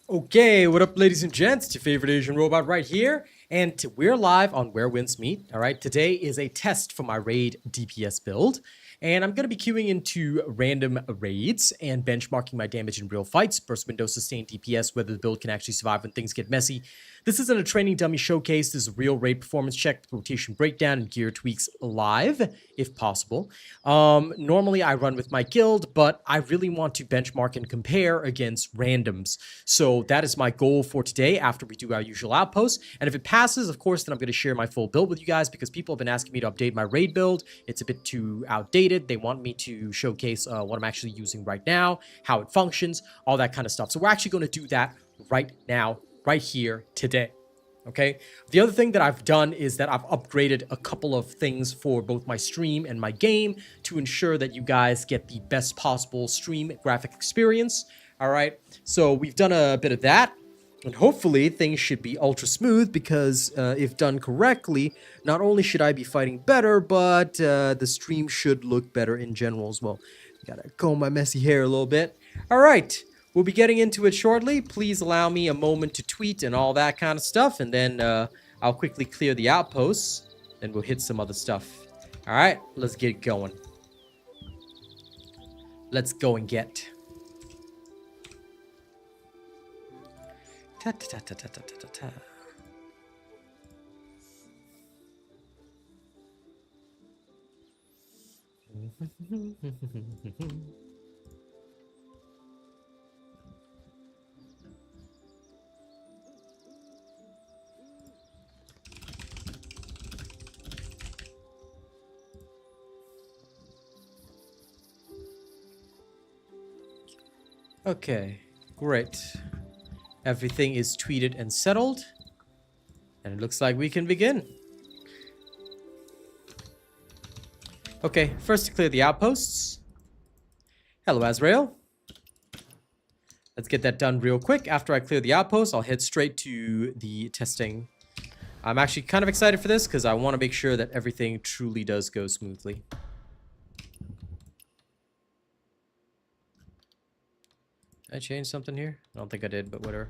Okay, what up, ladies and gents? It's your favorite Asian robot right here, and we're live on Where Winds Meet. All right, today is a test for my RAID DPS build, and I'm going to be queuing into random raids and benchmarking my damage in real fights, burst window, sustained DPS, whether the build can actually survive when things get messy. This isn't a training dummy showcase. This is a real raid performance check, rotation breakdown, and gear tweaks live, if possible. Normally I run with my guild, but I really want to benchmark and compare against randoms. So that is my goal for today after we do our usual outposts. And if it passes, of course, then I'm going to share my full build with you guys because people have been asking me to update my raid build. It's a bit too outdated. They want me to showcase what I'm actually using right now, how it functions, all that kind of stuff. So we're actually going to do that right now, right here, today. Okay, the other thing that I've done is that I've upgraded a couple of things for both my stream and my game to ensure that you guys get the best possible stream graphic experience. All right, so we've done a bit of that, and hopefully things should be ultra smooth because if done correctly, not only should I be fighting better, but the stream should look better in general as well. Gotta comb my messy hair a little bit. All right. We'll be getting into it shortly. Please allow me a moment to tweet and all that kind of stuff. And then I'll quickly clear the outposts. And we'll hit some other stuff. All right, let's get going. Let's go and get. Ta ta ta ta ta ta ta ta. Okay, great. Everything is tweeted and settled. And it looks like we can begin. Okay, first to clear the outposts. Hello, Azrael. Let's get that done real quick. After I clear the outposts, I'll head straight to the testing. I'm actually kind of excited for this because I want to make sure that everything truly does go smoothly. Did I change something here? I don't think I did, but whatever.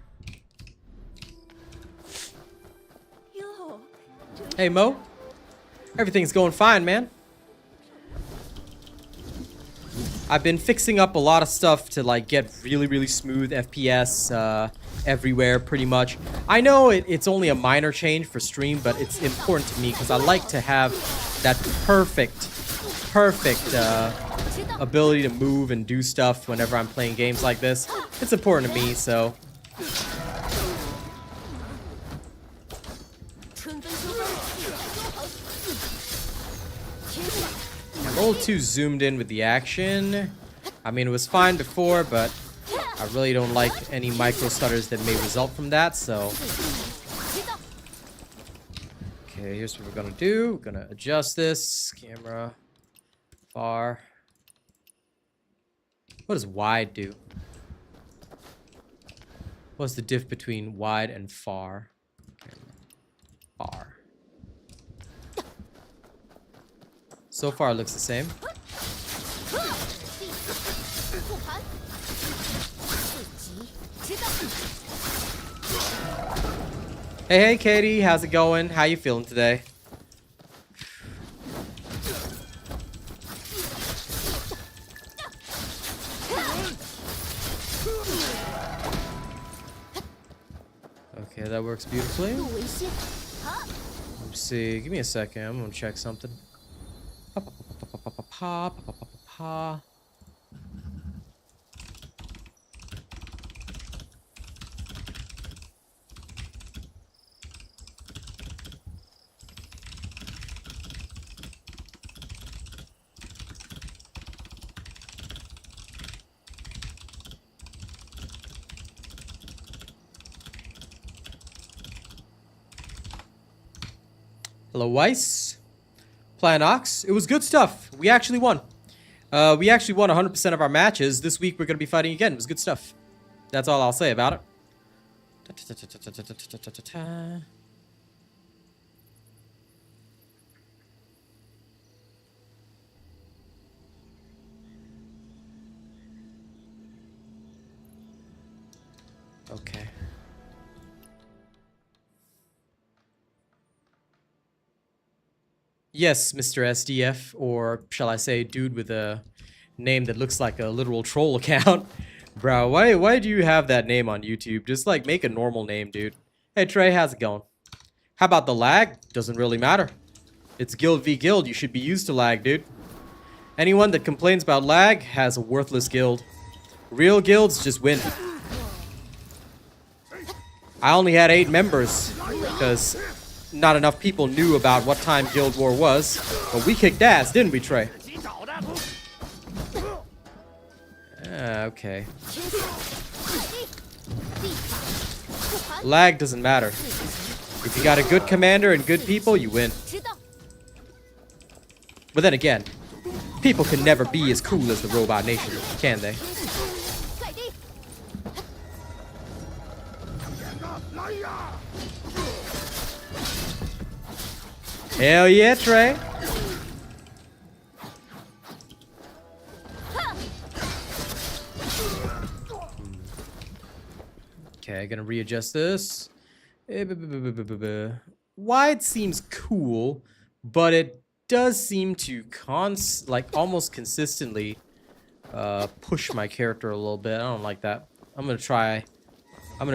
Hey, Mo. Everything's going fine, man. I've been fixing up a lot of stuff to like get really smooth FPS everywhere pretty much. I know it's only a minor change for stream, but it's important to me because I like to have that perfect ability to move and do stuff whenever I'm playing games like this. It's important to me, so. I'm a little too zoomed in with the action. I mean, it was fine before, but I really don't like any micro stutters that may result from that, so. Okay, here's what we're gonna do. We're gonna adjust this camera far. What does wide do? What's the diff between wide and far? Far. So far, it looks the same. Hey, Katie, how's it going? How you feeling today? Okay, that works beautifully. Let's see. Give me a second. I'm gonna check something. Hello, Weiss. Plan Ox. It was good stuff. We actually won. We actually won 100% of our matches. This week we're going to be fighting again. It was good stuff. That's all I'll say about it. Okay. Yes, Mr. SDF, or shall I say dude with a name that looks like a literal troll account. Bro, why do you have that name on YouTube? Just like make a normal name, dude. Hey Trey, how's it going? How about the lag? Doesn't really matter. It's guild v guild. You should be used to lag, dude. Anyone that complains about lag has a worthless guild. Real guilds just win. I only had 8 members because not enough people knew about what time Guild War was. But we kicked ass, didn't we, Trey? Okay. Lag doesn't matter. If you got a good commander and good people, you win. But then again, people can never be as cool as the Robot Nation, can they? Hell yeah, Trey. Okay, gonna readjust this. Wide seems cool, but it does seem to almost consistently push my character a little bit. I don't like that. I'm gonna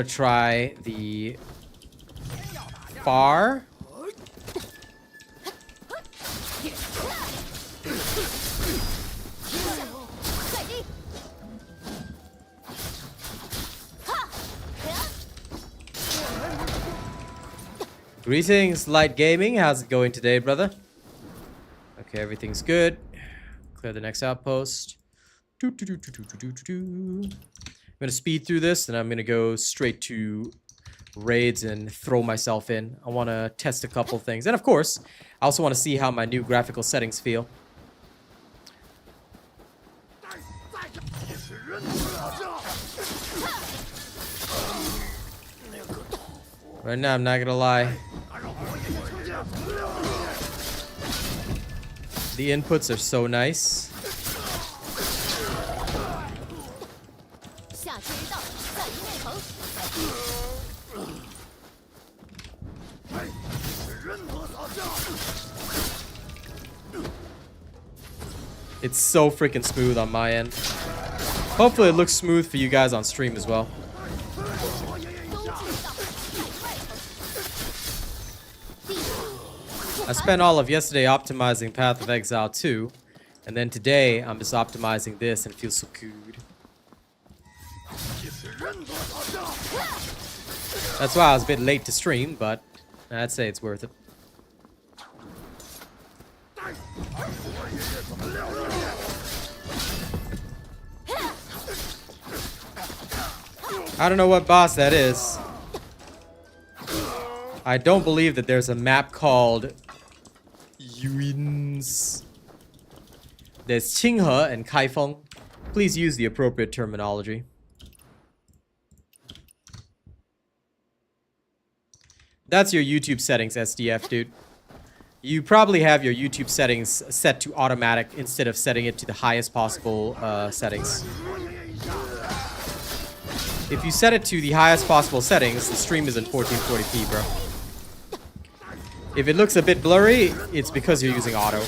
try the far. Greetings, Light Gaming. How's it going today, brother? Okay, everything's good. Clear the next outpost. I'm gonna speed through this, and I'm gonna go straight to raids and throw myself in. I want to test a couple things, and of course, I also want to see how my new graphical settings feel. Right now, I'm not gonna lie. The inputs are so nice. It's so freaking smooth on my end. Hopefully it looks smooth for you guys on stream as well. I spent all of yesterday optimizing Path of Exile 2, and then today I'm just optimizing this and it feels so good. That's why I was a bit late to stream, but I'd say it's worth it. I don't know what boss that is. I don't believe that there's a map called Yuins. There's Qinghe and Kaifeng. Please use the appropriate terminology. That's your YouTube settings, SDF, dude. You probably have your YouTube settings set to automatic instead of setting it to the highest possible settings. If you set it to the highest possible settings, the stream is in 1440p, bro. If it looks a bit blurry, it's because you're using auto.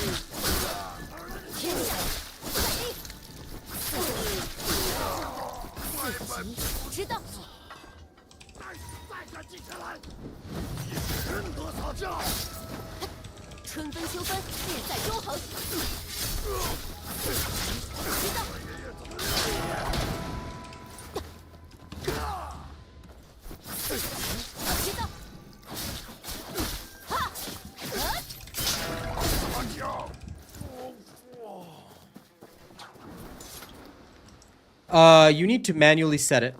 You need to manually set it.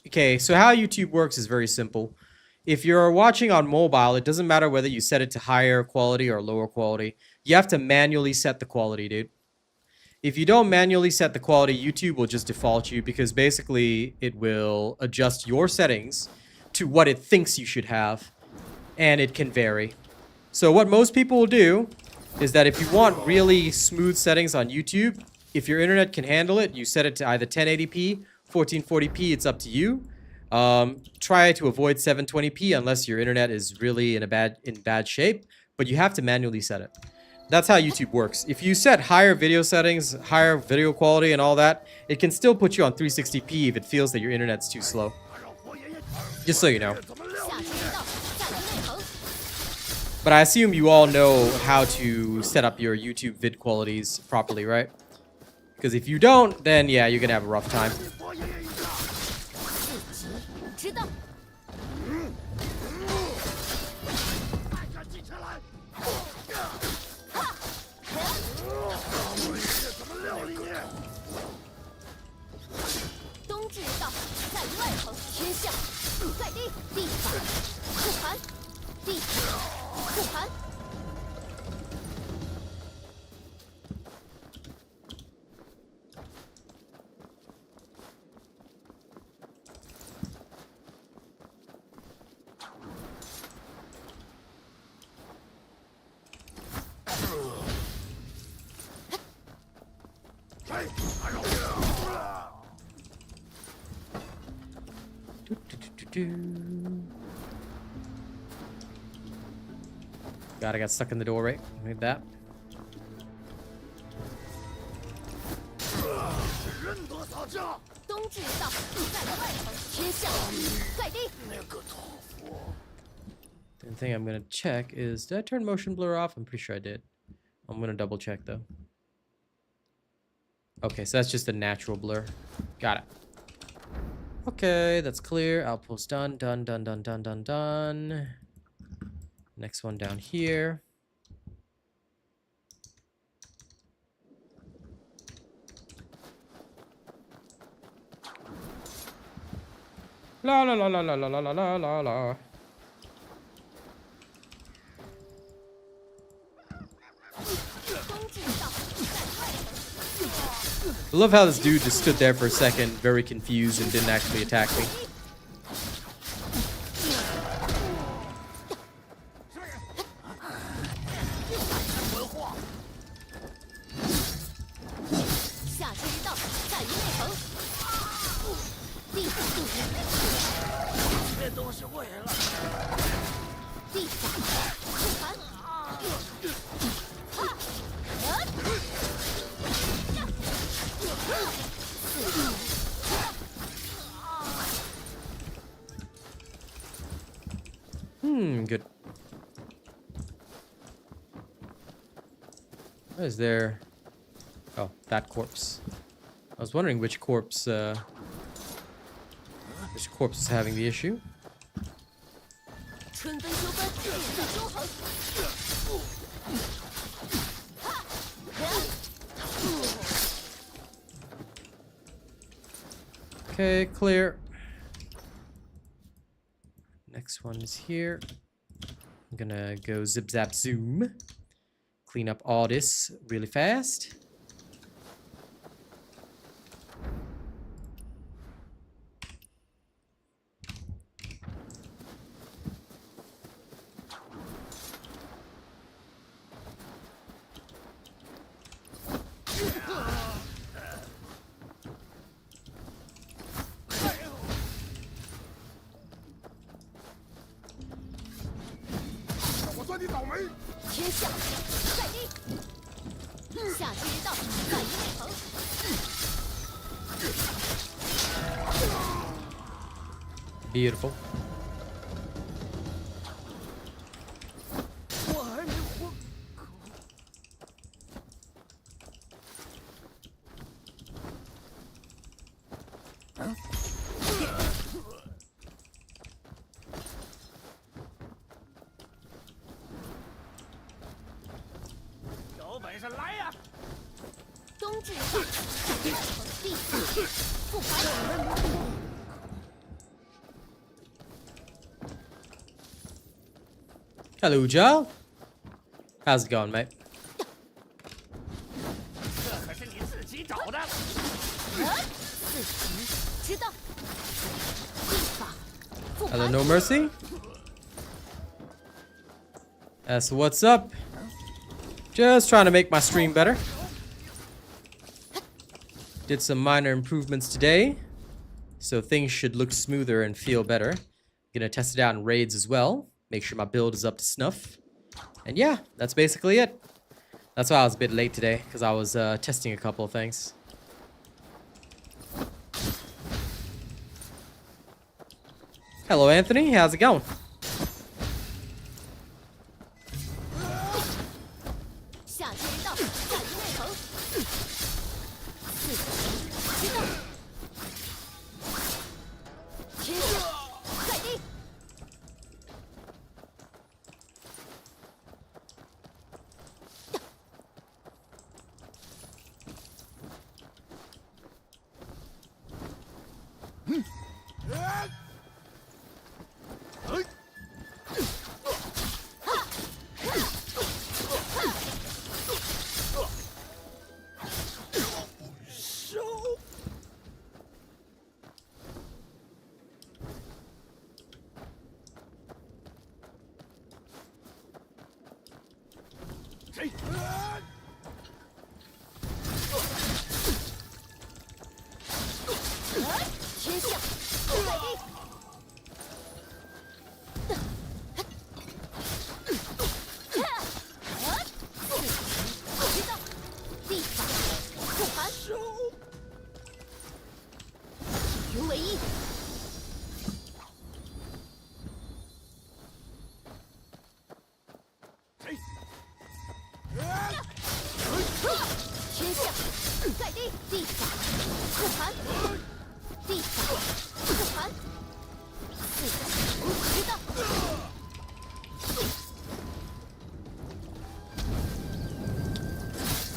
Okay, so how YouTube works is very simple. If you're watching on mobile, it doesn't matter whether you set it to higher quality or lower quality. You have to manually set the quality, dude. If you don't manually set the quality, YouTube will just default you because basically it will adjust your settings to what it thinks you should have, and it can vary. So what most people will do is that if you want really smooth settings on YouTube, if your internet can handle it, you set it to either 1080p, 1440p, it's up to you. Try to avoid 720p unless your internet is really in bad shape, but you have to manually set it. That's how YouTube works. If you set higher video settings, higher video quality and all that, it can still put you on 360p if it feels that your internet's too slow. Just so you know. But I assume you all know how to set up your YouTube vid qualities properly, right? Because if you don't, then yeah, you're gonna have a rough time. God, I got stuck in the doorway. Made that. The thing I'm gonna check is, did I turn motion blur off? I'm pretty sure I did. I'm gonna double check though. Okay, so that's just a natural blur. Got it. Okay, that's clear. Outpost done, done, done, done, done, done, done. Next one down here. La la la la la la la la la la. I love how this dude just stood there for a second, very confused, and didn't actually attack me. Good. What is there? Oh, that corpse. I was wondering which corpse is having the issue. Okay, clear. Next one is here. I'm gonna go zip zap zoom. Clean up all this really fast. Beautiful. Hello, Joe. How's it going, mate? Hello, no mercy. So what's up? Just trying to make my stream better. Did some minor improvements today. So things should look smoother and feel better. Gonna test it out in raids as well. Make sure my build is up to snuff. And yeah, that's basically it. That's why I was a bit late today, because I was testing a couple of things. Hello, Anthony. How's it going?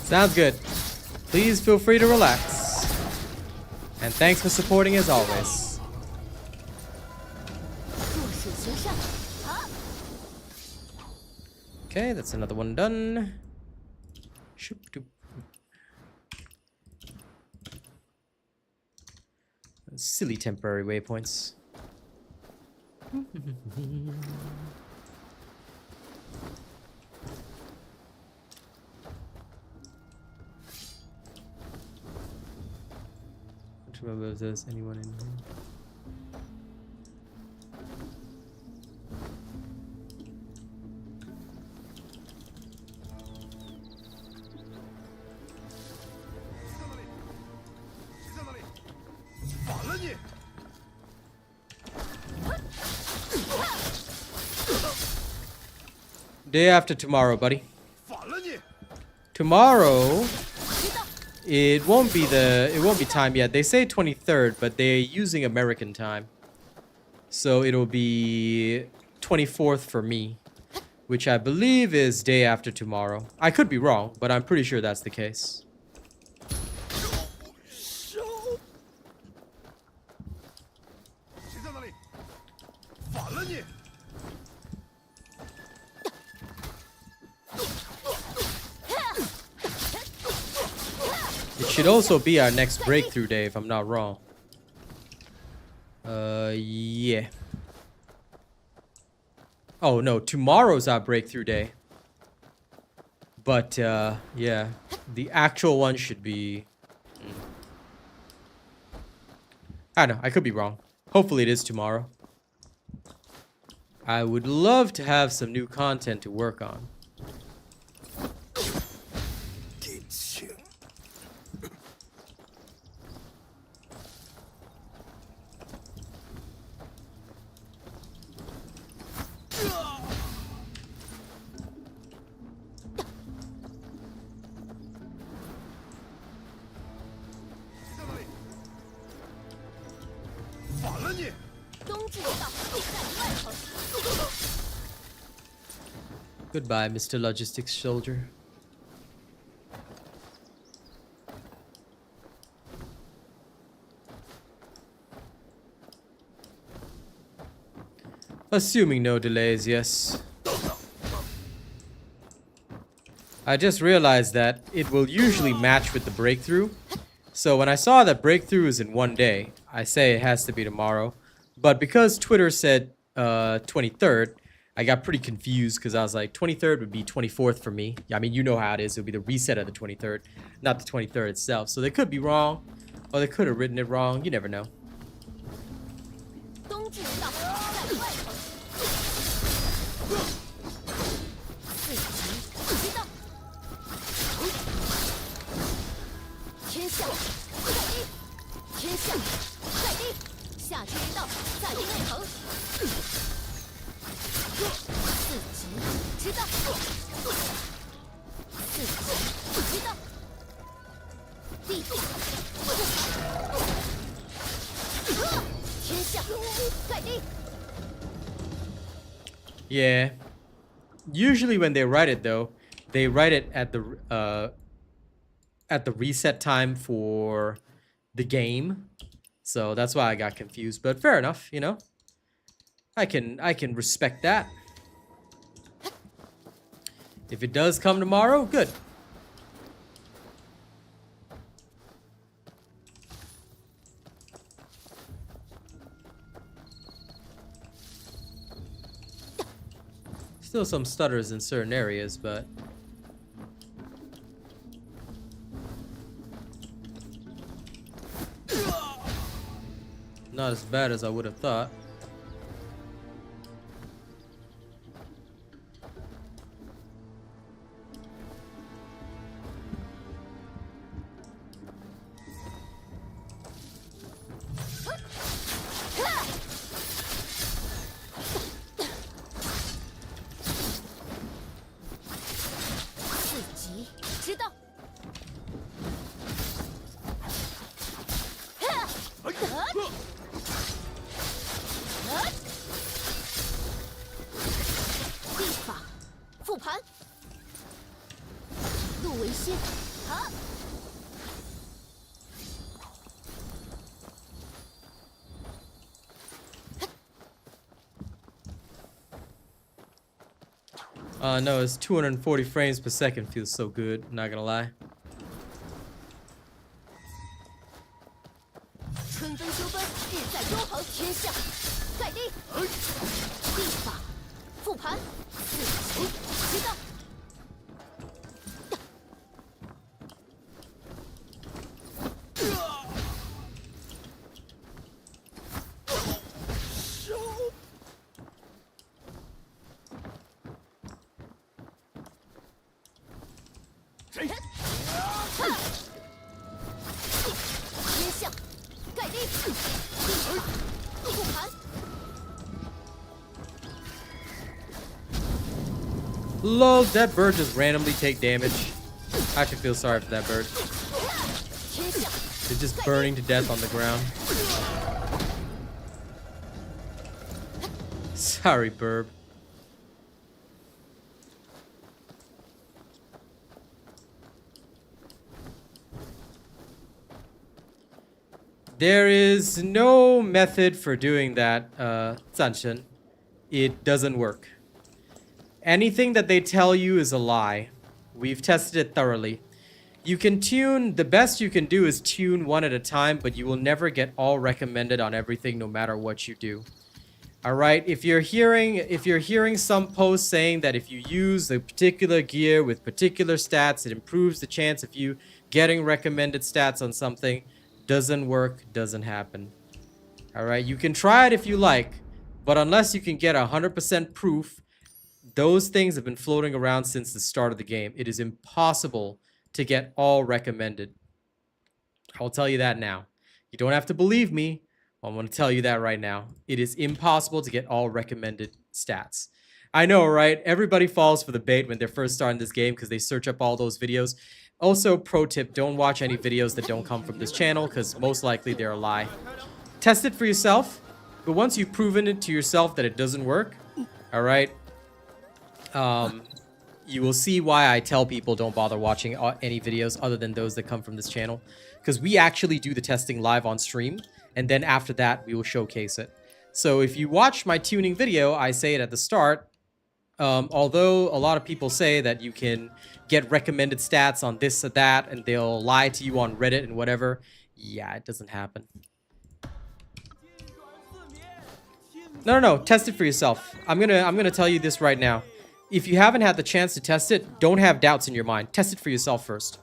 Sounds good. Please feel free to relax. And thanks for supporting as always. Okay, that's another one done. Silly temporary waypoints. I don't remember if there's anyone in here. Day after tomorrow, buddy. Tomorrow, it won't be time yet. They say 23rd, but they're using American time. So it'll be 24th for me, which I believe is day after tomorrow. I could be wrong, but I'm pretty sure that's the case. It should also be our next breakthrough day, if I'm not wrong. Yeah. Oh, no, tomorrow's our breakthrough day. But, yeah, the actual one should be... I don't know, I could be wrong. Hopefully it is tomorrow. I would love to have some new content to work on. Goodbye, Mr. Logistics Soldier. Assuming no delays, yes. I just realized that it will usually match with the breakthrough. So when I saw that breakthrough is in one day, I say it has to be tomorrow. But because Twitter said 23rd, I got pretty confused because I was like, 23rd would be 24th for me. Yeah, I mean, you know how it is. It'll be the reset of the 23rd, not the 23rd itself. So they could be wrong, or they could have written it wrong. You never know. 技大法在外头。四级知道。天下在地，天下在地，下之一道在内藤。四级知道。四级知道。地法。天下在地。 Yeah. Usually when they write it though, they write it at the reset time for the game. So that's why I got confused, but fair enough, you know. I can respect that. If it does come tomorrow, good. Still some stutters in certain areas, but not as bad as I would have thought. No, it's 240 frames per second feels so good, not gonna lie. 春分秋分，日在中横，天下在地。地法复盘，四级知道。天下盖地，地法复盘。 Lol, that bird just randomly take damage. I actually feel sorry for that bird. It's just burning to death on the ground. Sorry, burb. There is no method for doing that, Zanshen. It doesn't work. Anything that they tell you is a lie. We've tested it thoroughly. You can tune, the best you can do is tune one at a time, but you will never get all recommended on everything no matter what you do. Alright, if you're hearing some posts saying that if you use a particular gear with particular stats, it improves the chance of you getting recommended stats on something, doesn't work, doesn't happen. Alright, you can try it if you like, but unless you can get 100% proof, those things have been floating around since the start of the game. It is impossible to get all recommended. I'll tell you that now. You don't have to believe me. I'm going to tell you that right now. It is impossible to get all recommended stats. I know, right? Everybody falls for the bait when they're first starting this game because they search up all those videos. Also, pro tip, don't watch any videos that don't come from this channel because most likely they're a lie. Test it for yourself, but once you've proven it to yourself that it doesn't work, all right, you will see why I tell people don't bother watching any videos other than those that come from this channel. Because we actually do the testing live on stream, and then after that, we will showcase it. So if you watch my tuning video, I say it at the start. Although a lot of people say that you can get recommended stats on this or that, and they'll lie to you on Reddit and whatever, yeah, it doesn't happen. No, test it for yourself. I'm gonna tell you this right now. If you haven't had the chance to test it, don't have doubts in your mind. Test it for yourself first.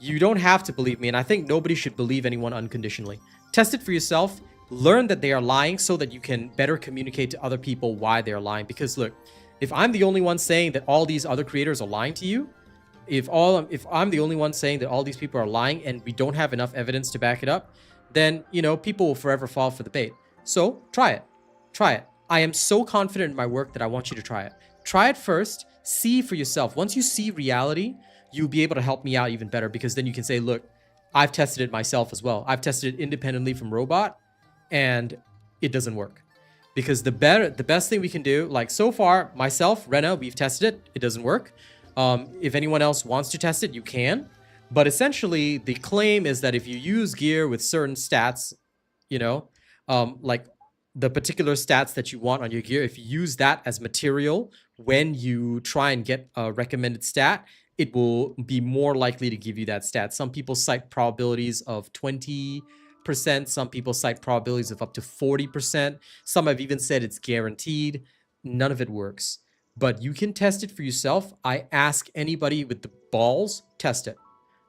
You don't have to believe me, and I think nobody should believe anyone unconditionally. Test it for yourself. learn that they are lying so that you can better communicate to other people why they're lying. Because look, if I'm the only one saying that all these other creators are lying to you, if I'm the only one saying that all these people are lying and we don't have enough evidence to back it up, then, you know, people will forever fall for the bait. So try it. Try it. I am so confident in my work that I want you to try it. Try it first. See for yourself. Once you see reality, you'll be able to help me out even better, because then you can say, look, I've tested it myself as well. I've tested it independently from Robot, and it doesn't work. Because the best thing we can do, like so far, myself, Rena, we've tested it. It doesn't work. If anyone else wants to test it, you can. But essentially, the claim is that if you use gear with certain stats, you know, like the particular stats that you want on your gear, if you use that as material when you try and get a recommended stat, it will be more likely to give you that stat. Some people cite probabilities of 20%. Some people cite probabilities of up to 40%. Some have even said it's guaranteed. None of it works. But you can test it for yourself. I ask anybody with the balls, test it.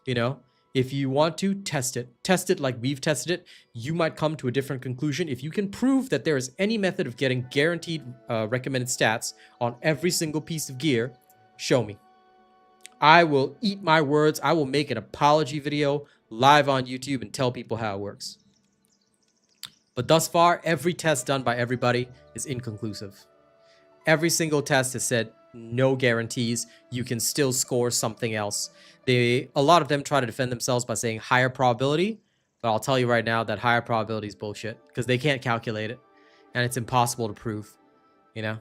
You know, if you want to, test it. Test it like we've tested it. You might come to a different conclusion. If you can prove that there is any method of getting guaranteed recommended stats on every single piece of gear, show me. I will eat my words. I will make an apology video live on YouTube and tell people how it works. But thus far, every test done by everybody is inconclusive. Every single test has said no guarantees. You can still score something else. A lot of them try to defend themselves by saying higher probability, but I'll tell you right now that higher probability is bullshit, because they can't calculate it, and it's impossible to prove, you know?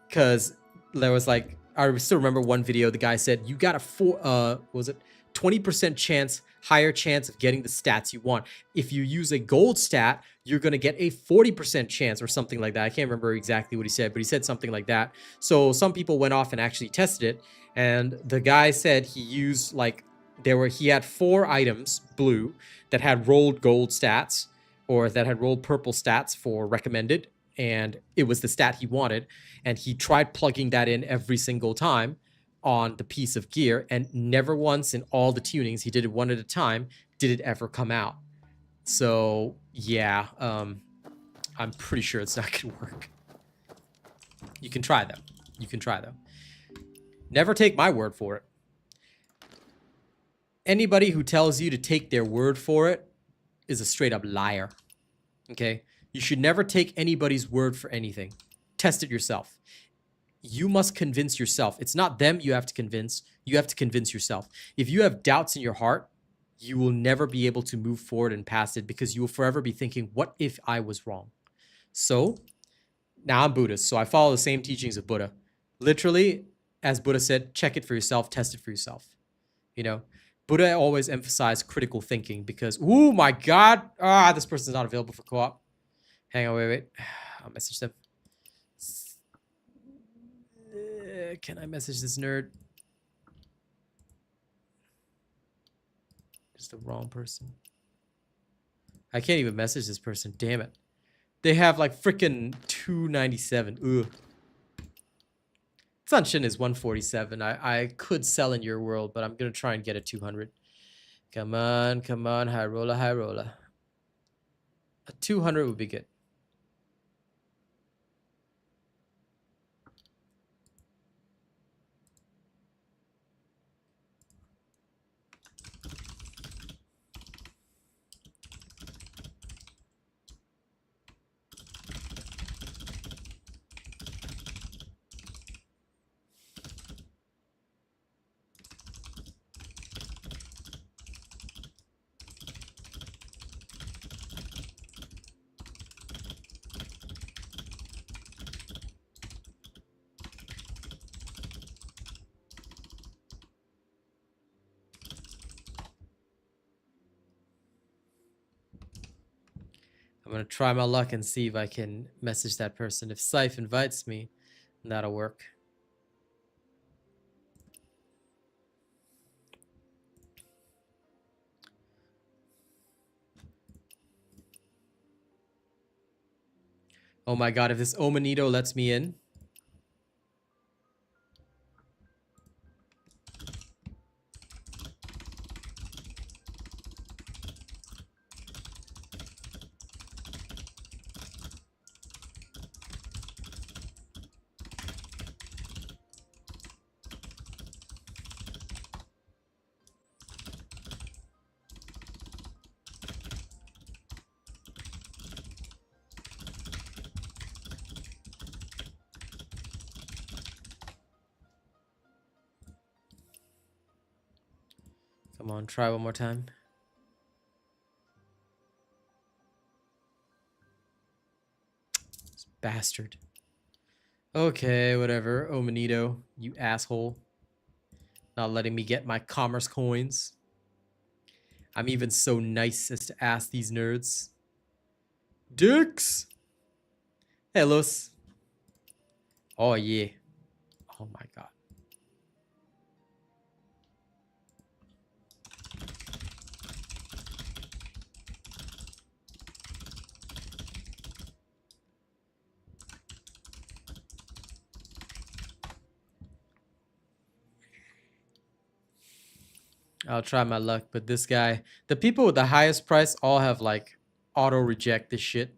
Because there was like, I still remember one video, the guy said, you got a 20% chance, higher chance of getting the stats you want. If you use a gold stat, you're going to get a 40% chance or something like that. I can't remember exactly what he said, but he said something like that. So some people went off and actually tested it. And the guy said he used like, he had 4 items, blue, that had rolled gold stats, or that had rolled purple stats for recommended. And it was the stat he wanted. And he tried plugging that in every single time on the piece of gear, and never once in all the tunings, he did it one at a time, did it ever come out. So yeah, I'm pretty sure it's not gonna work. You can try though. You can try though. Never take my word for it. Anybody who tells you to take their word for it is a straight up liar. Okay? You should never take anybody's word for anything. Test it yourself. You must convince yourself. It's not them you have to convince. You have to convince yourself. If you have doubts in your heart, you will never be able to move forward and past it, because you will forever be thinking, what if I was wrong? So, now I'm Buddhist, so I follow the same teachings of Buddha. Literally, as Buddha said, check it for yourself, test it for yourself. You know, Buddha always emphasized critical thinking, because, oh my God, this person's not available for co-op. Hang on, wait. I'll message them. Can I message this nerd? It's the wrong person. I can't even message this person. Damn it. They have like freaking 297. Ugh. Sunshin is 147. I could sell in your world, but I'm gonna try and get a 200. Come on, come on. High roller, high roller. A 200 would be good. I'm gonna try my luck and see if I can message that person. If Scythe invites me, that'll work. Oh my God, if this Omanito lets me in. Come on, try one more time. This bastard. Okay, whatever. Omanito, you asshole. Not letting me get my commerce coins. I'm even so nice as to ask these nerds. Dicks! Hellos. Oh, yeah. Oh, my God. I'll try my luck, but this guy, the people with the highest price all have like auto reject this shit.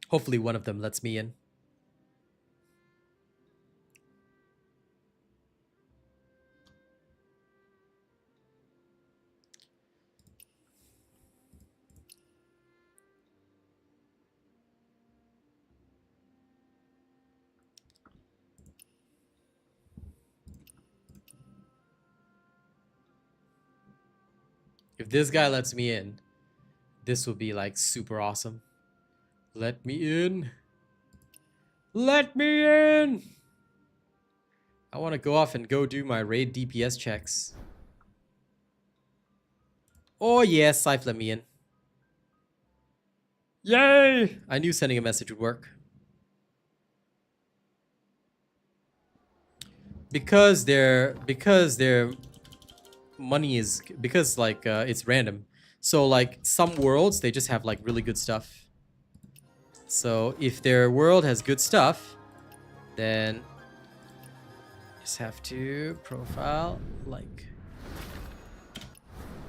Hopefully one of them lets me in. If this guy lets me in, this will be like super awesome. Let me in. Let me in. I want to go off and go do my raid DPS checks. Oh yes, Scythe let me in. Yay! I knew sending a message would work. Because their money is, because like it's random. So like some worlds they just have like really good stuff. So if their world has good stuff, then you just have to profile like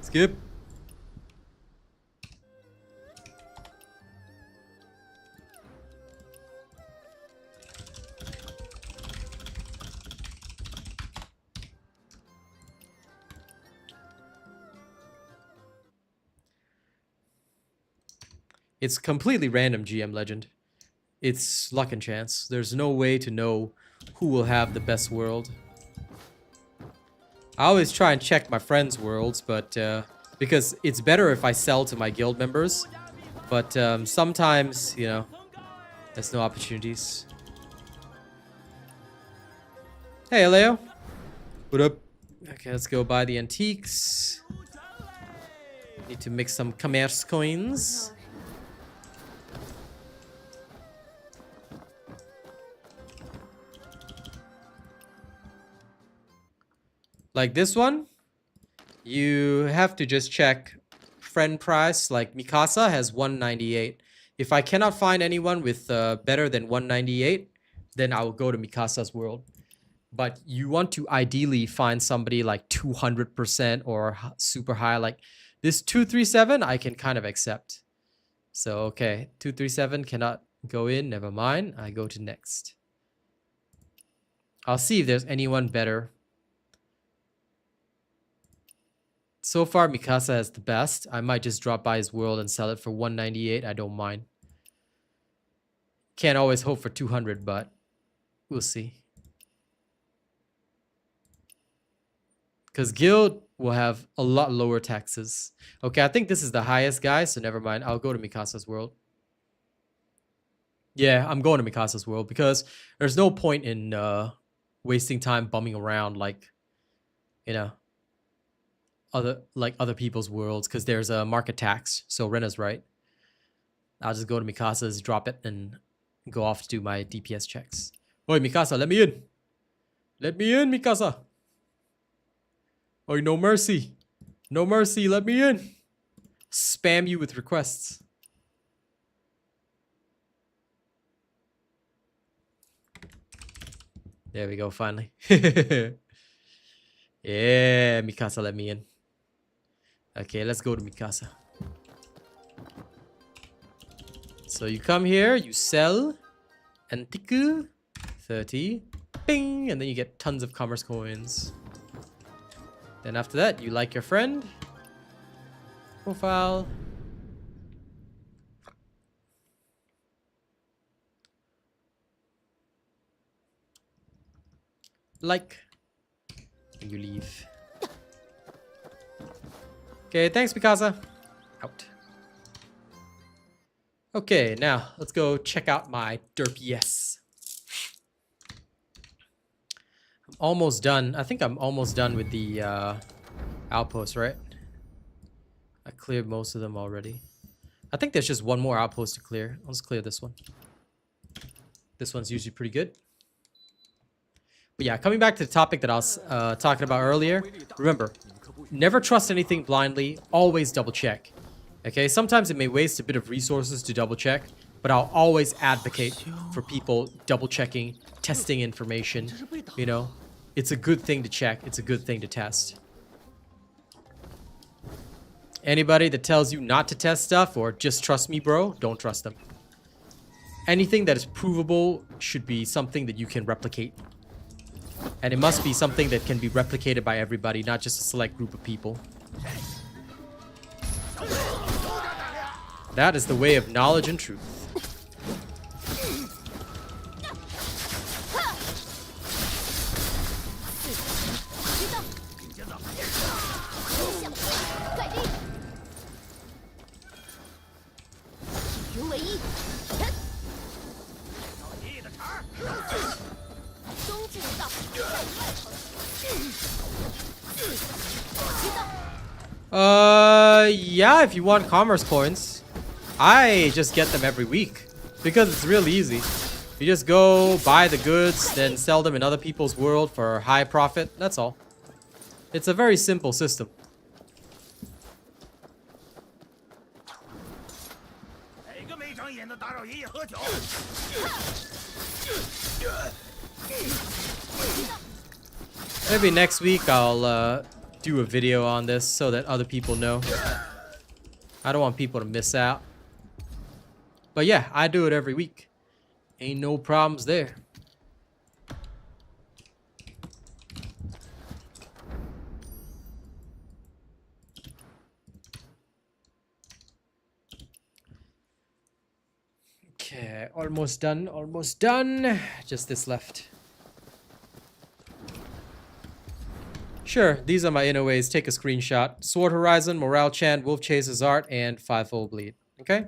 skip. It's completely random, GM Legend. It's luck and chance. There's no way to know who will have the best world. I always try and check my friends' worlds, but because it's better if I sell to my guild members. But sometimes, you know, there's no opportunities. Hey, Leo. What up? Okay, let's go buy the antiques. Need to make some commerce coins. Like this one, you have to just check friend price. Like Mikasa has 198. If I cannot find anyone with better than 198, then I will go to Mikasa's world. But you want to ideally find somebody like 200% or super high. Like this 237, I can kind of accept. So, okay, 237 cannot go in. Never mind. I go to next. I'll see if there's anyone better. So far, Mikasa has the best. I might just drop by his world and sell it for 198. I don't mind. Can't always hope for 200, but we'll see. Because guild will have a lot lower taxes. Okay, I think this is the highest, guys, so never mind. I'll go to Mikasa's world. Yeah, I'm going to Mikasa's world because there's no point in wasting time bumming around like, you know, other people's worlds, because there's a market tax. So Rena's right. I'll just go to Mikasa's, drop it, and go off to do my DPS checks. Oi, Mikasa, let me in. Let me in, Mikasa. Oi, no mercy. No mercy, let me in. Spam you with requests. There we go, finally. Yeah, Mikasa let me in. Okay, let's go to Mikasa. So you come here, you sell Antiku 30, bing, and then you get tons of commerce coins. Then after that, you like your friend, profile, like, and you leave. Okay, thanks, Mikasa. Out. Okay, now let's go check out my DPS. I'm almost done. I think I'm almost done with the outposts, right? I cleared most of them already. I think there's just one more outpost to clear. Let's clear this one. This one's usually pretty good. But yeah, coming back to the topic that I was talking about earlier. Remember, never trust anything blindly. Always double check. Okay, sometimes it may waste a bit of resources to double check, but I'll always advocate for people double checking, testing information. You know, it's a good thing to check. It's a good thing to test. Anybody that tells you not to test stuff or just trust me, bro, don't trust them. Anything that is provable should be something that you can replicate. And it must be something that can be replicated by everybody, not just a select group of people. That is the way of knowledge and truth. Yeah, if you want commerce points. I just get them every week because it's real easy. You just go buy the goods, then sell them in other people's world for high profit. That's all. It's a very simple system. Maybe next week I'll do a video on this so that other people know. I don't want people to miss out. But yeah, I do it every week. Ain't no problems there. Okay, almost done, almost done. Just this left. Sure, these are my inner ways. Take a screenshot. Sword Horizon, Morale Chant, Wolf Chaser's Art, and Fivefold Bleed. Okay?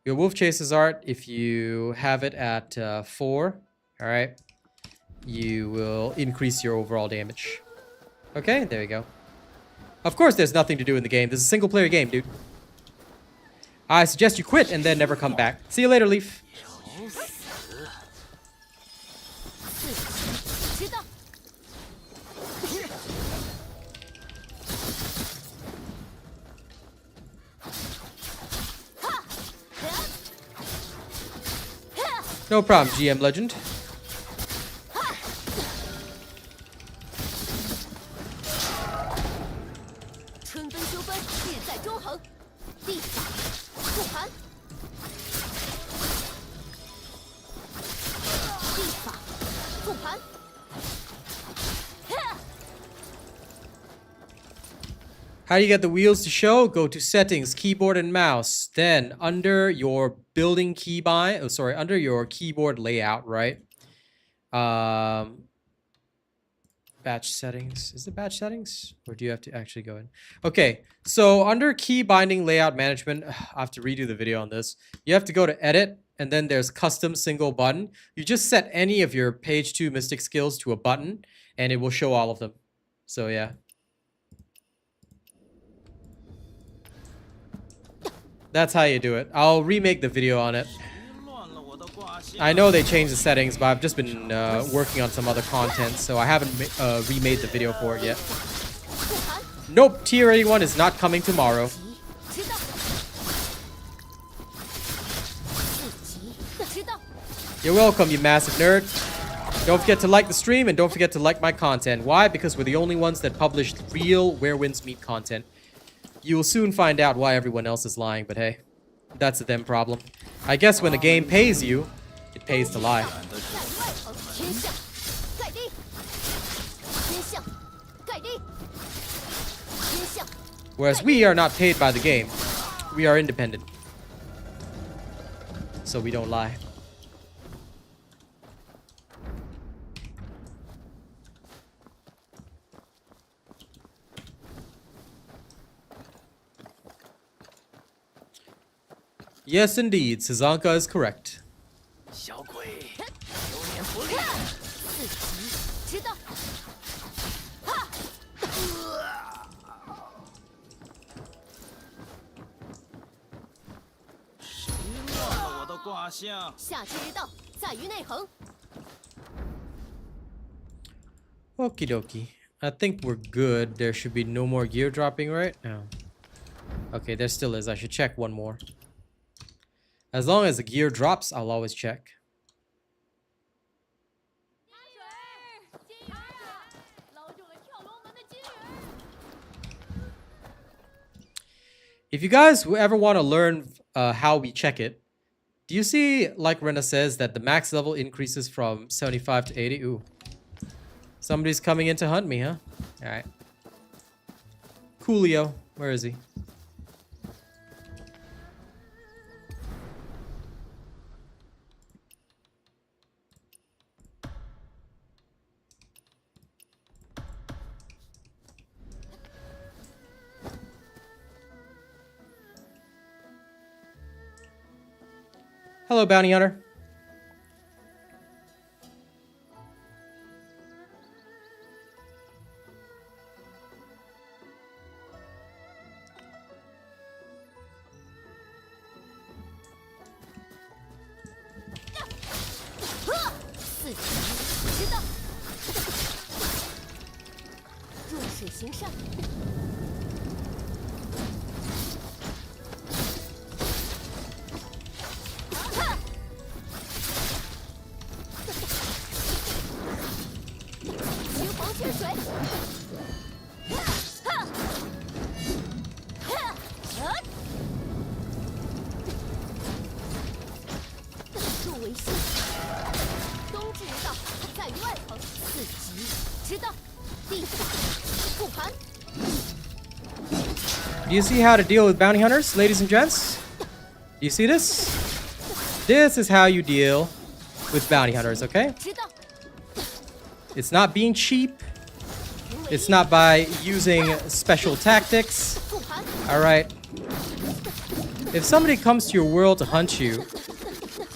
Your Wolf Chaser's Art, if you have it at 4, alright, you will increase your overall damage. Okay, there you go. Of course there's nothing to do in the game. This is a single player game, dude. I suggest you quit and then never come back. See you later, Leaf. No problem, GM Legend. How do you get the wheels to show? Go to settings, keyboard and mouse. Then under your building keybind, oh sorry, under your keyboard layout, right? Batch settings. Is it batch settings? Or do you have to actually go in? Okay, so under key binding layout management, I have to redo the video on this. You have to go to edit, and then there's custom single button. You just set any of your page 2 mystic skills to a button, and it will show all of them. So yeah. That's how you do it. I'll remake the video on it. I know they changed the settings, but I've just been working on some other content, so I haven't remade the video for it yet. Nope, Tier 81 is not coming tomorrow. You're welcome, you massive nerd. Don't forget to like the stream, and don't forget to like my content. Why? Because we're the only ones that publish real Where Winds Meet content. You will soon find out why everyone else is lying, but hey, that's a them problem. I guess when the game pays you, it pays to lie. Whereas we are not paid by the game. We are independent. So we don't lie. Yes, indeed. Sazanka is correct. 小鬼，流年不利。四级，知道。哈！谁乱了我的卦象？下之道在于内衡。 Okie dokie. I think we're good. There should be no more gear dropping, right? No. Okay, there still is. I should check one more. As long as the gear drops, I'll always check. If you guys ever want to learn how we check it, do you see, like Rena says, that the max level increases from 75 to 80? Ooh. Somebody's coming in to hunt me, huh? Alright. Coolio. Where is he? Hello, bounty hunter. Do you see how to deal with bounty hunters, ladies and gents? Do you see this? This is how you deal with bounty hunters, okay? It's not being cheap. It's not by using special tactics. Alright. If somebody comes to your world to hunt you,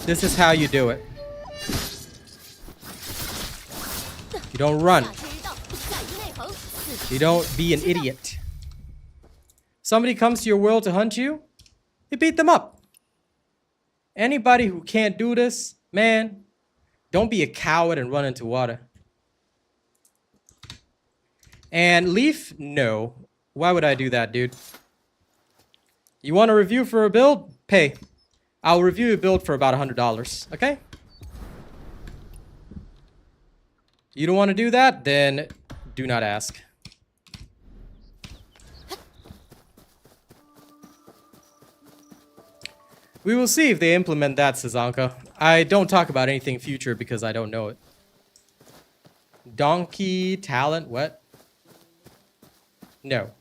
this is how you do it. You don't run. You don't be an idiot. Somebody comes to your world to hunt you, you beat them up. Anybody who can't do this, man, don't be a coward and run into water. And Leaf, no. Why would I do that, dude? You want a review for a build? Pay. I'll review a build for about $100, okay? You don't want to do that? Then do not ask. We will see if they implement that, Sazanka. I don't talk about anything future because I don't know it. Donkey talent, what? No.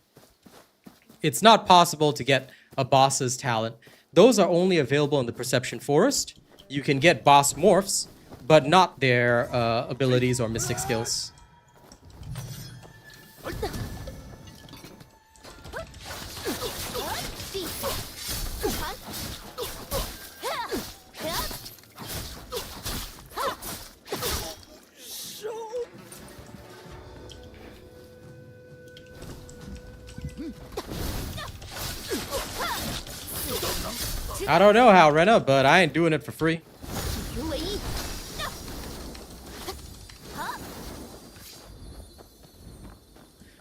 It's not possible to get a boss's talent. Those are only available in the Perception Forest. You can get boss morphs, but not their abilities or mystic skills. I don't know how, Rena, but I ain't doing it for free.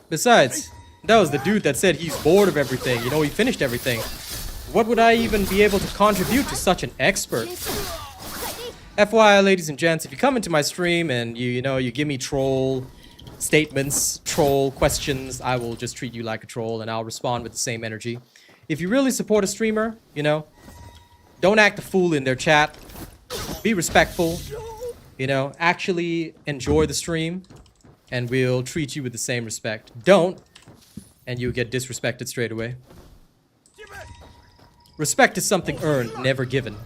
Besides, that was the dude that said he's bored of everything. You know, he finished everything. What would I even be able to contribute to such an expert? FYI, ladies and gents, if you come into my stream and you give me troll statements, troll questions, I will just treat you like a troll and I'll respond with the same energy. If you really support a streamer, don't act a fool in their chat. Be respectful. Actually enjoy the stream. And we'll treat you with the same respect. Don't. And you'll get disrespected straight away. Respect is something earned, never given.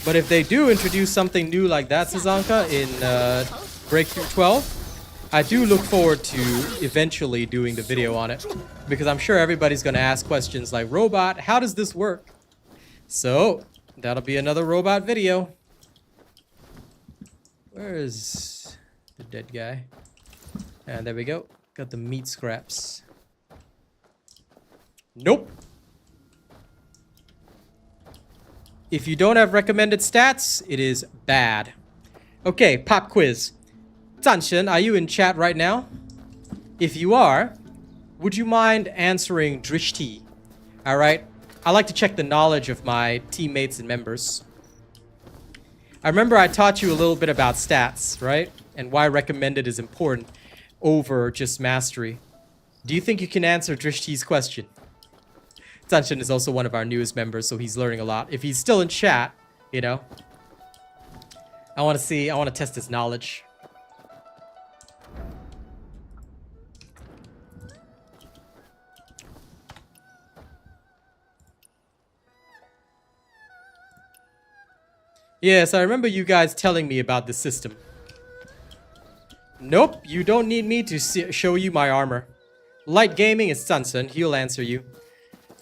But if they do introduce something new like that, Sazanka, in Breakthrough 12, I do look forward to eventually doing the video on it. Because I'm sure everybody's going to ask questions like, Robot, how does this work? So, that'll be another robot video. Where is the dead guy? And there we go. Got the meat scraps. Nope. If you don't have recommended stats, it is bad. Okay, pop quiz. Zanshen, are you in chat right now? If you are, would you mind answering Drishti? Alright, I like to check the knowledge of my teammates and members. I remember I taught you a little bit about stats, right? And why recommended is important over just mastery. Do you think you can answer Drishti's question? Zanshen is also one of our newest members, so he's learning a lot. If he's still in chat, you know, I want to test his knowledge. Yes, I remember you guys telling me about this system. Nope, you don't need me to show you my armor. Light Gaming is Zanshen, he'll answer you.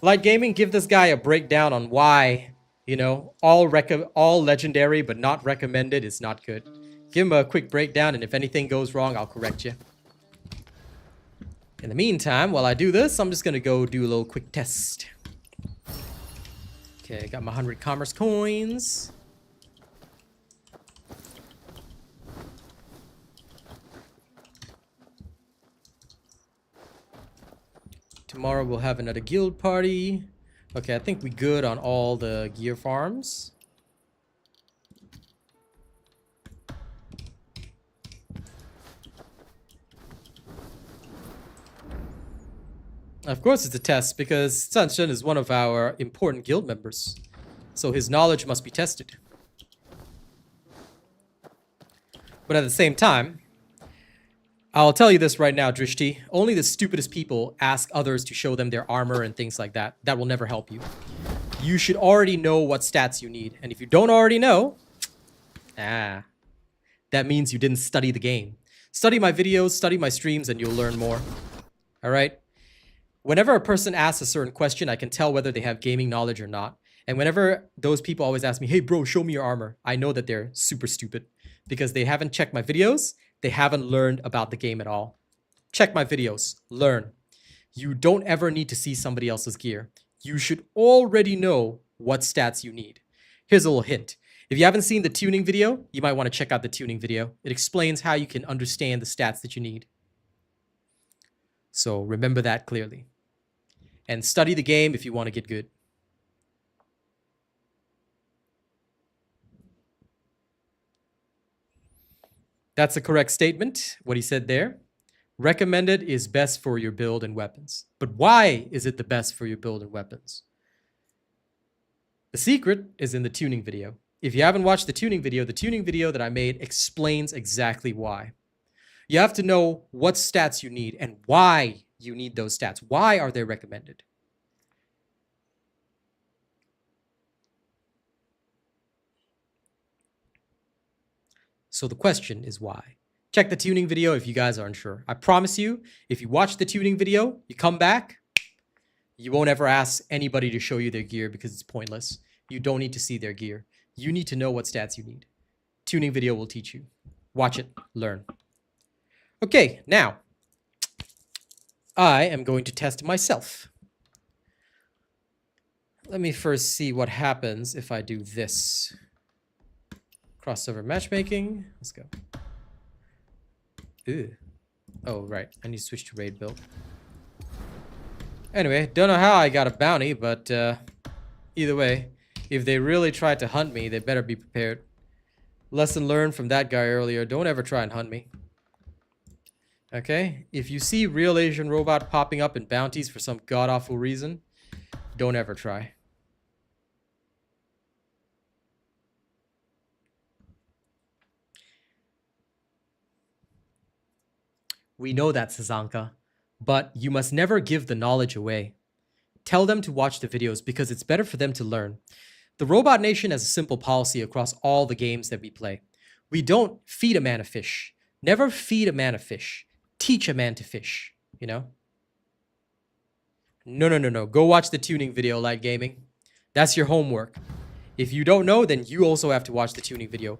Light Gaming, give this guy a breakdown on why, you know, all legendary but not recommended is not good. Give him a quick breakdown, and if anything goes wrong, I'll correct you. In the meantime, while I do this, I'm just gonna go do a little quick test. Okay, got my 100 commerce coins. Tomorrow we'll have another guild party. Okay, I think we good on all the gear farms. Of course it's a test because Zanshen is one of our important guild members. So his knowledge must be tested. But at the same time, I'll tell you this right now, Drishti. Only the stupidest people ask others to show them their armor and things like that. That will never help you. You should already know what stats you need. And if you don't already know, that means you didn't study the game. Study my videos, study my streams, and you'll learn more. Alright? Whenever a person asks a certain question, I can tell whether they have gaming knowledge or not. And whenever those people always ask me, hey bro, show me your armor, I know that they're super stupid. Because they haven't checked my videos, they haven't learned about the game at all. Check my videos. Learn. You don't ever need to see somebody else's gear. You should already know what stats you need. Here's a little hint. If you haven't seen the tuning video, you might want to check out the tuning video. It explains how you can understand the stats that you need. So remember that clearly. And study the game if you want to get good. That's a correct statement, what he said there. Recommended is best for your build and weapons. But why is it the best for your build and weapons? The secret is in the tuning video. If you haven't watched the tuning video that I made explains exactly why. You have to know what stats you need and why you need those stats. Why are they recommended? So the question is why. Check the tuning video if you guys are unsure. I promise you, if you watch the tuning video, you come back, you won't ever ask anybody to show you their gear because it's pointless. You don't need to see their gear. You need to know what stats you need. Tuning video will teach you. Watch it, learn. Okay, now, I am going to test myself. Let me first see what happens if I do this. Crossover matchmaking. Let's go. Ew. Oh, right. I need to switch to raid build. Anyway, don't know how I got a bounty, but either way, if they really try to hunt me, they better be prepared. Lesson learned from that guy earlier. Don't ever try and hunt me. Okay? If you see real Asian robot popping up in bounties for some god-awful reason, don't ever try. We know that, Sazanka, but you must never give the knowledge away. Tell them to watch the videos because it's better for them to learn. The Robot Nation has a simple policy across all the games that we play. We don't feed a man a fish. Never feed a man a fish. Teach a man to fish, you know? No. Go watch the tuning video, Light Gaming. That's your homework. If you don't know, then you also have to watch the tuning video.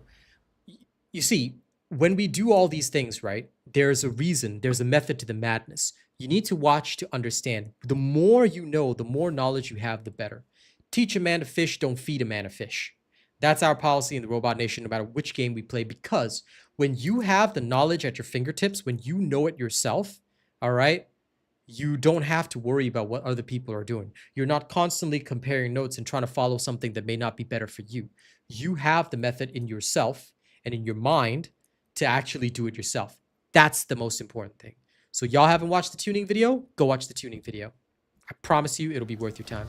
You see, when we do all these things, right, there's a reason, there's a method to the madness. You need to watch to understand. The more you know, the more knowledge you have, the better. Teach a man to fish, don't feed a man a fish. That's our policy in the Robot Nation, no matter which game we play, because when you have the knowledge at your fingertips, when you know it yourself, all right, you don't have to worry about what other people are doing. You're not constantly comparing notes and trying to follow something that may not be better for you. You have the method in yourself and in your mind to actually do it yourself. That's the most important thing. So y'all haven't watched the tuning video? Go watch the tuning video. I promise you it'll be worth your time.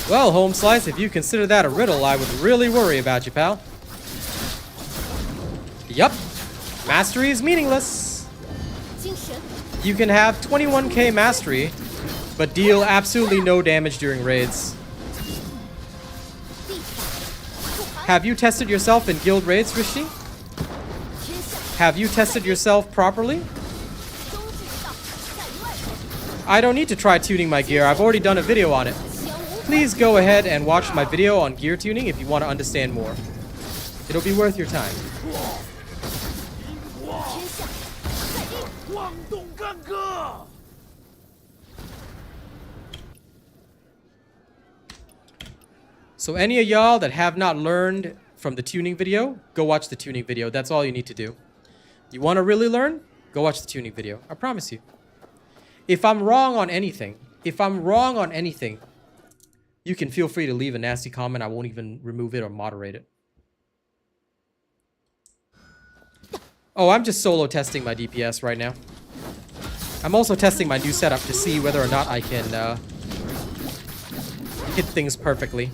Well, Home Slice, if you consider that a riddle, I would really worry about you, pal. Yup. Mastery is meaningless. You can have 21k mastery, but deal absolutely no damage during raids. Have you tested yourself in guild raids, Rishi? Have you tested yourself properly? I don't need to try tuning my gear. I've already done a video on it. Please go ahead and watch my video on gear tuning if you want to understand more. It'll be worth your time. So any of y'all that have not learned from the tuning video, go watch the tuning video. That's all you need to do. You want to really learn? Go watch the tuning video. I promise you. If I'm wrong on anything, you can feel free to leave a nasty comment. I won't even remove it or moderate it. Oh, I'm just solo testing my DPS right now. I'm also testing my new setup to see whether or not I can hit things perfectly.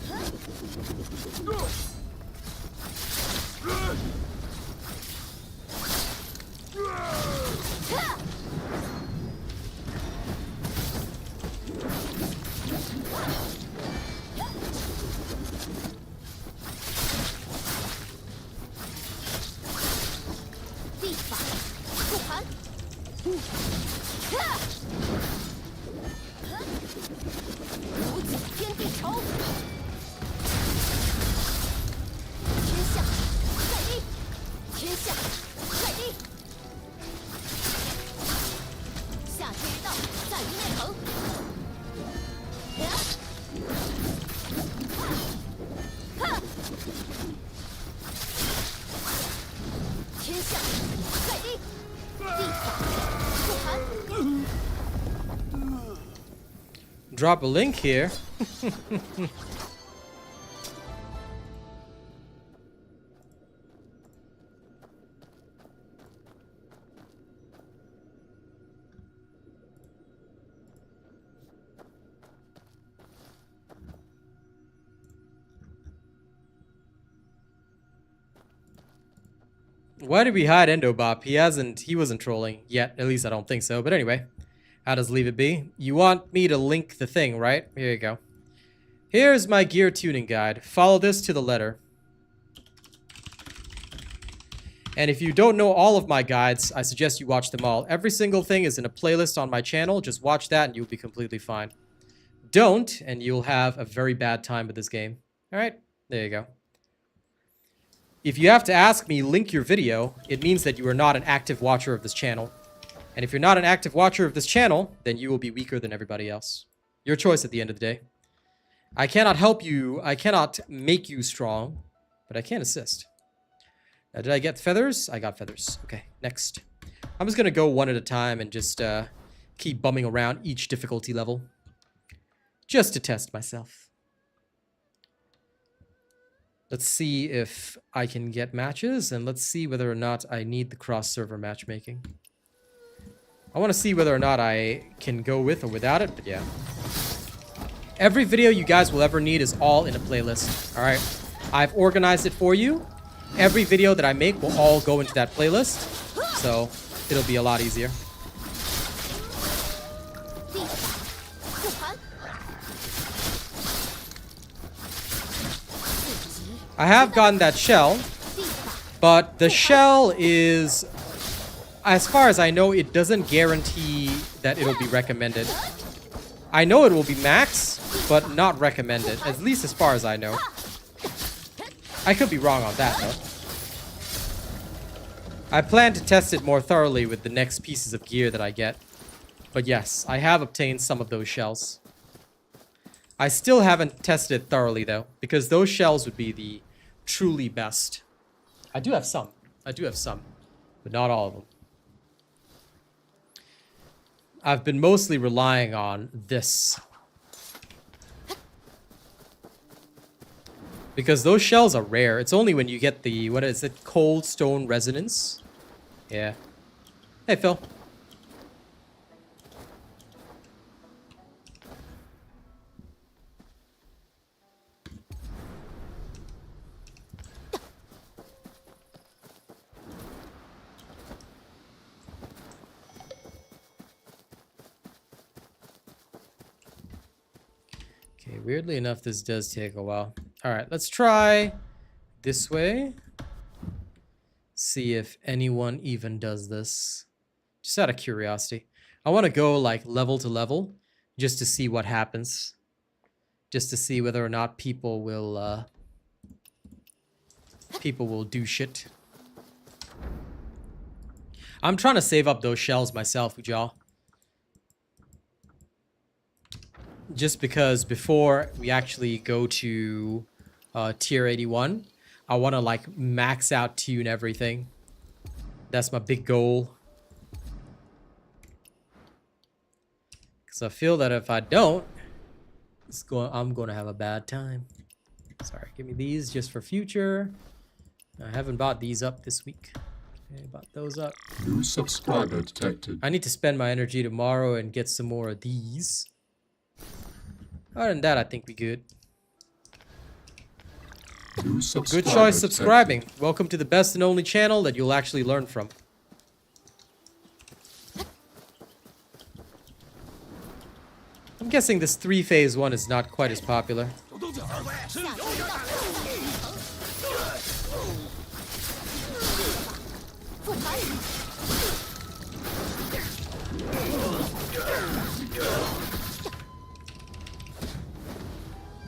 Drop a link here. Why did we hide Endobop? He wasn't trolling yet. At least I don't think so. But anyway, I'll just leave it be. You want me to link the thing, right? Here you go. Here's my gear tuning guide. Follow this to the letter. And if you don't know all of my guides, I suggest you watch them all. Every single thing is in a playlist on my channel. Just watch that and you'll be completely fine. Don't, and you'll have a very bad time with this game. All right, there you go. If you have to ask me, link your video, it means that you are not an active watcher of this channel. And if you're not an active watcher of this channel, then you will be weaker than everybody else. Your choice at the end of the day. I cannot help you, I cannot make you strong, but I can assist. Now, did I get feathers? I got feathers. Okay, next. I'm just gonna go one at a time and just keep bumming around each difficulty level. Just to test myself. Let's see if I can get matches, and let's see whether or not I need the cross-server matchmaking. I want to see whether or not I can go with or without it, but yeah. Every video you guys will ever need is all in a playlist, alright? I've organized it for you. Every video that I make will all go into that playlist, so it'll be a lot easier. I have gotten that shell, but the shell is, as far as I know, it doesn't guarantee that it'll be recommended. I know it will be max, but not recommended, at least as far as I know. I could be wrong on that, though. I plan to test it more thoroughly with the next pieces of gear that I get. But yes, I have obtained some of those shells. I still haven't tested it thoroughly, though, because those shells would be the truly best. I do have some. But not all of them. I've been mostly relying on this. Because those shells are rare. It's only when you get the, what is it, cold stone resonance? Yeah. Hey, Phil. Okay, weirdly enough, this does take a while. Alright, let's try this way. See if anyone even does this. Just out of curiosity. I want to go like level to level just to see what happens. Just to see whether or not people will do shit. I'm trying to save up those shells myself, y'all. Just because before we actually go to tier 81, I want to like max out tune everything. That's my big goal. Because I feel that if I don't, I'm going to have a bad time. Sorry, give me these just for future. I haven't bought these up this week. Okay, bought those up. New subscriber detected. I need to spend my energy tomorrow and get some more of these. Other than that, I think we good. Good choice subscribing. Welcome to the best and only channel that you'll actually learn from. I'm guessing this 3-phase one is not quite as popular.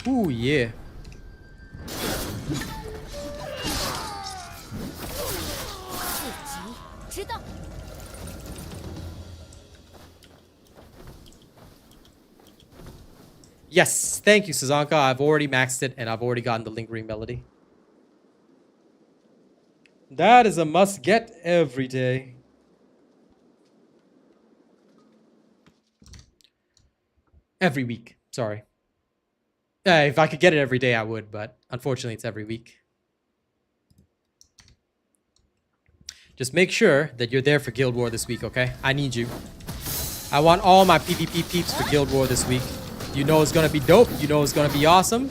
Ooh, yeah. Yes, thank you, Sazanka. I've already maxed it, and I've already gotten the lingering melody. That is a must-get every day. Every week, sorry. If I could get it every day, I would, but unfortunately, it's every week. Just make sure that you're there for Guild War this week, okay? I need you. I want all my PvP peeps for Guild War this week. You know it's gonna be dope. You know it's gonna be awesome.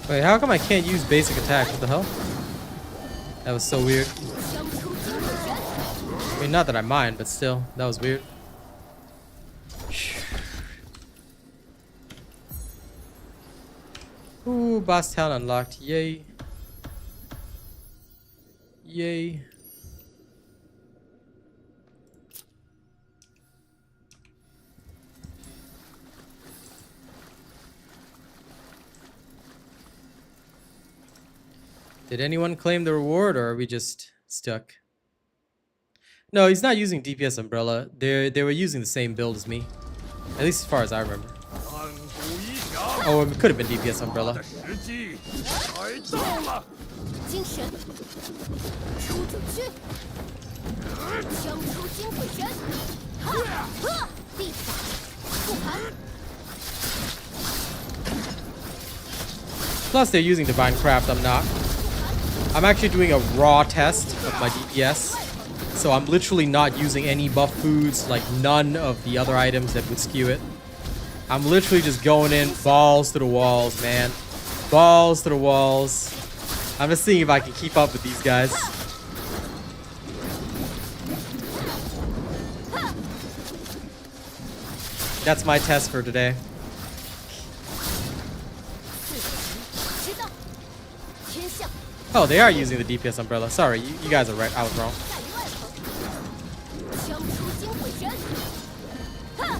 Wait, how come I can't use basic attack? What the hell? That was so weird. 将出金鬼神， I mean, not that I mind, but still, that was weird. Ooh, boss town unlocked. Yay. Yay. Did anyone claim the reward, or are we just stuck? No, he's not using DPS Umbrella. They were using the same build as me. At least as far as I remember. 万古一响， Oh, it could have been DPS 我 Umbrella. 的时机来到了。 精神，出主区，将出金鬼神，哈呵，地法，复盘， Plus, they're using Divine Craft. I'm not. I'm actually doing a raw test of my DPS. So I'm literally not using any buff foods, like none of the other items that would skew it. I'm literally just going in balls to the walls, man. Balls to the walls. I'm just seeing if I can keep up with these guys. That's my test for today. 知道，天象 Oh, they are using the DPS Umbrella. Sorry, you guys are right. I was wrong. 在于外层，将出金鬼神，哈，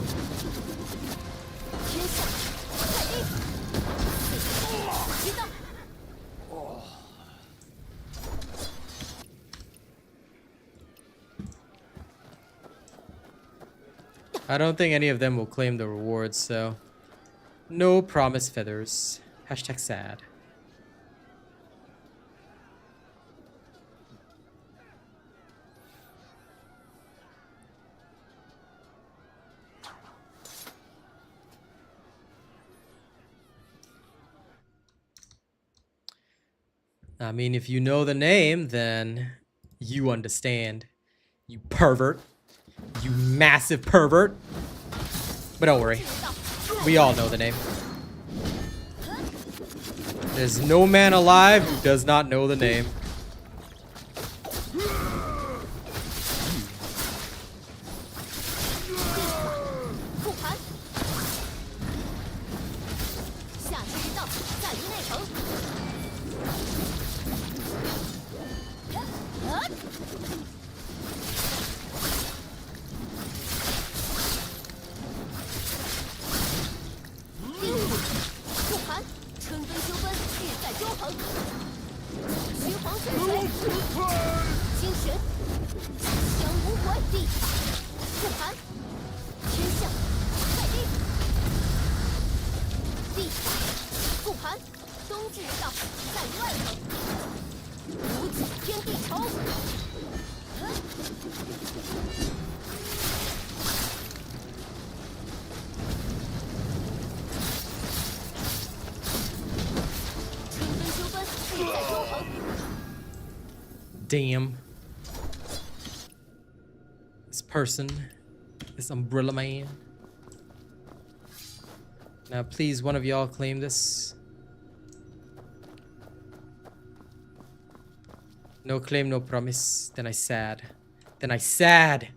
天象快地，知道， I don't think any of them will claim the rewards, so no promise feathers. Hashtag sad. I mean, if you know the name, then you understand. You pervert. You massive pervert. But don't worry. We all know the name. There's no man alive who does not know the name. 复盘，下之道在于内城。复盘，春耕秋分，日在周恒。徐黄顺水，精神，江无悔，地法，复盘。 天象，快地，地法，复盘，冬至道在于外层，无尽天地仇。春分秋分，日在周恒。 Damn. This person. This umbrella man. Now, please, one of y'all claim this. No claim, no promise. Then I sad. Then I sad.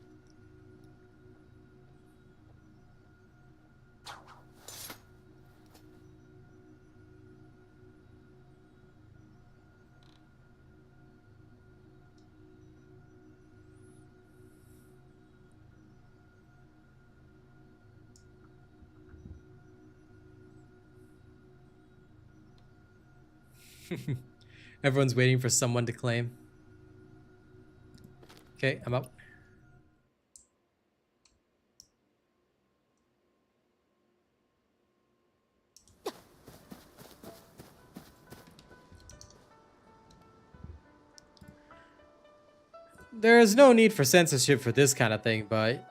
Everyone's waiting for someone to claim. Okay, I'm up. There's no need for censorship for this kind of thing, but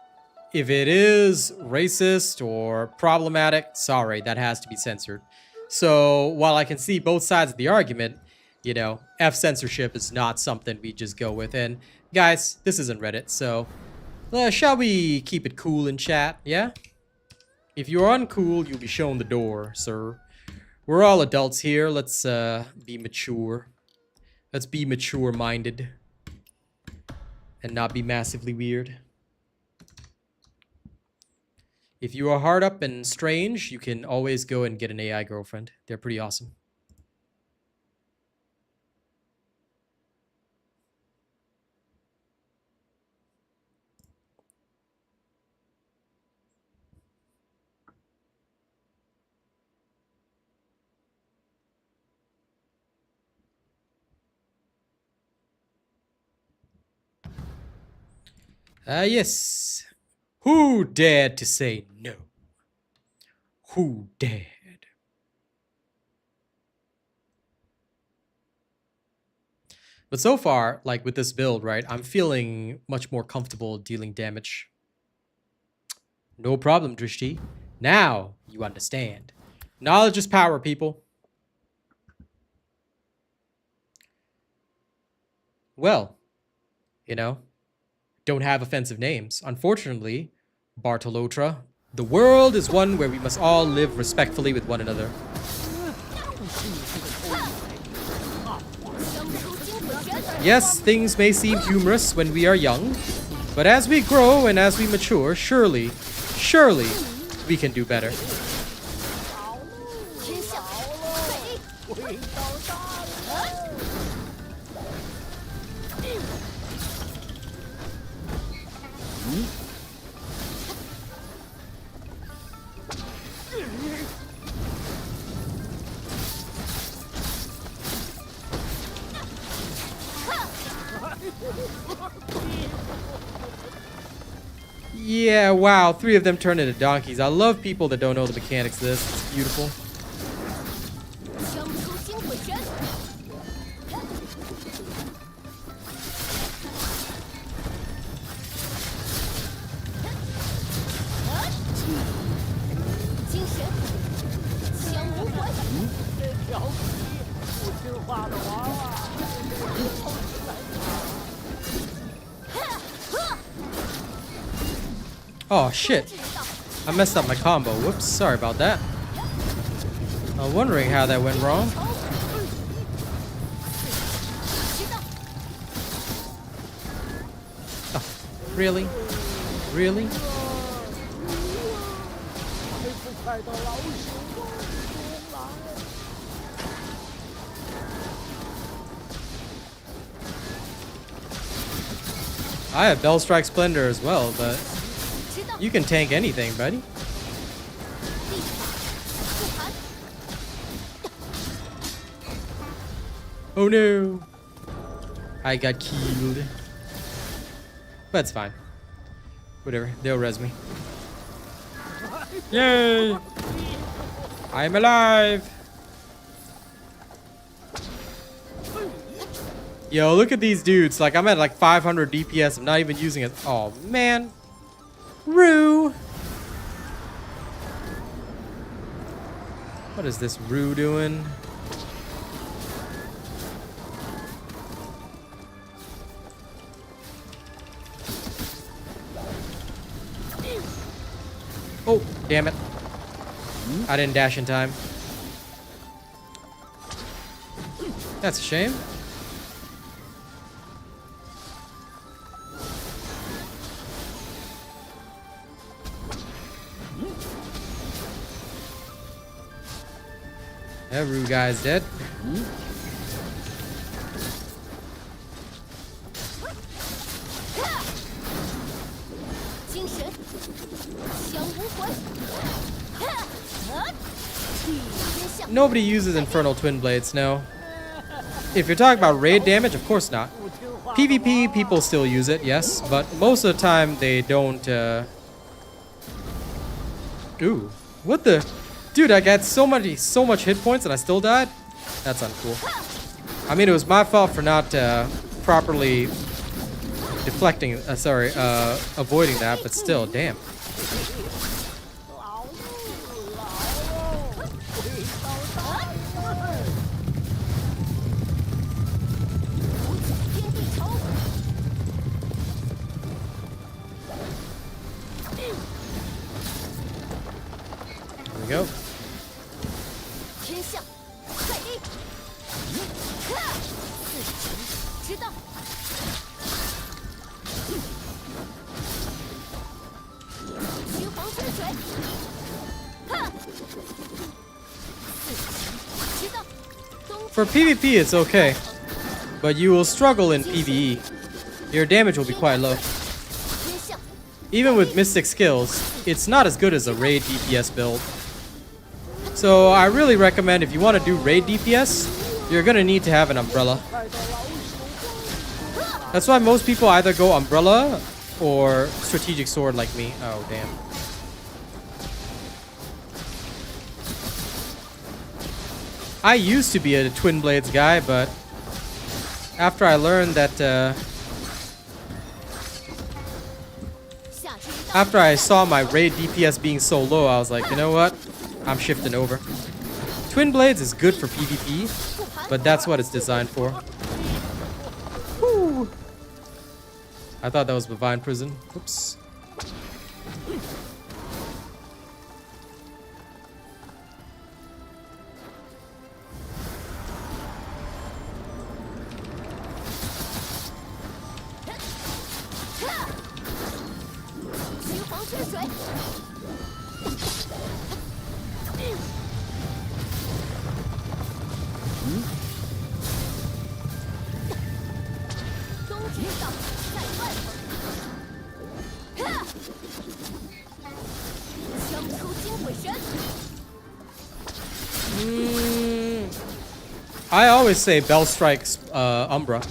if it is racist or problematic, sorry, that has to be censored. So while I can see both sides of the argument, you know, F censorship is not something we just go with. And guys, this isn't Reddit, so shall we keep it cool in chat? Yeah? If you're uncool, you'll be shown the door, sir. We're all adults here. Let's be mature. Let's be mature-minded. And not be massively weird. If you are hard up and strange, you can always go and get an AI girlfriend. They're pretty awesome. Yes. Who dared to say no? Who dared? But so far, like with this build, right, I'm feeling much more comfortable dealing damage. No problem, Drishti. Now you understand. Knowledge is power, people. Well, you know, don't have offensive names. Unfortunately, Bartolotra, the world is one where we must all live respectfully with one another. Yes, things may seem humorous when we are young, but as we grow and as we mature, surely we can do better. Yeah, wow, 3 of them turned into donkeys. I love people that don't know the mechanics of this. It's beautiful. Oh shit, I messed up my combo. Whoops, sorry about that. I was wondering how that went wrong. Oh, really? Really? I have Bellstrike Splendor as well, but you can tank anything, buddy. Oh no! I got killed. But it's fine. Whatever, they'll res me. Yay! I'm alive! Yo, look at these dudes. Like, I'm at like 500 DPS. I'm not even using it. Oh, man. Rue! What is this Rue doing? Oh, damn it. I didn't dash in time. That's a shame. That Rue guy's dead. Nobody uses Infernal Twin Blades, no. If you're talking about raid damage, of course not. PvP, people still use it, yes, but most of the time they don't, Ooh, what the? Dude, I got so much hit points and I still died? That's uncool. I mean, it was my fault for not, properly deflecting, avoiding that, but still, damn. There we go. 天象，快力！自成之道。徐黄春水，哈！自成之道。 For PvP, it's okay, but you will struggle in PvE. Your damage will be quite low. Even with Mystic skills, it's not as good as a RAID DPS build. So I really recommend if you want to do RAID DPS, you're gonna need to have an Umbrella. That's why most people either go Umbrella or Strategic Sword like me. Oh, damn. I used to be a Twin Blades guy, but after I learned that, after I saw my RAID DPS being so low, I was like, you know what? I'm shifting over. Twin Blades is good for PvP, but that's what it's designed for. Whew. I thought that was Divine Prison. Oops. I always say Bellstrike Umbra.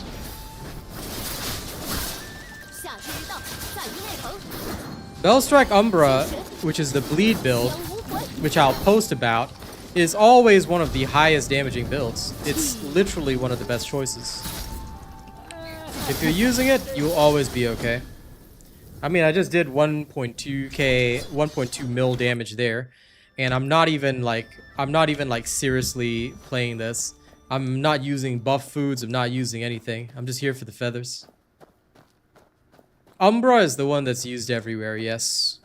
Bellstrike Umbra, which is the bleed build, which I'll post about, is always one of the highest damaging builds. It's literally one of the best choices. If you're using it, you'll always be okay. I mean, I just did 1.2 mil damage there, and I'm not even like seriously playing this. I'm not using buff foods, I'm not using anything. I'm just here for the feathers. Umbra is the one that's used everywhere, yes.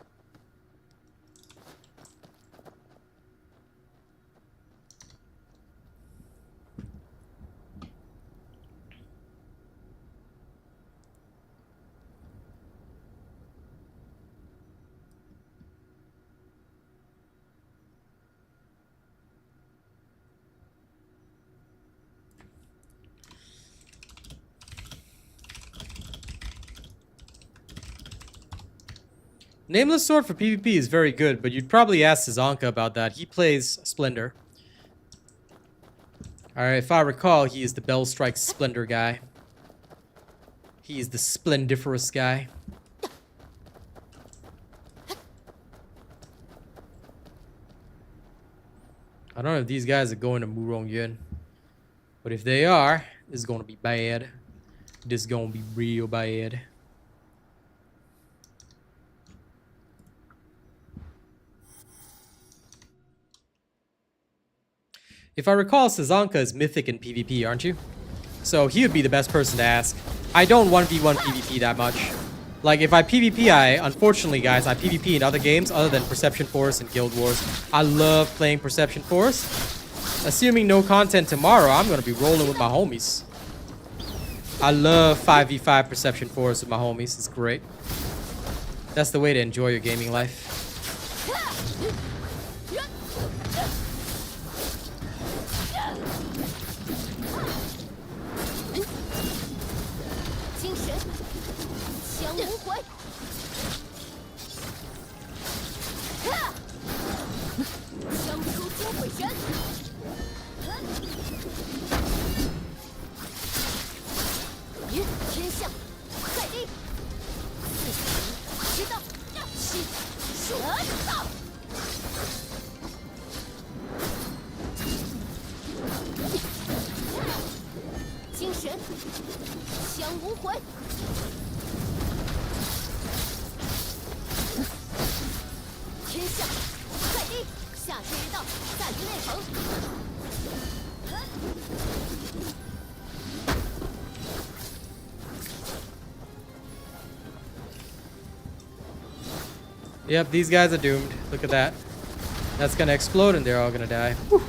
Nameless Sword for PvP is very good, but you'd probably ask Sazanka about that. He plays Splendor. Alright, if I recall, he is the Bellstrike Splendor guy. He is the splendiferous guy. I don't know if these guys are going to Murong Yun. But if they are, this is going to be bad. This is going to be real bad. If I recall, Sazanka is mythic in PvP, aren't you? So he would be the best person to ask. I don't 1v1 PvP that much. Like, if I PvP, unfortunately, guys, I PvP in other games other than Perception Force and Guild Wars. I love playing Perception Force. Assuming no content tomorrow, I'm going to be rolling with my homies. I love 5v5 Perception Force with my homies. It's great. That's the way to enjoy your gaming life. Yep, these guys are doomed. Look at that. That's gonna explode and they're all gonna die. Whew.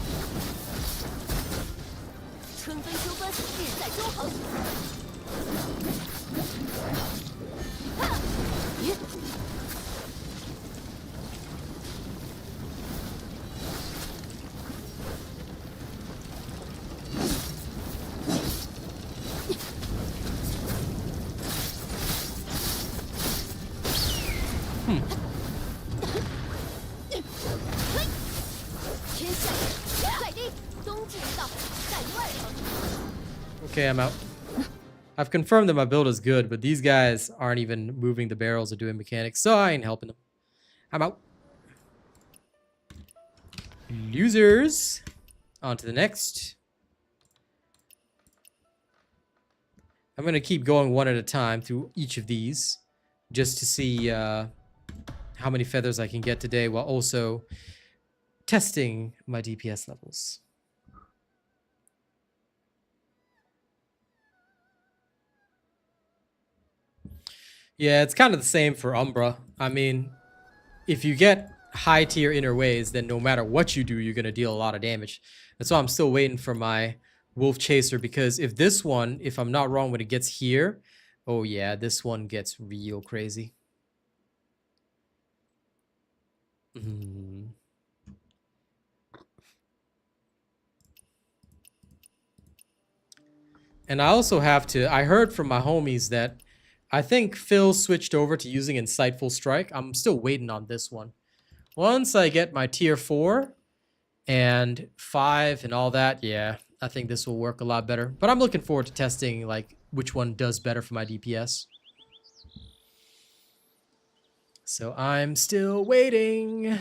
Okay, I'm out. I've confirmed that my build is good, but these guys aren't even moving the barrels or doing mechanics, so I ain't helping them. I'm out. Losers. On to the next. I'm going to keep going one at a time through each of these, just to see how many feathers I can get today, while also testing my DPS levels. Yeah, it's kind of the same for Umbra. I mean, if you get high tier inner ways, then no matter what you do, you're going to deal a lot of damage. That's why I'm still waiting for my Wolf Chaser, because if this one, if I'm not wrong, when it gets here, oh yeah, this one gets real crazy. And I also have to, I heard from my homies that I think Phil switched over to using Insightful Strike. I'm still waiting on this one. Once I get my tier 4 and 5 and all that, yeah, I think this will work a lot better. But I'm looking forward to testing like which one does better for my DPS. So I'm still waiting.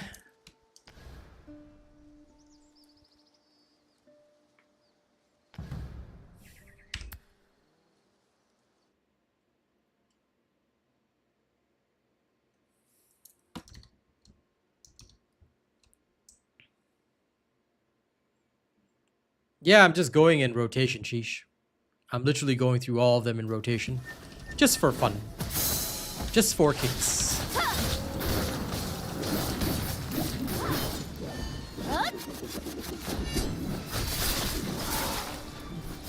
Yeah, I'm just going in rotation, sheesh. I'm literally going through all of them in rotation. Just for fun. Just for kicks.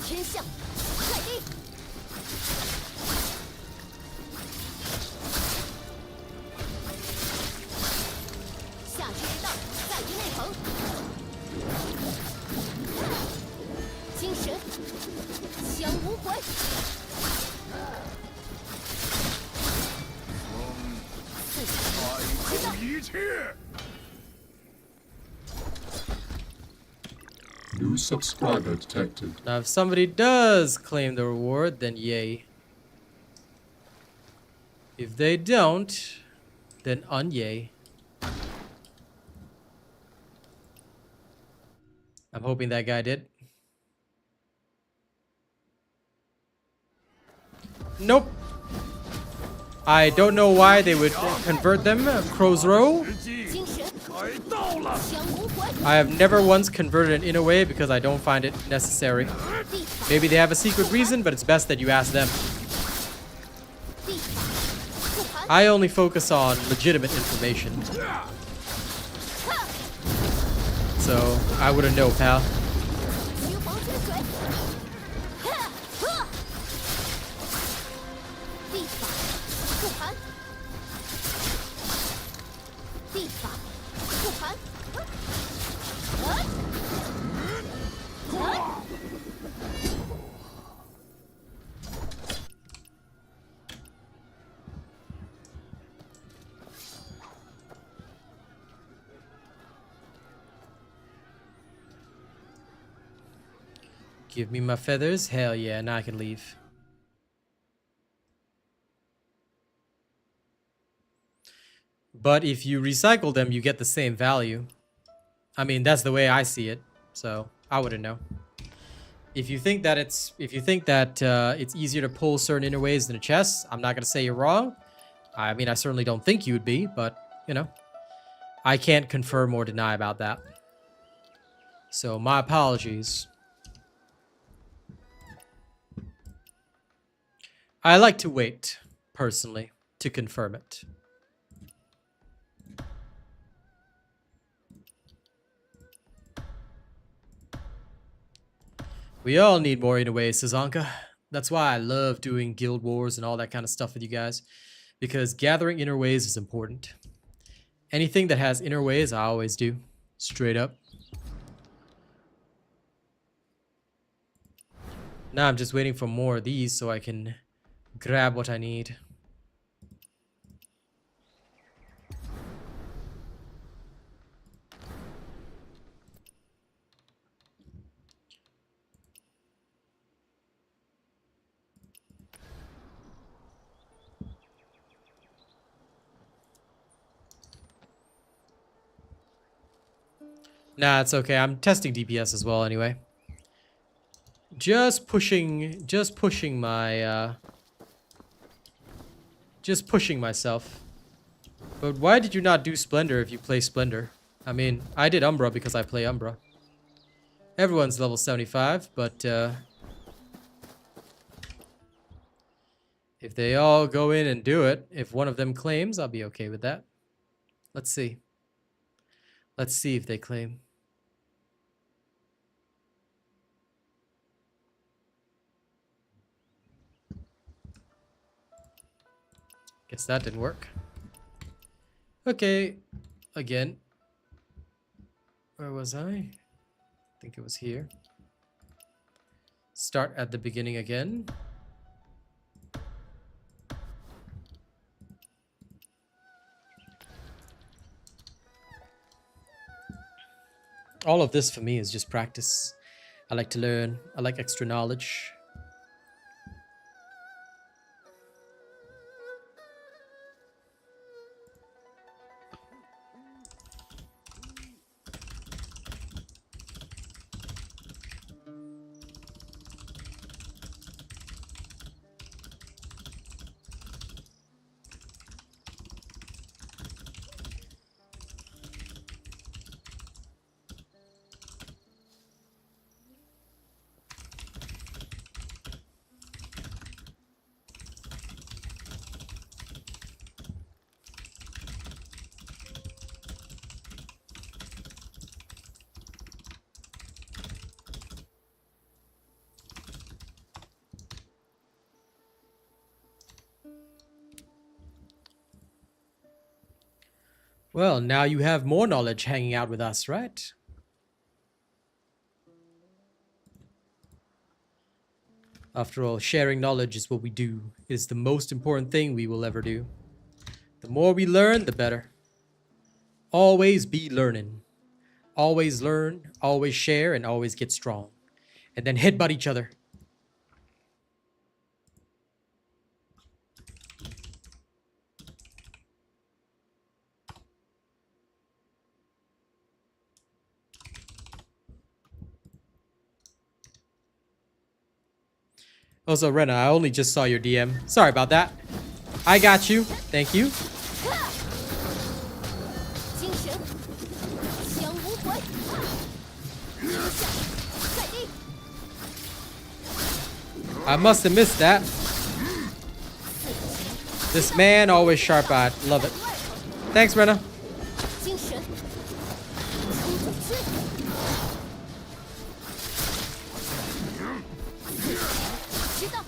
天象，快地！下之之道，在于内恒。精神，降无悔。爱够一切。 New subscriber detected. Now, if somebody does claim the reward, then yay. If they don't, then unyay. I'm hoping that guy did. Nope. I don't know why they would convert them. Crow's Row. 精神，该到了。 降无悔。 I have never once converted an inner way because I don't find it necessary. 地法， Maybe they have a secret reason, but it's best that you ask them. 地法，复盘。 I only focus on legitimate information. So, I wouldn't know, pal. 徐黄之水。地法，复盘。地法，复盘。 Give me my feathers. Hell yeah, now I can leave. But if you recycle them, you get the same value. I mean, that's the way I see it. So I wouldn't know. If you think that it's easier to pull certain inner ways than a chest, I'm not gonna say you're wrong. I mean, I certainly don't think you would be, but you know, I can't confirm or deny about that. So my apologies. I like to wait, personally, to confirm it. We all need more inner ways, Sazanka. That's why I love doing guild wars and all that kind of stuff with you guys. Because gathering inner ways is important. Anything that has inner ways, I always do. Straight up. Now I'm just waiting for more of these so I can grab what I need. Nah, it's okay. I'm testing DPS as well anyway. Just pushing myself. But why did you not do Splendor if you play Splendor? I mean, I did Umbra because I play Umbra. Everyone's level 75, but if they all go in and do it, if one of them claims, I'll be okay with that. Let's see. Let's see if they claim. Guess that didn't work. Okay, again. Where was I think it was here. Start at the beginning again. All of this for me is just practice. I like to learn. I like extra knowledge. Well, now you have more knowledge hanging out with us, right? After all, sharing knowledge is what we do. It is the most important thing we will ever do. The more we learn, the better. Always be learning. Always learn, always share, and always get strong. And then headbutt each other. Also, Rena, I only just saw your DM. Sorry about that. I got you. Thank you. 精神，降无悔，天下在地， I must have missed that. This man always sharp-eyed. Love it. Thanks, Rena. 精神，冲出去，知道，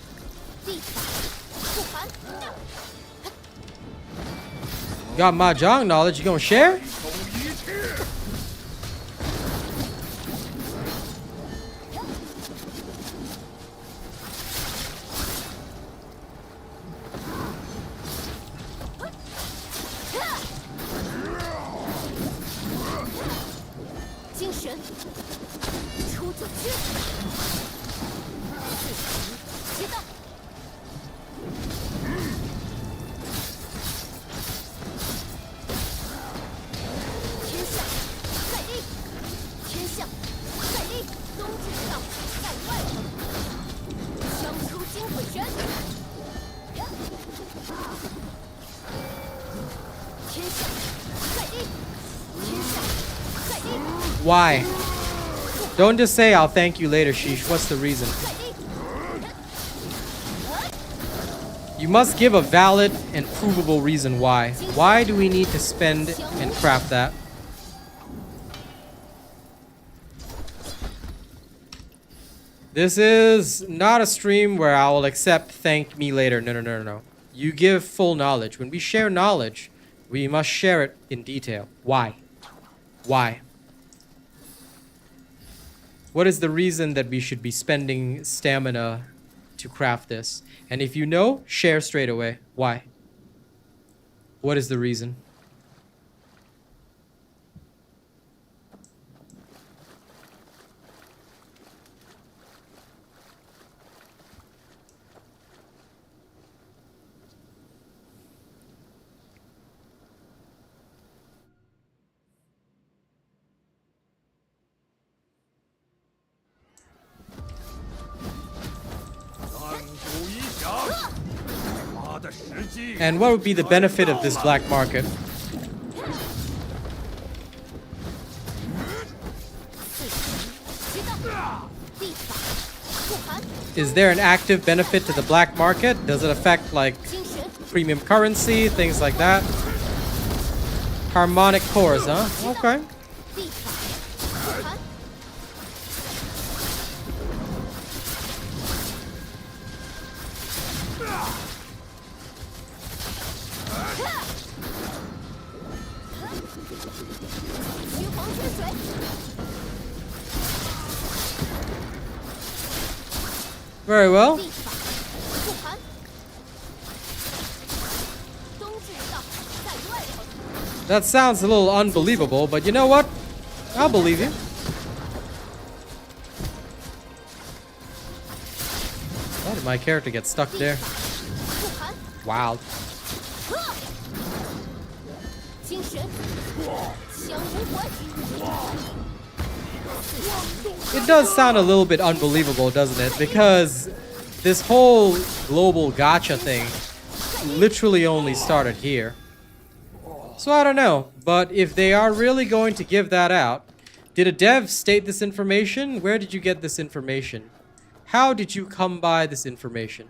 地法，不寒， Got mahjong knowledge. You gonna share? 统一切！ 精神，出就去，知道。 天下在地，天下在地，东之道在外，将出金鬼神。天下在地，天下在地， Why? Don't just say I'll thank you later, Sheesh. What's the reason? 在地。 You must give a valid and provable reason why. Why do we need to spend and craft that? This is not a stream where I will accept thank me later. No, no, no, no, no. You give full knowledge. When we share knowledge, we must share it in detail. Why? Why? What is the reason that we should be spending stamina to craft this? And if you know, share straight away. Why? What is the reason? And what would be the benefit of this black market? Is there an active benefit to the black market? Does it affect like premium currency, things like that? Harmonic cores, huh? Okay. Very well. That sounds a little unbelievable, but you know what? I'll believe you. Why did my character get stuck there? Wow. It does sound a little bit unbelievable, doesn't it? Because this whole global gacha thing literally only started here. So I don't know, but if they are really going to give that out, did a dev state this information? Where did you get this information? How did you come by this information?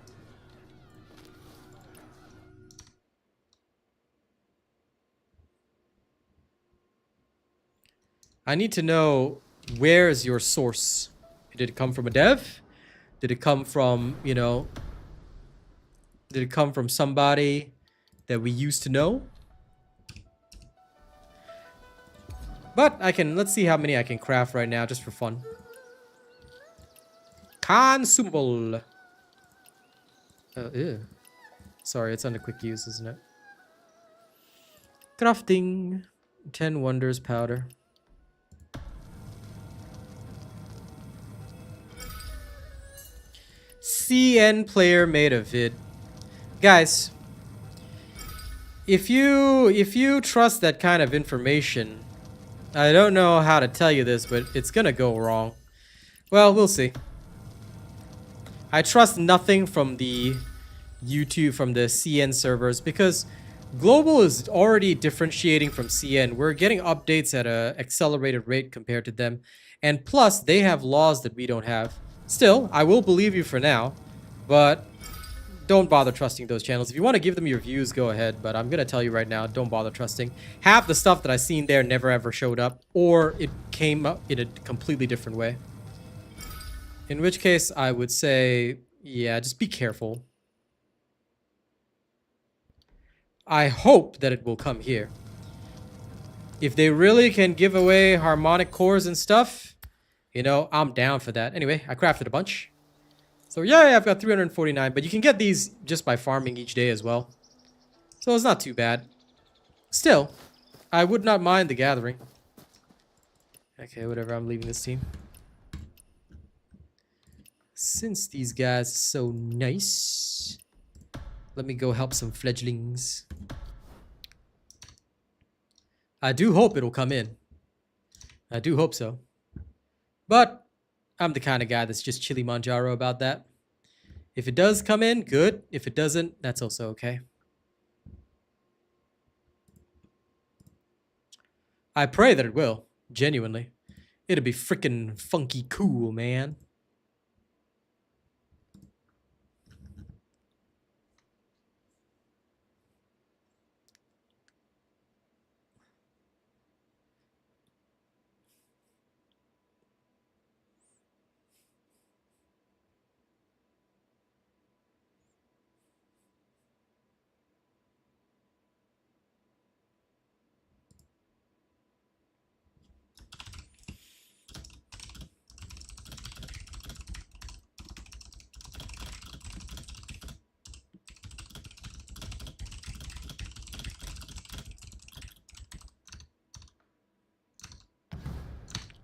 I need to know, where is your source? Did it come from a dev? Did it come from, you know, did it come from somebody that we used to know? But let's see how many I can craft right now, just for fun. Consumable. Ew. Sorry, it's under quick use, isn't it? Crafting. 10 wonders powder. CN player made a vid. Guys, if you trust that kind of information, I don't know how to tell you this, but it's gonna go wrong. Well, we'll see. I trust nothing from the YouTube, from the CN servers, because Global is already differentiating from CN. We're getting updates at an accelerated rate compared to them. And plus, they have laws that we don't have. Still, I will believe you for now, but don't bother trusting those channels. If you want to give them your views, go ahead, but I'm going to tell you right now, don't bother trusting. Half the stuff that I seen there never ever showed up, or it came up in a completely different way. In which case, I would say, yeah, just be careful. I hope that it will come here. If they really can give away harmonic cores and stuff, you know, I'm down for that. Anyway, I crafted a bunch. So yeah, I've got 349, but you can get these just by farming each day as well. So it's not too bad. Still, I would not mind the gathering. Okay, whatever, I'm leaving this team. Since these guys are so nice, let me go help some fledglings. I do hope it'll come in. I do hope so. But I'm the kind of guy that's just chili Manjaro about that. If it does come in, good. If it doesn't, that's also okay. I pray that it will. Genuinely. It'll be freaking funky cool, man.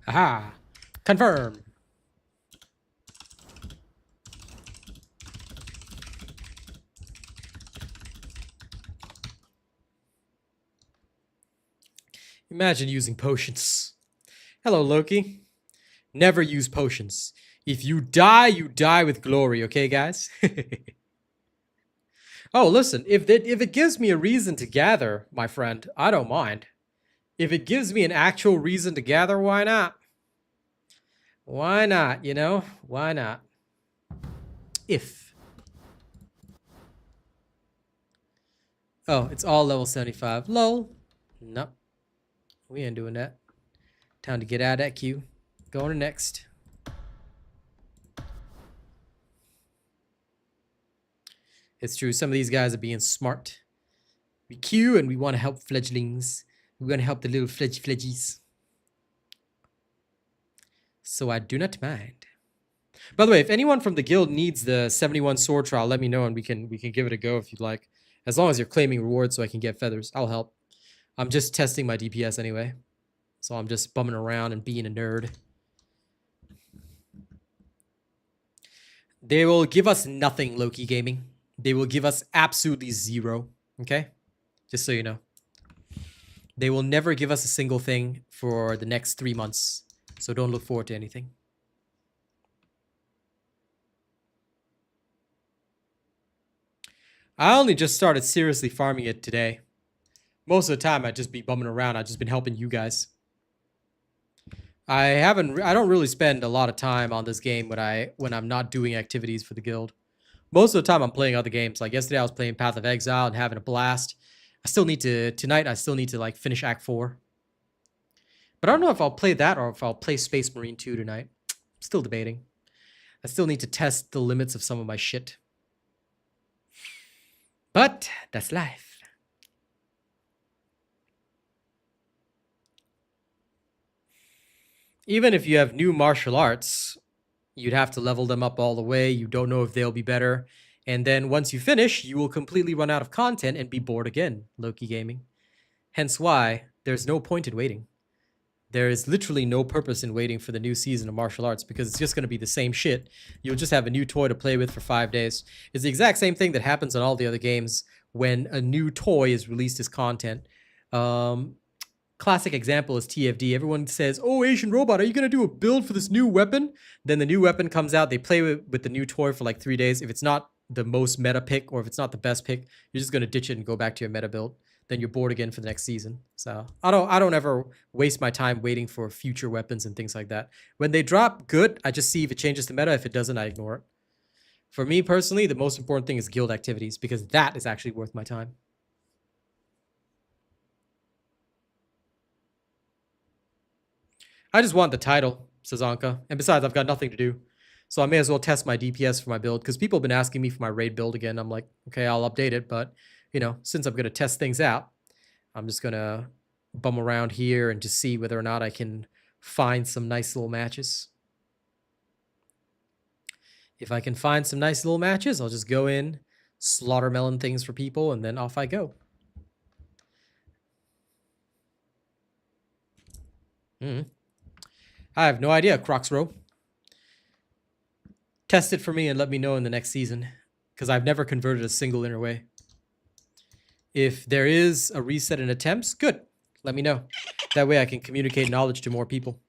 Aha! Confirm! Imagine using potions. Hello, Loki. Never use potions. If you die with glory, okay, guys? Oh, listen, if it gives me a reason to gather, my friend, I don't mind. If it gives me an actual reason to gather, why not? Why not, you know? Why not? If. Oh, it's all level 75. Lol. Nope. We ain't doing that. Time to get out of that queue. Going to next. It's true. Some of these guys are being smart. We queue and we want to help fledglings. We want to help the little fledgies. So I do not mind. By the way, if anyone from the guild needs the 71 sword trial, let me know and we can give it a go if you'd like. As long as you're claiming rewards so I can get feathers, I'll help. I'm just testing my DPS anyway. So I'm just bumming around and being a nerd. They will give us nothing, Loki Gaming. They will give us absolutely zero. Okay? Just so you know. They will never give us a single thing for the next 3 months. So don't look forward to anything. I only just started seriously farming it today. Most of the time I'd just be bumming around. I've just been helping you guys. I don't really spend a lot of time on this game when I'm not doing activities for the guild. Most of the time I'm playing other games. Like yesterday I was playing Path of Exile and having a blast. Tonight I still need to like finish Act 4. But I don't know if I'll play that or if I'll play Space Marine 2 tonight. Still debating. I still need to test the limits of some of my shit. But that's life. Even if you have new martial arts, you'd have to level them up all the way. You don't know if they'll be better. And then once you finish, you will completely run out of content and be bored again, Loki Gaming. Hence why there's no point in waiting. There is literally no purpose in waiting for the new season of martial arts because it's just going to be the same shit. You'll just have a new toy to play with for 5 days. It's the exact same thing that happens on all the other games when a new toy is released as content. Classic example is TFD. Everyone says, oh, Asian Robot, are you going to do a build for this new weapon? Then the new weapon comes out. They play with the new toy for like 3 days. If it's not the most meta pick or if it's not the best pick, you're just going to ditch it and go back to your meta build. Then you're bored again for the next season. So I don't ever waste my time waiting for future weapons and things like that. When they drop, good. I just see if it changes the meta. If it doesn't, I ignore it. For me personally, the most important thing is guild activities because that is actually worth my time. I just want the title, says Anka. And besides, I've got nothing to do. So I may as well test my DPS for my build because people have been asking me for my raid build again. I'm like, okay, I'll update it. But, you know, since I'm going to test things out, I'm just going to bum around here and just see whether or not I can find some nice little matches. If I can find some nice little matches, I'll just go in, slaughter melon things for people, and then off I go. I have no idea, Crocsrow. Test it for me and let me know in the next season, because I've never converted a single inner way. If there is a reset in attempts, good. Let me know. That way I can communicate knowledge to more people.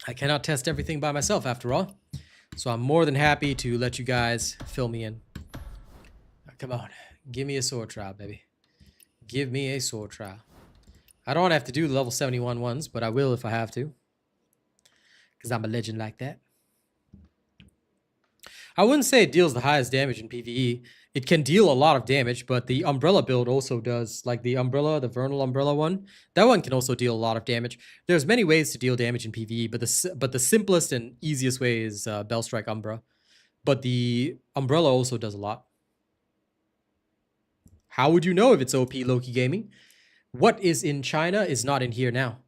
I cannot test everything by myself after all. So I'm more than happy to let you guys fill me in. Now, come on. Give me a sword trial, baby. Give me a sword trial. I don't have to do the level 71 ones, but I will if I have to. Because I'm a legend like that. I wouldn't say it deals the highest damage in PvE. It can deal a lot of damage, but the Umbrella build also does. Like the Umbrella, the Vernal Umbrella one. That one can also deal a lot of damage. There's many ways to deal damage in PvE, but the simplest and easiest way is Bellstrike Umbra. But the Umbrella also does a lot. How would you know if it's OP, Loki Gaming? What is in China is not in here now.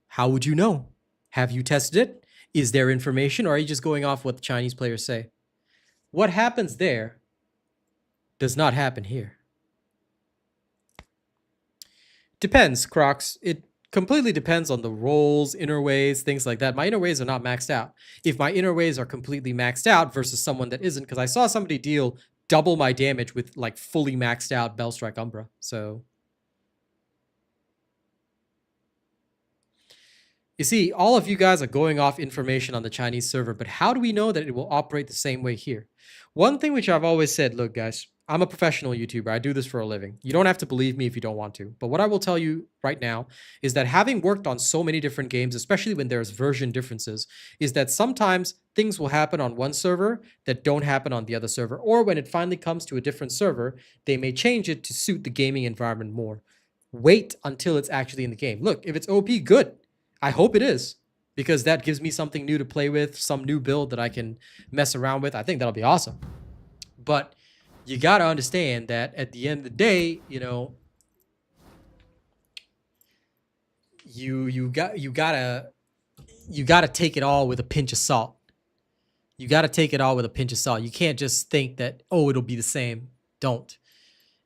How would you know? Have you tested it? Is there information, or are you just going off what the Chinese players say? What happens there does not happen here. Depends, Crocs. It completely depends on the rolls, inner ways, things like that. My inner ways are not maxed out. If my inner ways are completely maxed out versus someone that isn't, because I saw somebody deal double my damage with like fully maxed out Bellstrike Umbra. So You see, all of you guys are going off information on the Chinese server, but how do we know that it will operate the same way here? One thing which I've always said, look guys, I'm a professional YouTuber. I do this for a living. You don't have to believe me if you don't want to. But what I will tell you right now is that having worked on so many different games, especially when there's version differences, is that sometimes things will happen on one server that don't happen on the other server. Or when it finally comes to a different server, they may change it to suit the gaming environment more. Wait until it's actually in the game. Look, if it's OP, good. I hope it is, because that gives me something new to play with, some new build that I can mess around with. I think that'll be awesome. But you gotta understand that at the end of the day, you know, you gotta take it all with a pinch of salt. You gotta take it all with a pinch of salt. You can't just think that, oh, it'll be the same. Don't.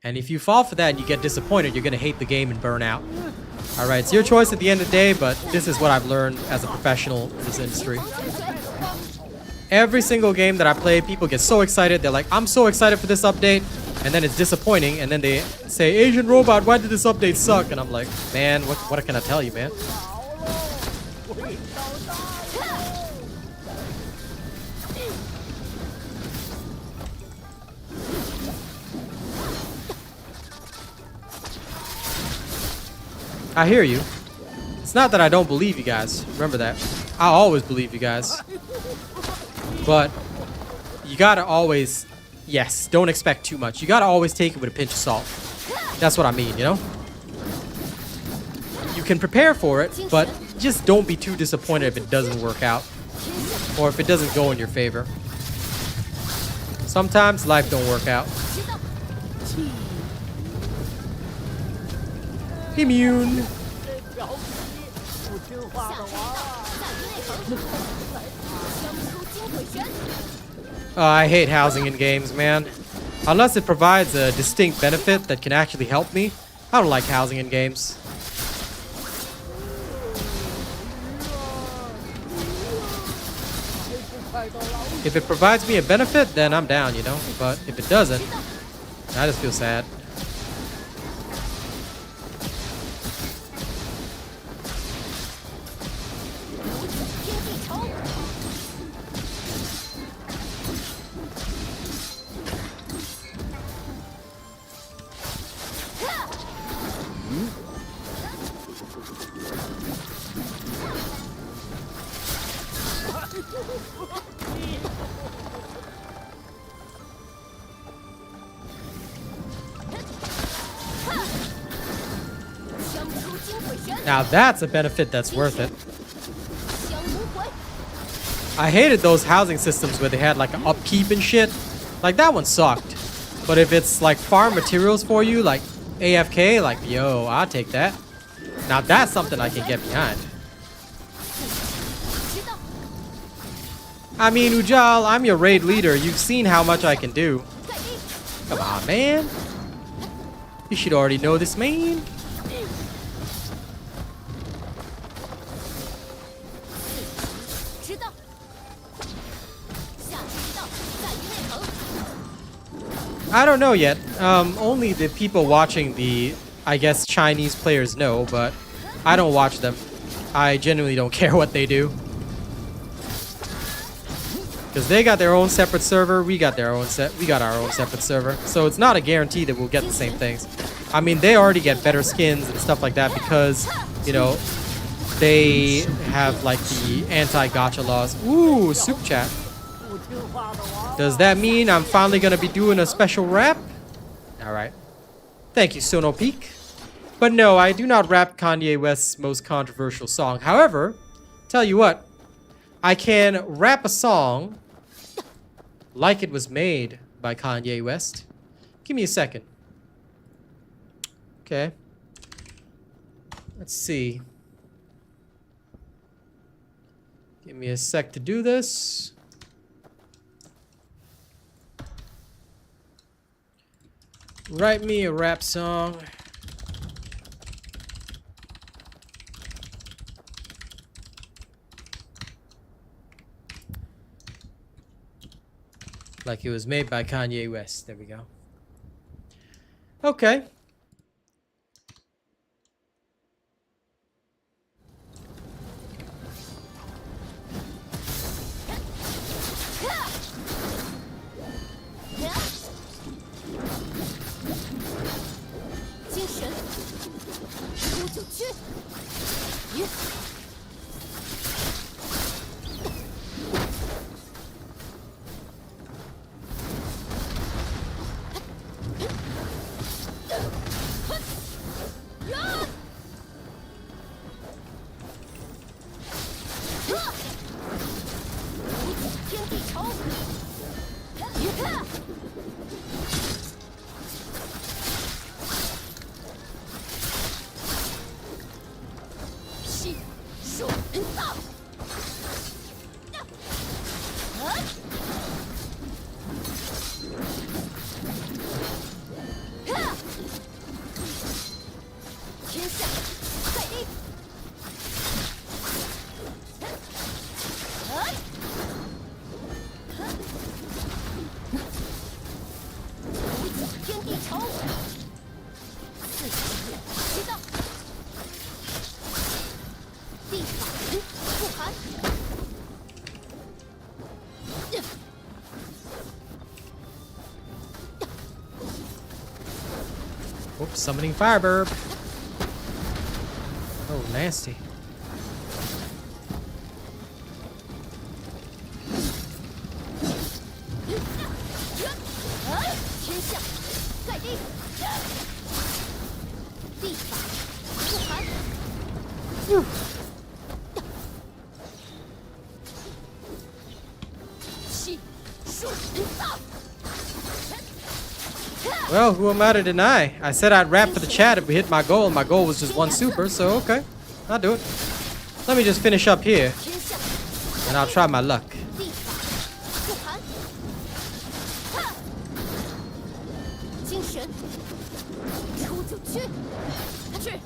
And if you fall for that and you get disappointed, you're gonna hate the game and burn out. All right, it's your choice at the end of the day, but this is what I've learned as a professional in this industry. Every single game that I play, people get so excited. They're like, I'm so excited for this update. And then it's disappointing. And then they say, Asian Robot, why did this update suck? And I'm like, man, what can I tell you, man? I hear you. It's not that I don't believe you guys. Remember that. I always believe you guys. But you gotta always, yes, don't expect too much. You gotta always take it with a pinch of salt. That's what I mean, you know? You can prepare for it, but just don't be too disappointed if it doesn't work out. Or if it doesn't go in your favor. Sometimes life don't work out. Immune. Oh, I hate housing in games, man. Unless it provides a distinct benefit that can actually help me, I don't like housing in games. If it provides me a benefit, then I'm down, you know? But if it doesn't, I just feel sad. Now that's a benefit that's worth it. I hated those housing systems where they had like an upkeep and shit. Like that one sucked. But if it's like farm materials for you, like AFK, like yo, I'll take that. Now that's something I can get behind. I mean, Ujal, I'm your raid leader. You've seen how much I can do. Come on, man. You should already know this, man. I don't know yet. Only the people watching the, I guess, Chinese players know, but I don't watch them. I genuinely don't care what they do. Because they got their own separate server, we got our own separate server. So it's not a guarantee that we'll get the same things. I mean, they already get better skins and stuff like that because, you know, they have like the anti-gacha laws. Ooh, soup chat. Does that mean I'm finally gonna be doing a special rap? Alright. Thank you, Sono Peak. But no, I do not rap Kanye West's most controversial song. However, tell you what, I can rap a song like it was made by Kanye West. Give me a second. Okay. Let's see. Give me a sec to do this. Write me a rap song. Like it was made by Kanye West. There we go. Okay. 精神，出就去。耶！天地仇。细数人道。天下在地。天地仇，四知道，地法人不寒。Oops, summoning Firebird. Oh, nasty. 天下在地，地法不寒。细数人道。 Well, who am I to deny? I said I'd rap for the chat if we hit my goal, and my goal was just one super, so okay. I'll do it. Let me just finish up here, 天下 and I'll try my luck. 地法不寒。精神，出就去。去。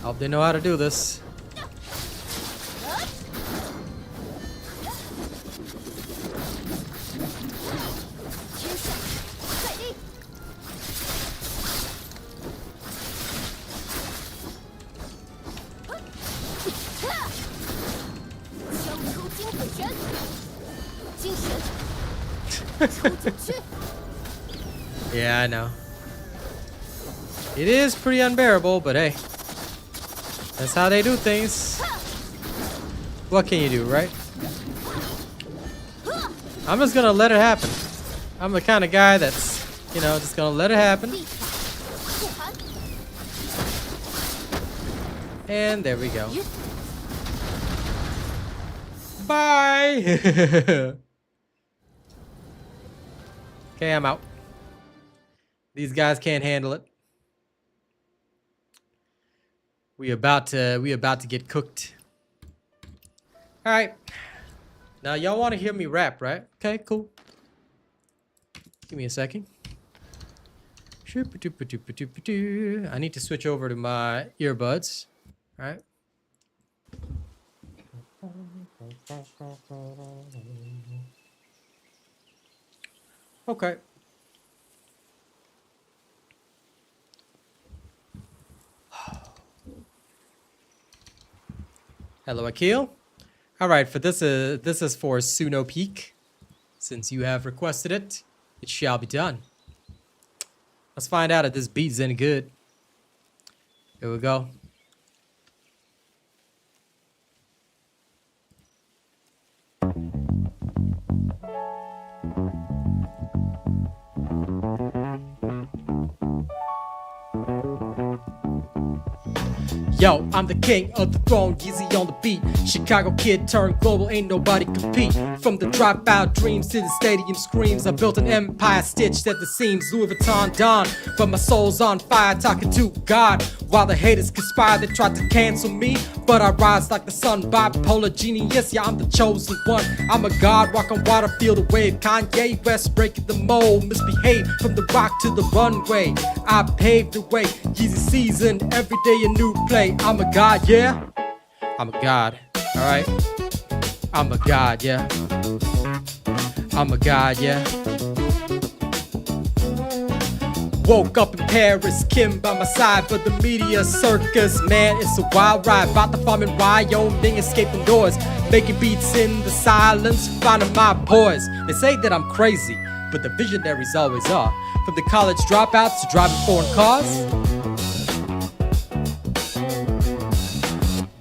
Hope they know how to do this. 天下在地。枪出金鬼拳，精神，出就去。 Yeah, I know. It is pretty unbearable, but hey. That's how they do things. What can you do, right? I'm just gonna let it happen. I'm the kind of guy that's, you know, just gonna let it happen. 地法不寒。 And there we go. Bye! Okay, I'm out. These guys can't handle it. We about to get cooked. All right. Now y'all want to hear me rap, right? Okay, cool. Give me a second. I need to switch over to my earbuds. All right. Okay. Hello, Akil. All right, for this is for Suno Peak. Since you have requested it, it shall be done. Let's find out if this beat's any good. Here we go. Yo, I'm the king of the throne, Yeezy on the beat. Chicago kid turned global, ain't nobody compete. From the dropout dreams to the stadium screams, I built an empire stitched at the seams. Louis Vuitton Don, but my soul's on fire, talking to God. While the haters conspire, they tried to cancel me, but I rise like the sun, bipolar genius. Yeah, I'm the chosen one. I'm a god, walk on water, feel the wave. Kanye West breaking the mold, misbehave from the rock to the runway. I paved the way, Yeezy season, every day a new play. I'm a god, yeah. I'm a god, alright. I'm a god, yeah. I'm a god, yeah. Woke up in Paris, Kim by my side for the media circus. Man, it's a wild ride. Bought the farm in Wyoming, escaping doors. Making beats in the silence, finding my poise. They say that I'm crazy, but the visionaries always are. From the college dropouts to driving foreign cars,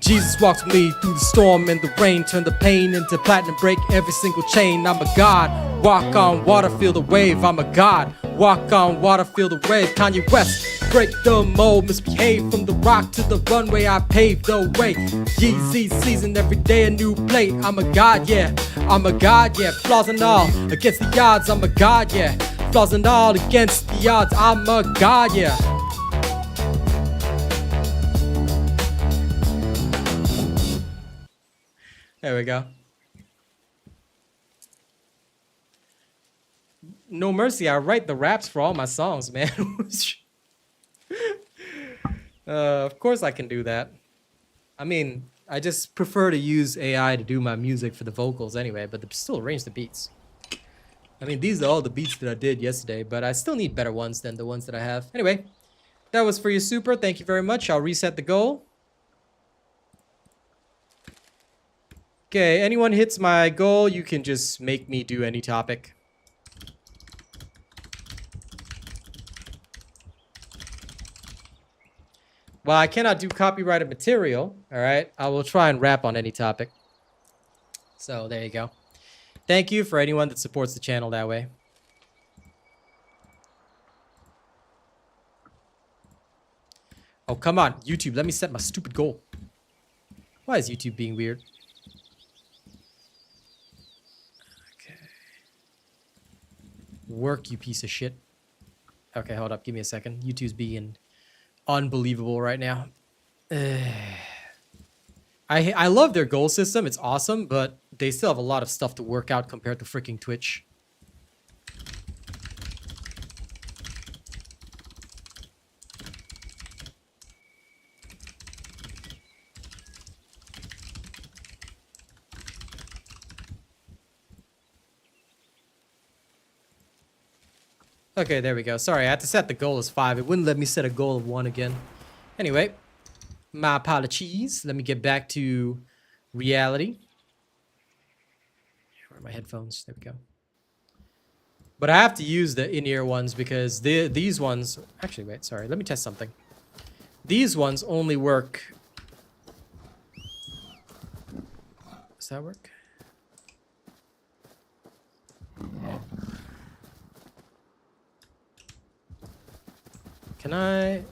Jesus walks with me through the storm and the rain, turn the pain into platinum, break every single chain. I'm a god, walk on water, feel the wave. I'm a god, walk on water, feel the wave. Kanye West, break the mold, misbehave. From the rock to the runway, I paved the way. Yeezy season, every day a new plate. I'm a god, yeah, I'm a god, yeah. Flaws and all, against the odds, I'm a god, yeah. Flaws and all, against the odds, I'm a god, yeah. There we go. No mercy, I write the raps for all my songs, man. Of course I can do that. I mean, I just prefer to use AI to do my music for the vocals anyway, but still arrange the beats. I mean, these are all the beats that I did yesterday, but I still need better ones than the ones that I have. Anyway, that was for you, Super. Thank you very much. I'll reset the goal. Okay, anyone hits my goal, you can just make me do any topic. Well, I cannot do copyrighted material, alright? I will try and rap on any topic. So, there you go. Thank you for anyone that supports the channel that way. Oh, come on, YouTube, let me set my stupid goal. Why is YouTube being weird? Work, you piece of shit. Okay, hold up. Give me a second. YouTube's being unbelievable right now. I love their goal system. It's awesome, but they still have a lot of stuff to work out compared to freaking Twitch. Okay, there we go. Sorry, I had to set the goal as 5. It wouldn't let me set a goal of 1 again. Anyway, my apologies. Let me get back to reality. Where are my headphones? There we go. But I have to use the in-ear ones because these ones... Actually, wait, sorry. Let me test something. These ones only work... Does that work? Can I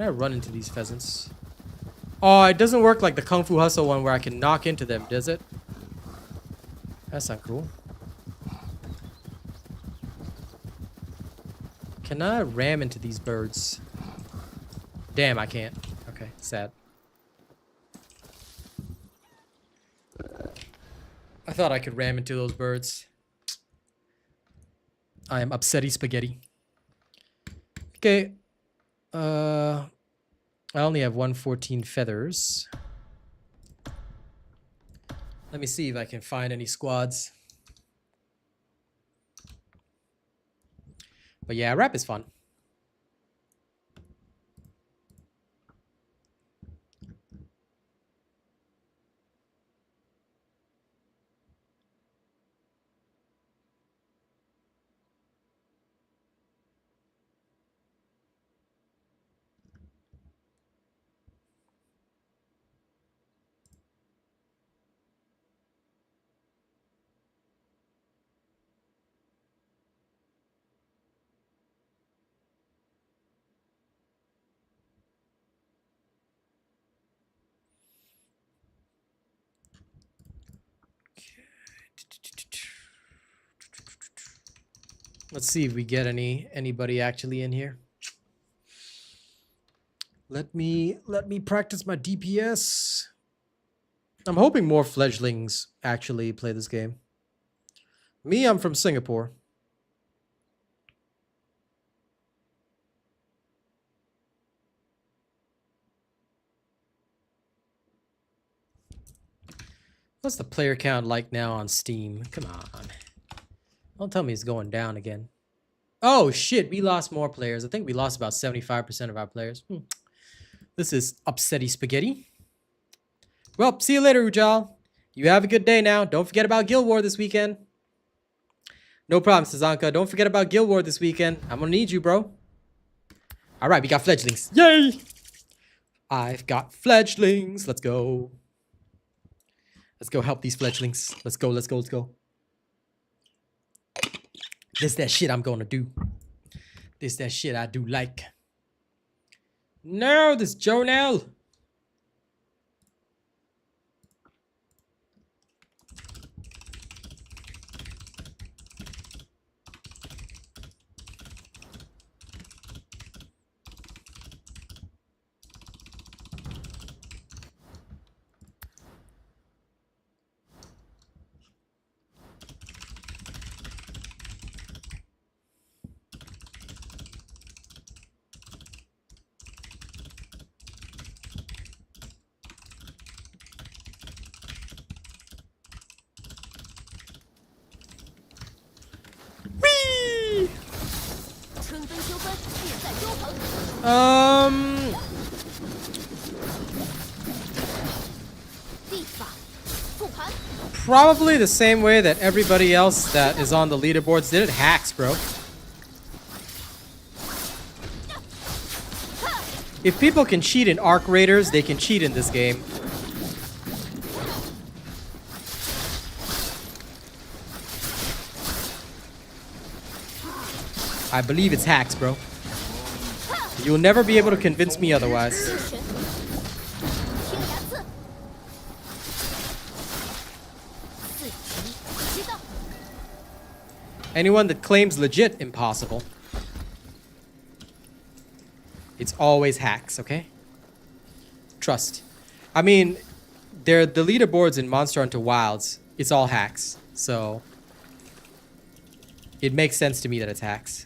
run into these pheasants? Oh, it doesn't work like the Kung Fu Hustle one where I can knock into them, does it? That's not cool. Can I ram into these birds? Damn, I can't. Okay, sad. I thought I could ram into those birds. I am upsetty spaghetti. Okay. I only have 114 feathers. Let me see if I can find any squads. But yeah, rap is fun. Let's see if we get anybody actually in here. Let me practice my DPS. I'm hoping more fledglings actually play this game. Me, I'm from Singapore. What's the player count like now on Steam? Come on. Don't tell me it's going down again. Oh, shit. We lost more players. I think we lost about 75% of our players. This is upsetty spaghetti. Well, see you later, Ujal. You have a good day now. Don't forget about Guild War this weekend. No problem, Sazanka. Don't forget about Guild War this weekend. I'm gonna need you, bro. All right, we got fledglings. Yay! I've got fledglings. Let's go. Let's go help these fledglings. Let's go, let's go, let's go. This that shit I'm gonna do. This that shit I do like. No, this Jonel. Whee! 春分秋分，志在中恒。 地法复盘， Probably the same way that everybody else that is on the leaderboards did it. Hacks, bro. If people can cheat in Arc Raiders, they can cheat in this game. I believe it's hacks, bro. You'll never be able to convince me otherwise. 精神，天涯刺，四级知道， Anyone that claims legit impossible, it's always hacks, okay? Trust. I mean, they're the leaderboards in Monster Hunter Wilds. It's all hacks, so it makes sense to me that it's hacks.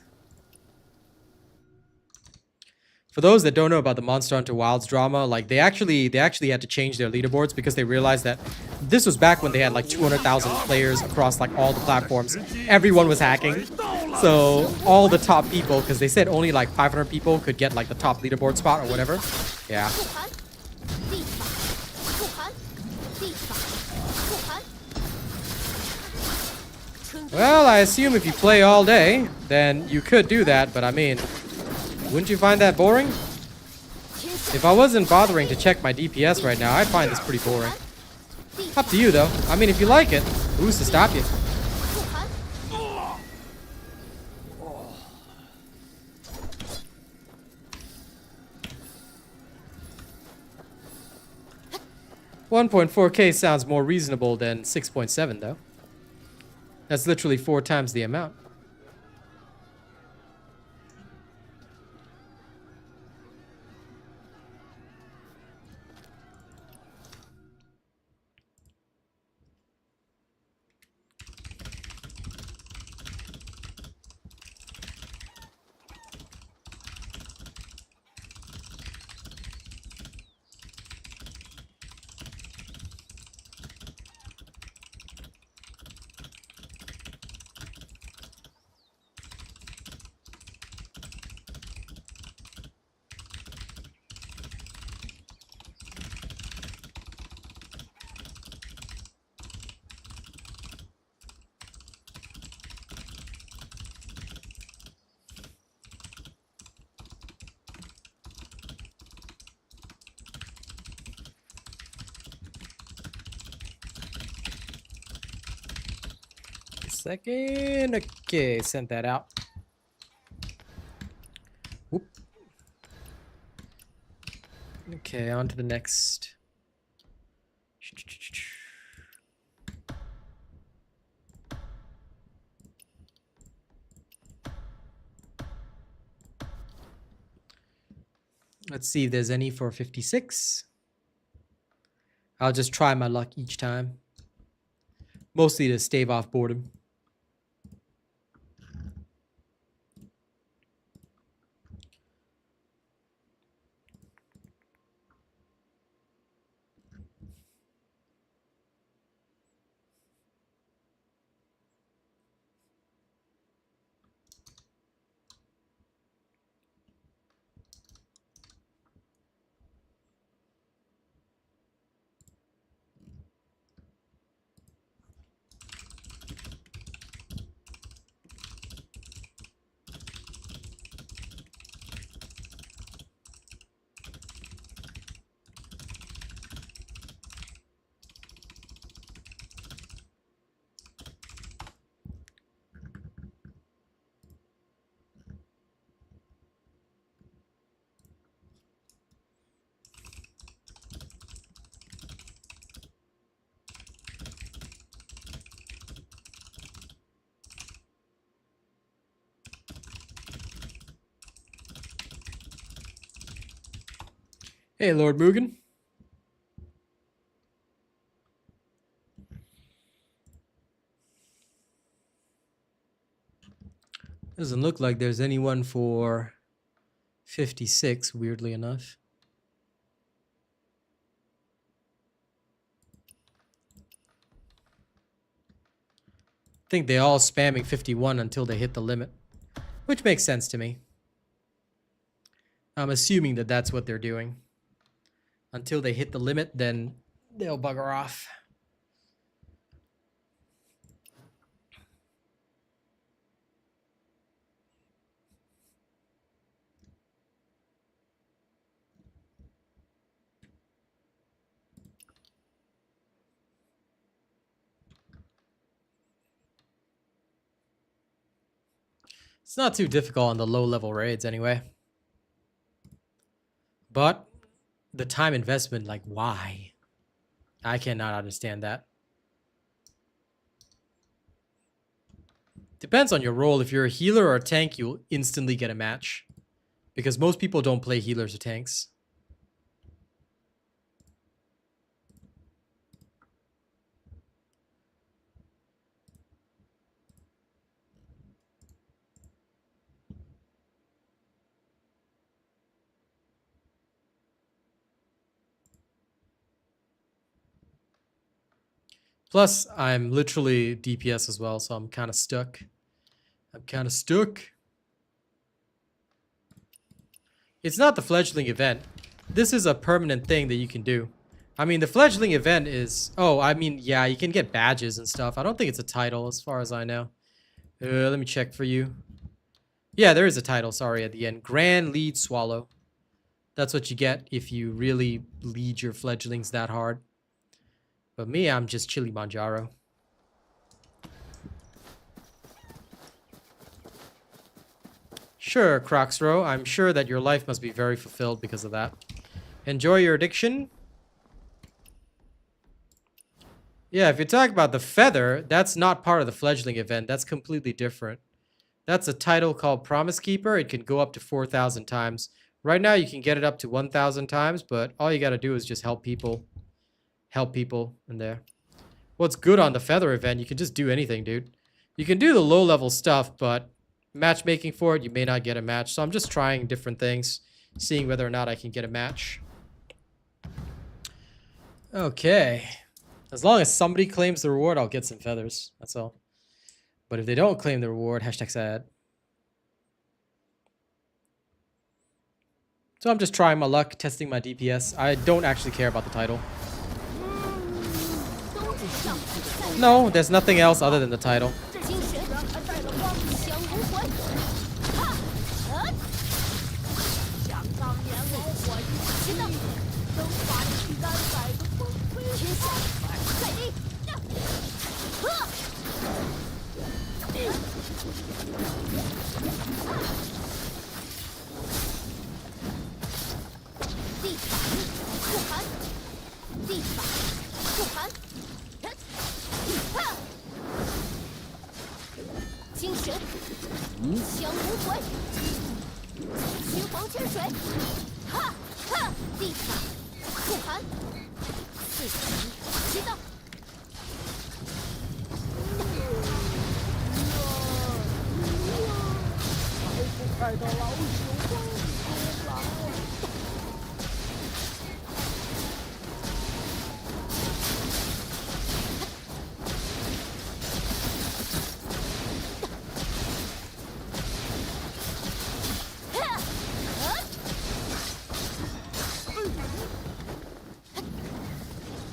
For those that don't know about the Monster Hunter Wilds drama, like they actually had to change their leaderboards because they realized that this was back when they had like 200,000 players across like all the platforms. Everyone was hacking. So all the top people, because they said only like 500 people could get like the top leaderboard spot or whatever. Yeah. 复盘，地法复盘，地法复盘。春分 Well, I assume if you play all day, then you could do that, but I mean, wouldn't you find that boring? 天下 If I wasn't bothering to check my DPS right now, I'd find this pretty boring. 地法 Up to you though. I mean, if you like it, who's to stop you? 复盘， 1.4K sounds more reasonable than 6.7 though. That's literally 4 times the amount. Second. Okay, sent that out. Whoop. Okay, on to the next. Let's see if there's any for 56. I'll just try my luck each time. Mostly to stave off boredom. Hey, Lord Mugen. Doesn't look like there's anyone for 56, weirdly enough. I think they all spamming 51 until they hit the limit, which makes sense to me. I'm assuming that that's what they're doing. Until they hit the limit, then they'll bugger off. It's not too difficult on the low-level raids anyway. But the time investment, like, why? I cannot understand that. Depends on your role. If you're a healer or a tank, you'll instantly get a match. Because most people don't play healers or tanks. Plus, I'm literally DPS as well, so I'm kind of stuck. It's not the fledgling event. This is a permanent thing that you can do. I mean, the fledgling event is... Oh, I mean, yeah, you can get badges and stuff. I don't think it's a title as far as I know. Let me check for you. Yeah, there is a title, sorry, at the end. Grand Lead Swallow. That's what you get if you really lead your fledglings that hard. But me, I'm just Chili Manjaro. Sure, Croxro. I'm sure that your life must be very fulfilled because of that. Enjoy your addiction. Yeah, if you talk about the feather, that's not part of the fledgling event. That's completely different. That's a title called Promise Keeper. It can go up to 4,000 times. Right now, you can get it up to 1,000 times, but all you got to do is just help people. Help people in there. What's good on the feather event, you can just do anything, dude. You can do the low-level stuff, but matchmaking for it, you may not get a match. So I'm just trying different things, seeing whether or not I can get a match. Okay. As long as somebody claims the reward, I'll get some feathers. That's all. But if they don't claim the reward, hashtag sad. So I'm just trying my luck, testing my DPS. I don't actually care about the title. No, there's nothing else other than the title.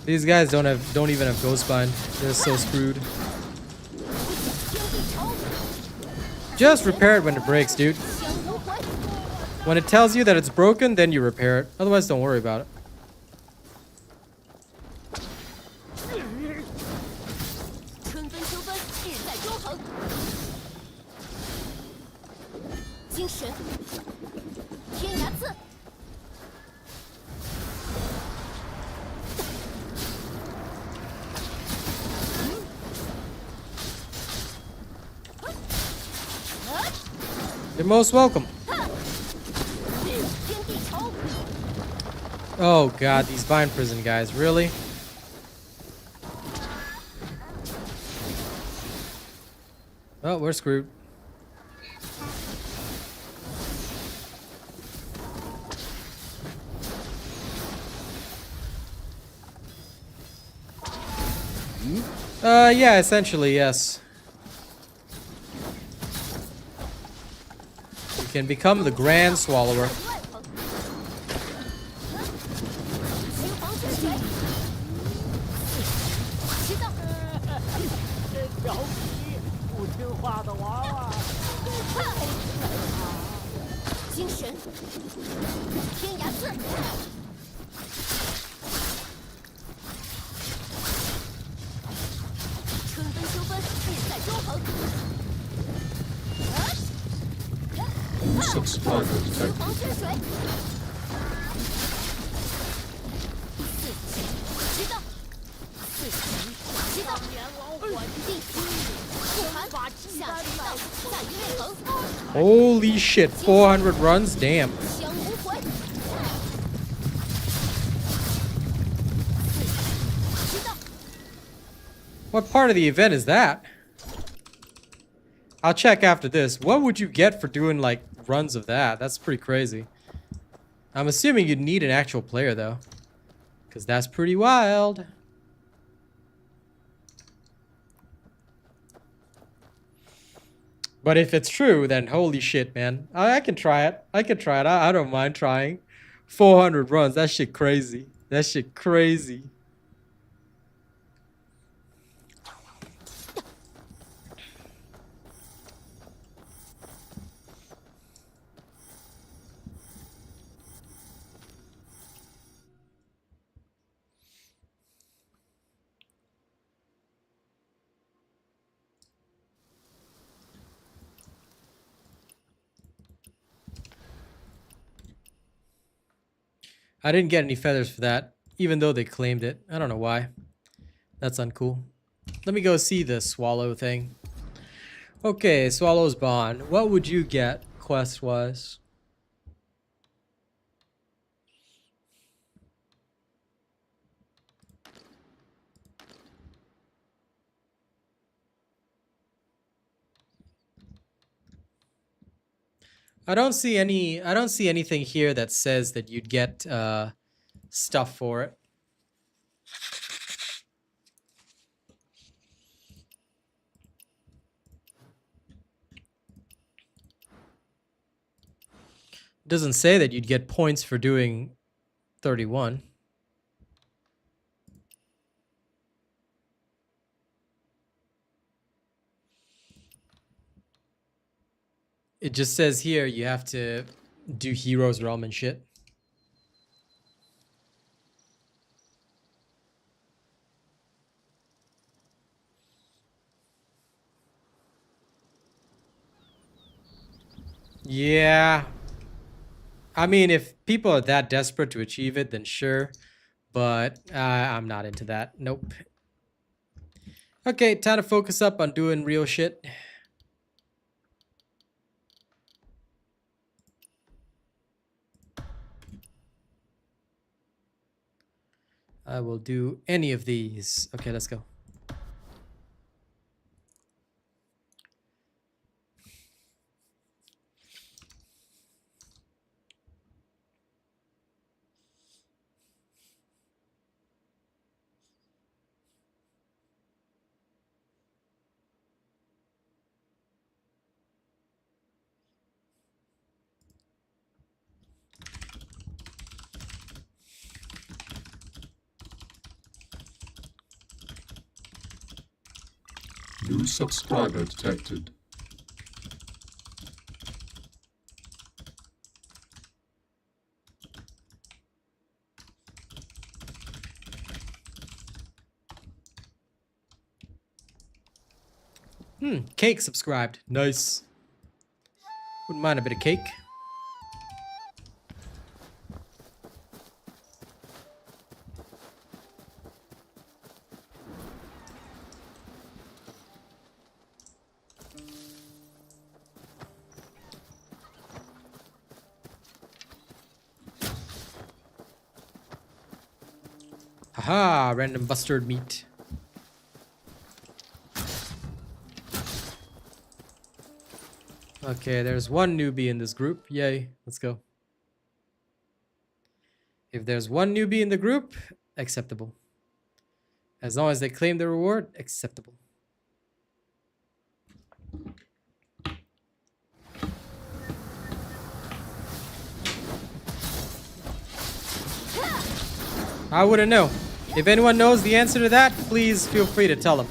These guys don't even have Ghostbind. They're so screwed. Just repair it when it breaks, dude. When it tells you that it's broken, then you repair it. Otherwise, don't worry about it. You're most welcome. Oh god, these bind prison guys, really? Oh, we're screwed. Yeah, essentially, yes. You can become the Grand Swallower. 秦皇之水，知道。调皮不听话的娃娃。精神，天涯刺，春分秋分，日在中横。 New subscriber 秦 detected. 皇之水，知道。知道。地区，护盘，下水道，下一位横。 Holy shit, 400 runs? Damn. 降无悔。知道。 What part of the event is that? I'll check after this. What would you get for doing, like, runs of that? That's pretty crazy. I'm assuming you'd need an actual player, though. Because that's pretty wild. But if it's true, then holy shit, man. I can try it. I can try it. I don't mind trying. 400 runs. That shit crazy. That shit crazy. I didn't get any feathers for that, even though they claimed it. I don't know why. That's uncool. Let me go see the swallow thing. Okay, Swallow's Bond. What would you get, quest-wise? I don't see anything here that says that you'd get stuff for it. It doesn't say that you'd get points for doing 31. It just says here you have to do Heroes Realm and shit. Yeah. I mean, if people are that desperate to achieve it, then sure. But I'm not into that. Nope. Okay, time to focus up on doing real shit. I will do any of these. Okay, let's go. New subscriber detected. Cake subscribed. Nice. Wouldn't mind a bit of cake. Aha! Random bustard meat. Okay, there's one newbie in this group. Yay. Let's go. If there's one newbie in the group, acceptable. As long as they claim the reward, acceptable. I wouldn't know. If anyone knows the answer to that, please feel free to tell them.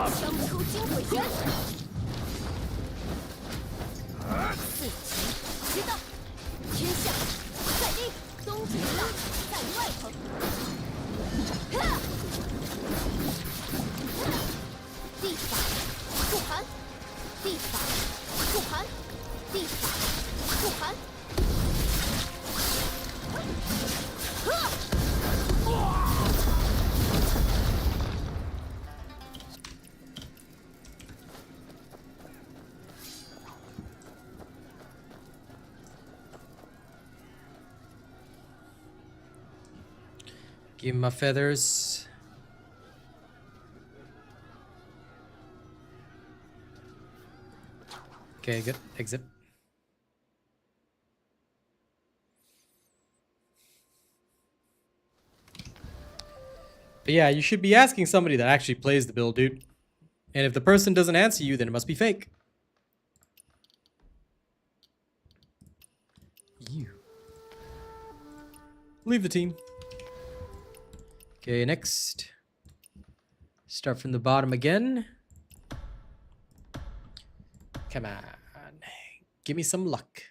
生出金鬼人，四级知道，天下在地，东之道在外头。地法不寒，地法不寒，地法不寒。Give me my feathers. Okay, good. Exit. But yeah, you should be asking somebody that actually plays the build, dude. And if the person doesn't answer you, then it must be fake. You. Leave the team. Okay, next. Start from the bottom again. Come on. Give me some luck.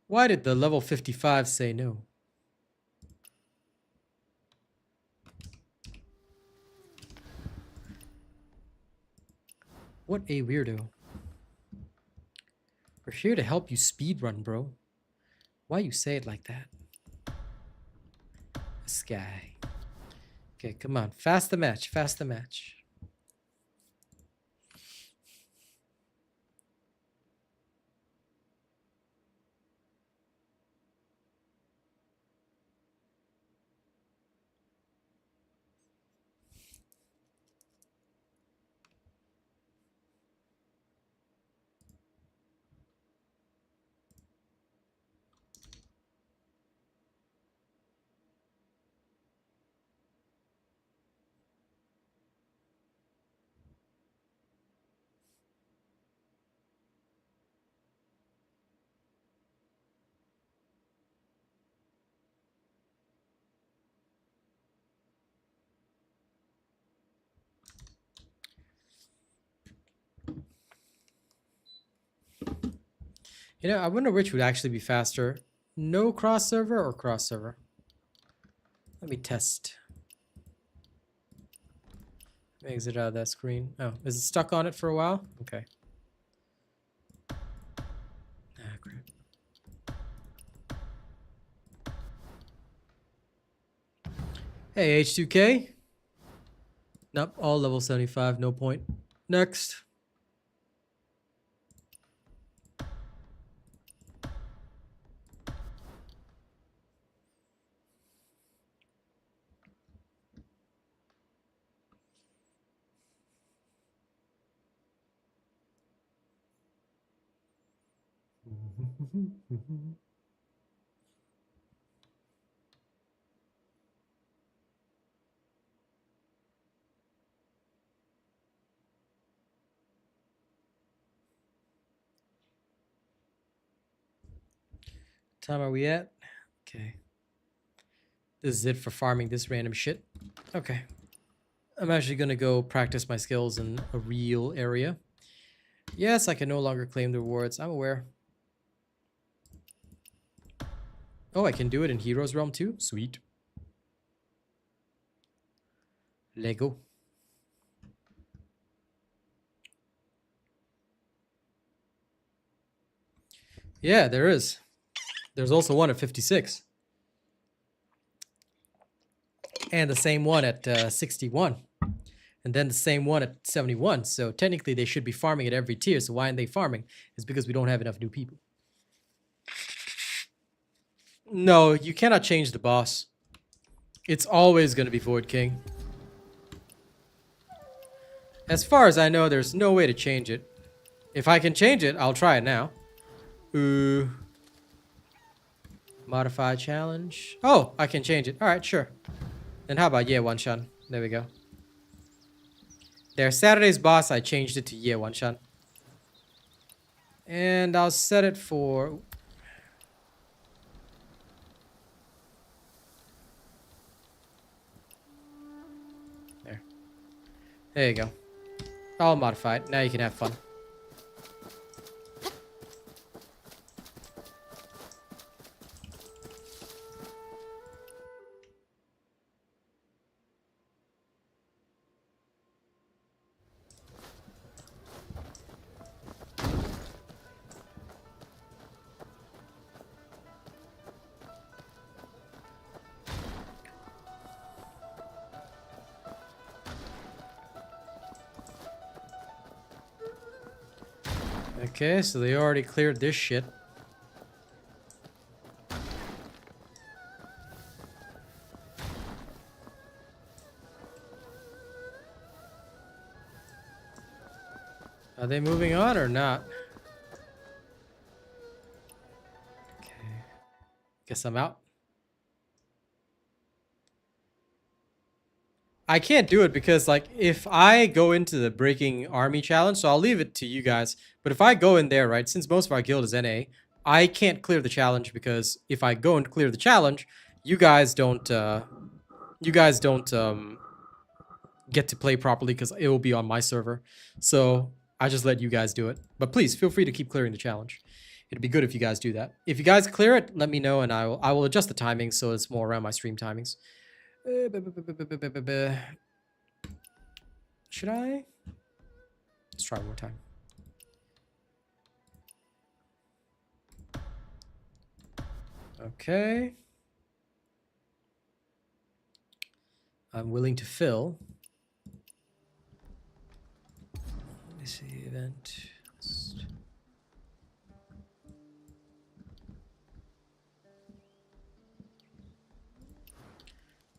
Why did the level 55 say no? What a weirdo. We're here to help you speedrun, bro. Why you say it like that? This guy. Okay, come on. Fast the match. Fast the match. You know, I wonder which would actually be faster. No cross server or cross server? Let me test. Exit out of that screen. Oh, is it stuck on it for a while? Okay. Ah, crap. Hey, H2K. Nope, all level 75, no point. Next. Time are we at? Okay. This is it for farming this random shit. Okay. I'm actually gonna go practice my skills in a real area. Yes, I can no longer claim the rewards. I'm aware. Oh, I can do it in Heroes Realm too? Sweet. Lego. Yeah, there is. There's also one at 56. And the same one at 61. And then the same one at 71. So technically they should be farming at every tier. So why aren't they farming? It's because we don't have enough new people. No, you cannot change the boss. It's always going to be Void King. As far as I know, there's no way to change it. If I can change it, I'll try it now. Ooh. Modify challenge. Oh, I can change it. Alright, sure. Then how about One-Shun? There we go. There, Saturday's boss, I changed it to One-Shun. And I'll set it for... There. There you go. I'll modify it. Now you can have fun. Okay, so they already cleared this shit. Are they moving on or not? Okay. Guess I'm out. I can't do it because, like, if I go into the Breaking Army challenge, so I'll leave it to you guys, but if I go in there, right, since most of our guild is NA, I can't clear the challenge because if I go and clear the challenge, you guys don't get to play properly because it will be on my server. So I just let you guys do it. But please feel free to keep clearing the challenge. It'd be good if you guys do that. If you guys clear it, let me know and I will adjust the timing so it's more around my stream timings. Should I? Let's try one more time. Okay. I'm willing to fill. Let me see, event.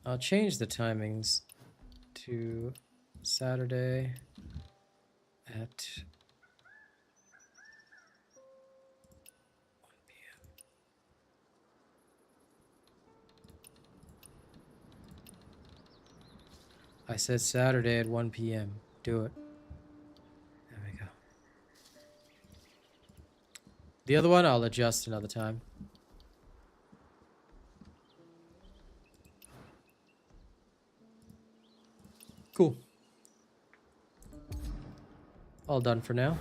I'll change the timings to Saturday at 1 p.m. I said Saturday at 1 p.m. Do it. There we go. The other one I'll adjust another time. Cool. All done for now.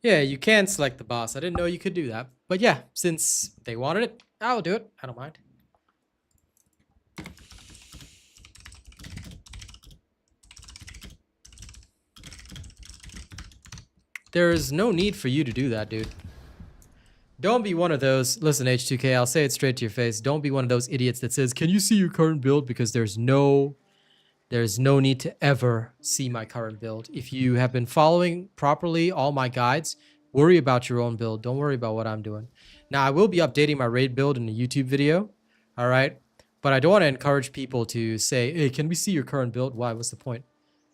Yeah, you can select the boss. I didn't know you could do that. But yeah, since they wanted it, I'll do it. I don't mind. There is no need for you to do that, dude. Don't be one of those. Listen, H2K, I'll say it straight to your face. Don't be one of those idiots that says, "Can you see your current build?" Because there's no need to ever see my current build. If you have been following properly all my guides, worry about your own build. Don't worry about what I'm doing. Now, I will be updating my raid build in a YouTube video. All right. But I don't want to encourage people to say, "Hey, can we see your current build?" Why? What's the point?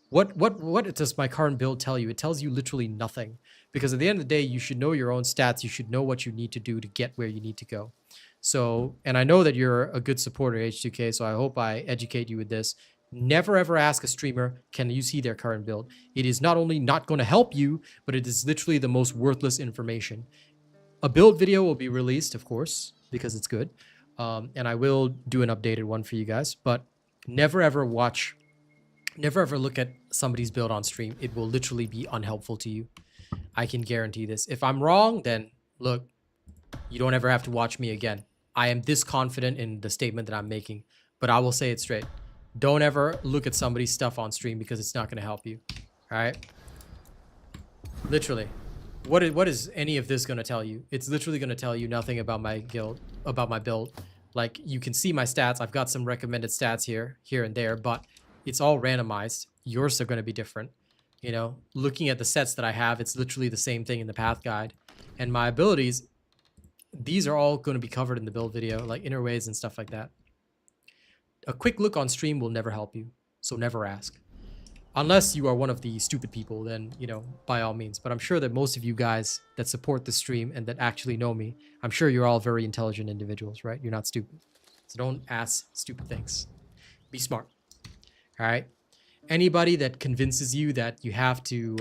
What does my current build tell you? It tells you literally nothing. Because at the end of the day, you should know your own stats. You should know what you need to do to get where you need to go. So, and I know that you're a good supporter, H2K, so I hope I educate you with this. Never ever ask a streamer, can you see their current build? It is not only not going to help you, but it is literally the most worthless information. A build video will be released, of course, because it's good. And I will do an updated one for you guys. But never ever look at somebody's build on stream. It will literally be unhelpful to you. I can guarantee this. If I'm wrong, then look, you don't ever have to watch me again. I am this confident in the statement that I'm making, but I will say it straight. Don't ever look at somebody's stuff on stream because it's not going to help you. All right? Literally. What is any of this going to tell you? It's literally going to tell you nothing about my guild, about my build. Like, you can see my stats. I've got some recommended stats here and there, but it's all randomized. Yours are going to be different. You know, looking at the sets that I have, it's literally the same thing in the path guide. And my abilities, these are all going to be covered in the build video, like inner ways and stuff like that. A quick look on stream will never help you, so never ask. Unless you are one of the stupid people, then, you know, by all means. But I'm sure that most of you guys that support the stream and that actually know me, I'm sure you're all very intelligent individuals, right? You're not stupid. So don't ask stupid things. Be smart. All right? Anybody that convinces you that you have to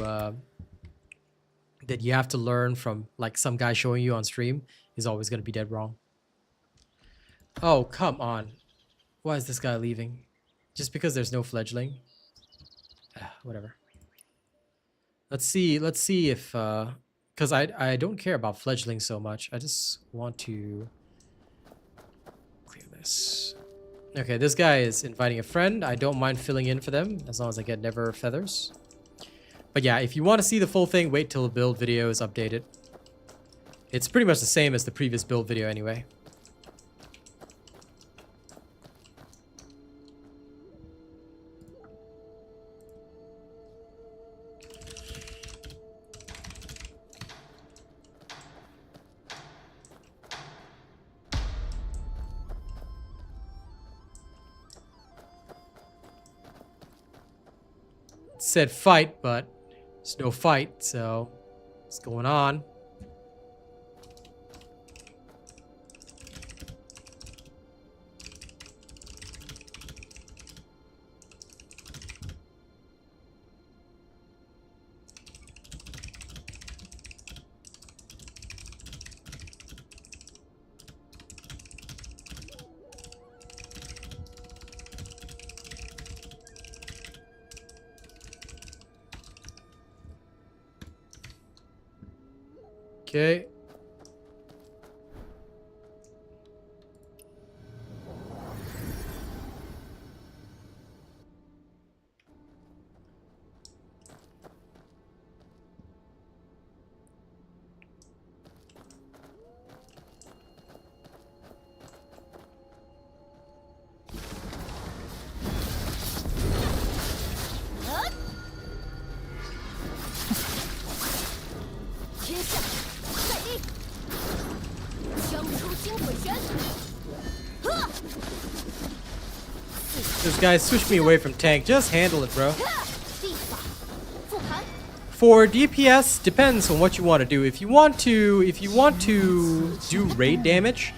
learn from like some guy showing you on stream is always going to be dead wrong. Oh, come on. Why is this guy leaving? Just because there's no fledgling? Whatever. Let's see if because I don't care about fledgling so much. I just want to clear this. Okay, this guy is inviting a friend. I don't mind filling in for them as long as I get never feathers. But yeah, if you want to see the full thing, wait till the build video is updated. It's pretty much the same as the previous build video anyway. Said fight, but there's no fight, so what's going on? Okay. This guy switched me away from tank. Just handle it, bro. For DPS, depends on what you want to do. If you want to do raid damage,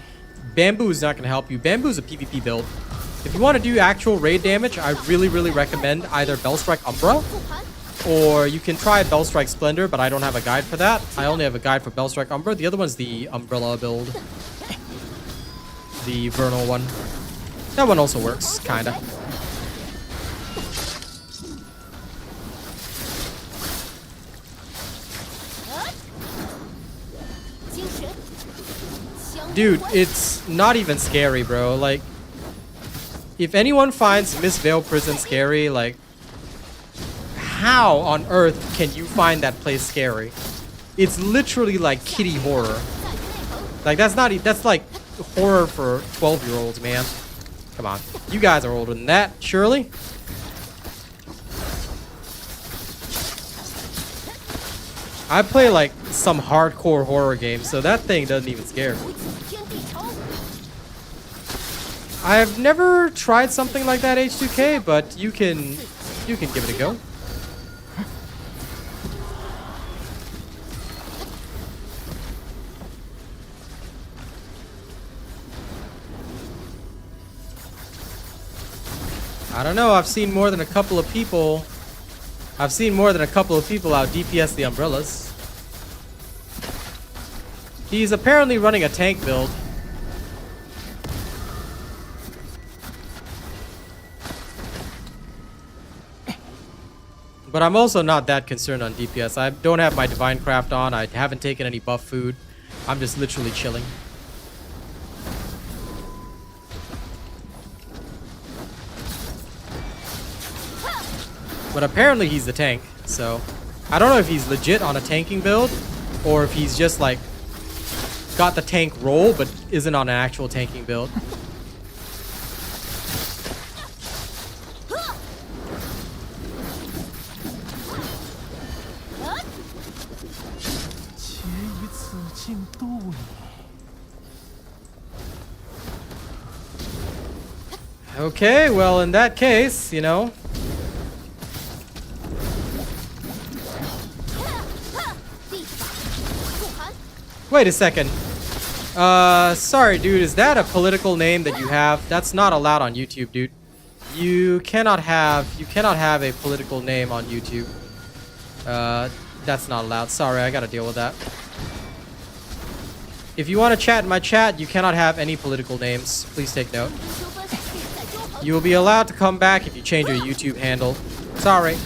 Bamboo is not going to help you. Bamboo is a PvP build. If you want to do actual raid damage, I really recommend either Bellstrike Umbra, or you can try Bellstrike Splendor, but I don't have a guide for that. I only have a guide for Bellstrike Umbra. The other one's the Umbrella build. The Vernal one. That one also works, kinda. Dude, it's not even scary, bro. Like, if anyone finds Miss Vale Prison scary, like, how on earth can you find that place scary? It's literally like kiddie horror. Like, that's like horror for 12-year-olds, man. Come on. You guys are older than that, surely? I play like some hardcore horror games, so that thing doesn't even scare me. I've never tried something like that, H2K, but you can give it a go. I don't know, I've seen more than a couple of people out DPS the umbrellas. He's apparently running a tank build. But I'm also not that concerned on DPS. I don't have my Divine Craft on. I haven't taken any buff food. I'm just literally chilling. But apparently he's the tank, so I don't know if he's legit on a tanking build or if he's just like got the tank role but isn't on an actual tanking build. Okay, well, in that case, you know. Wait a second. Sorry, dude. Is that a political name that you have? That's not allowed on YouTube, dude. You cannot have a political name on YouTube. That's not allowed. Sorry, I gotta deal with that. If you want to chat in my chat, you cannot have any political names. Please take note. You will be allowed to come back if you change your YouTube handle. Sorry.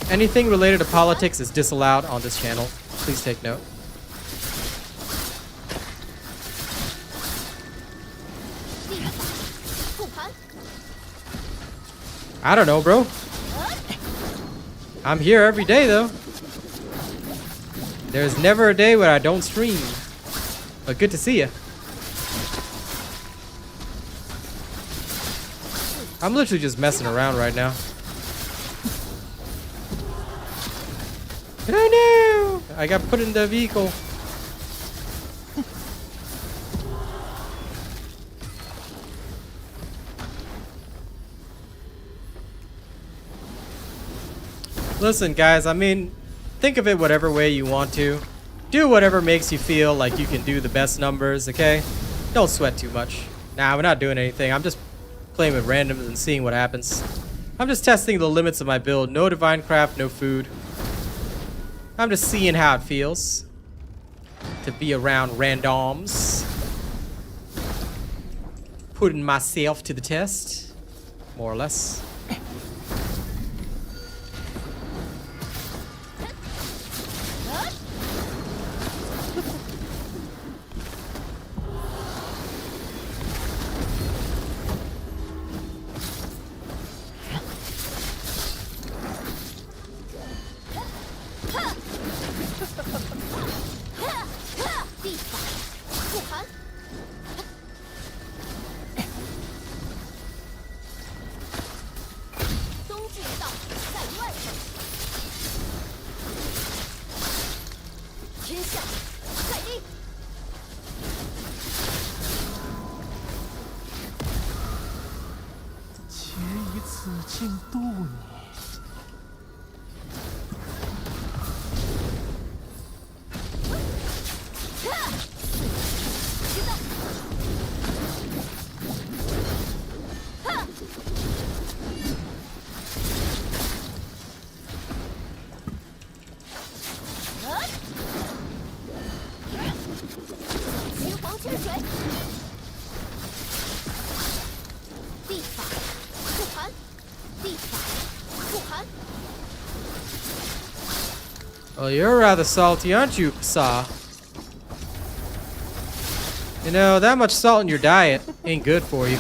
Anything related to politics is disallowed on this channel. Please take note. I don't know, bro. I'm here every day, though. There's never a day where I don't stream. But good to see you. I'm literally just messing around right now. Oh no! I got put in the vehicle. Listen, guys, I mean, think of it whatever way you want to. Do whatever makes you feel like you can do the best numbers, okay? Don't sweat too much. Nah, we're not doing anything. I'm just playing with randoms and seeing what happens. I'm just testing the limits of my build. No Divine Craft, no food. I'm just seeing how it feels to be around randoms. Putting myself to the test, more or less. Well, you're rather salty, aren't you, Psa? You know, that much salt in your diet ain't good for you.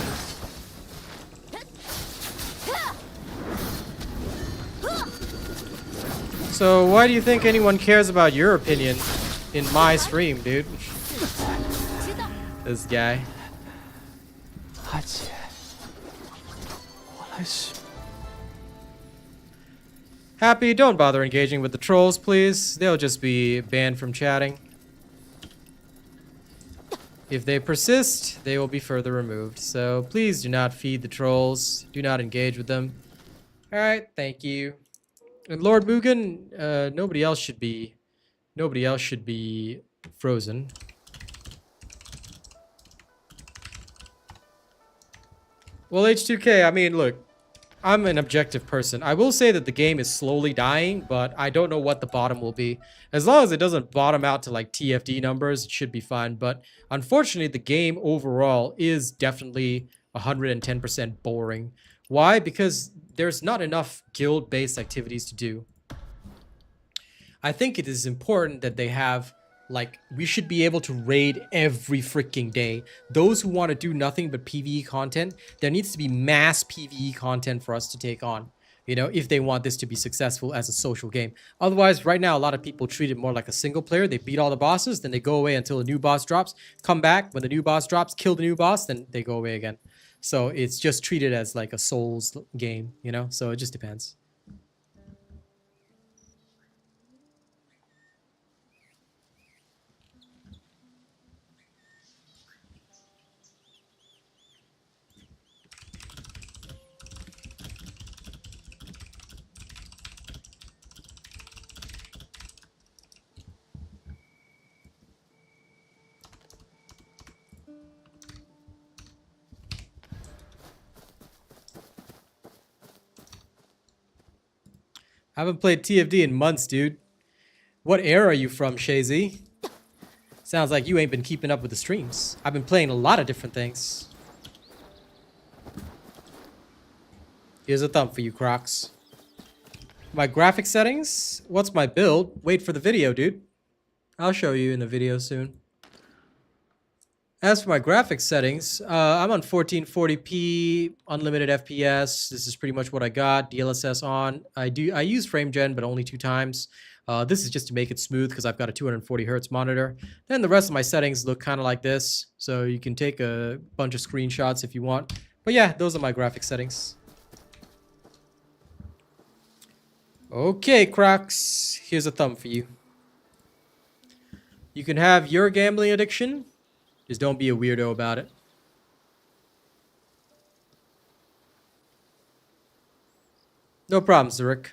So why do you think anyone cares about your opinion in my stream, dude? This guy. 阿姐，我来是。 Happy, don't bother engaging with the trolls, please. They'll just be banned from chatting. If they persist, they will be further removed. So please do not feed the trolls. Do not engage with them. Alright, thank you. And Lord Mugen, nobody else should be frozen. Well, H2K, I mean, look, I'm an objective person. I will say that the game is slowly dying, but I don't know what the bottom will be. As long as it doesn't bottom out to like TFD numbers, it should be fine. But unfortunately, the game overall is definitely 110% boring. Why? Because there's not enough guild-based activities to do. I think it is important that they have, like, we should be able to raid every freaking day. Those who want to do nothing but PvE content, there needs to be mass PvE content for us to take on, you know, if they want this to be successful as a social game. Otherwise, right now, a lot of people treat it more like a single player. They beat all the bosses, then they go away until a new boss drops, come back, when the new boss drops, kill the new boss, then they go away again. So it's just treated as like a Souls game, you know? So it just depends. I haven't played TFD in months, dude. What era are you from, Shazy? Sounds like you ain't been keeping up with the streams. I've been playing a lot of different things. Here's a thumb for you, Crocs. My graphic settings? What's my build? Wait for the video, dude. I'll show you in the video soon. As for my graphics settings, I'm on 1440p, unlimited FPS. This is pretty much what I got. DLSS on. I use frame gen, but only 2 times. This is just to make it smooth because I've got a 240 hertz monitor. Then the rest of my settings look kind of like this, so you can take a bunch of screenshots if you want. But yeah, those are my graphic settings. Okay, Crocs, here's a thumb for you. You can have your gambling addiction. Just don't be a weirdo about it. No problem, Zurich.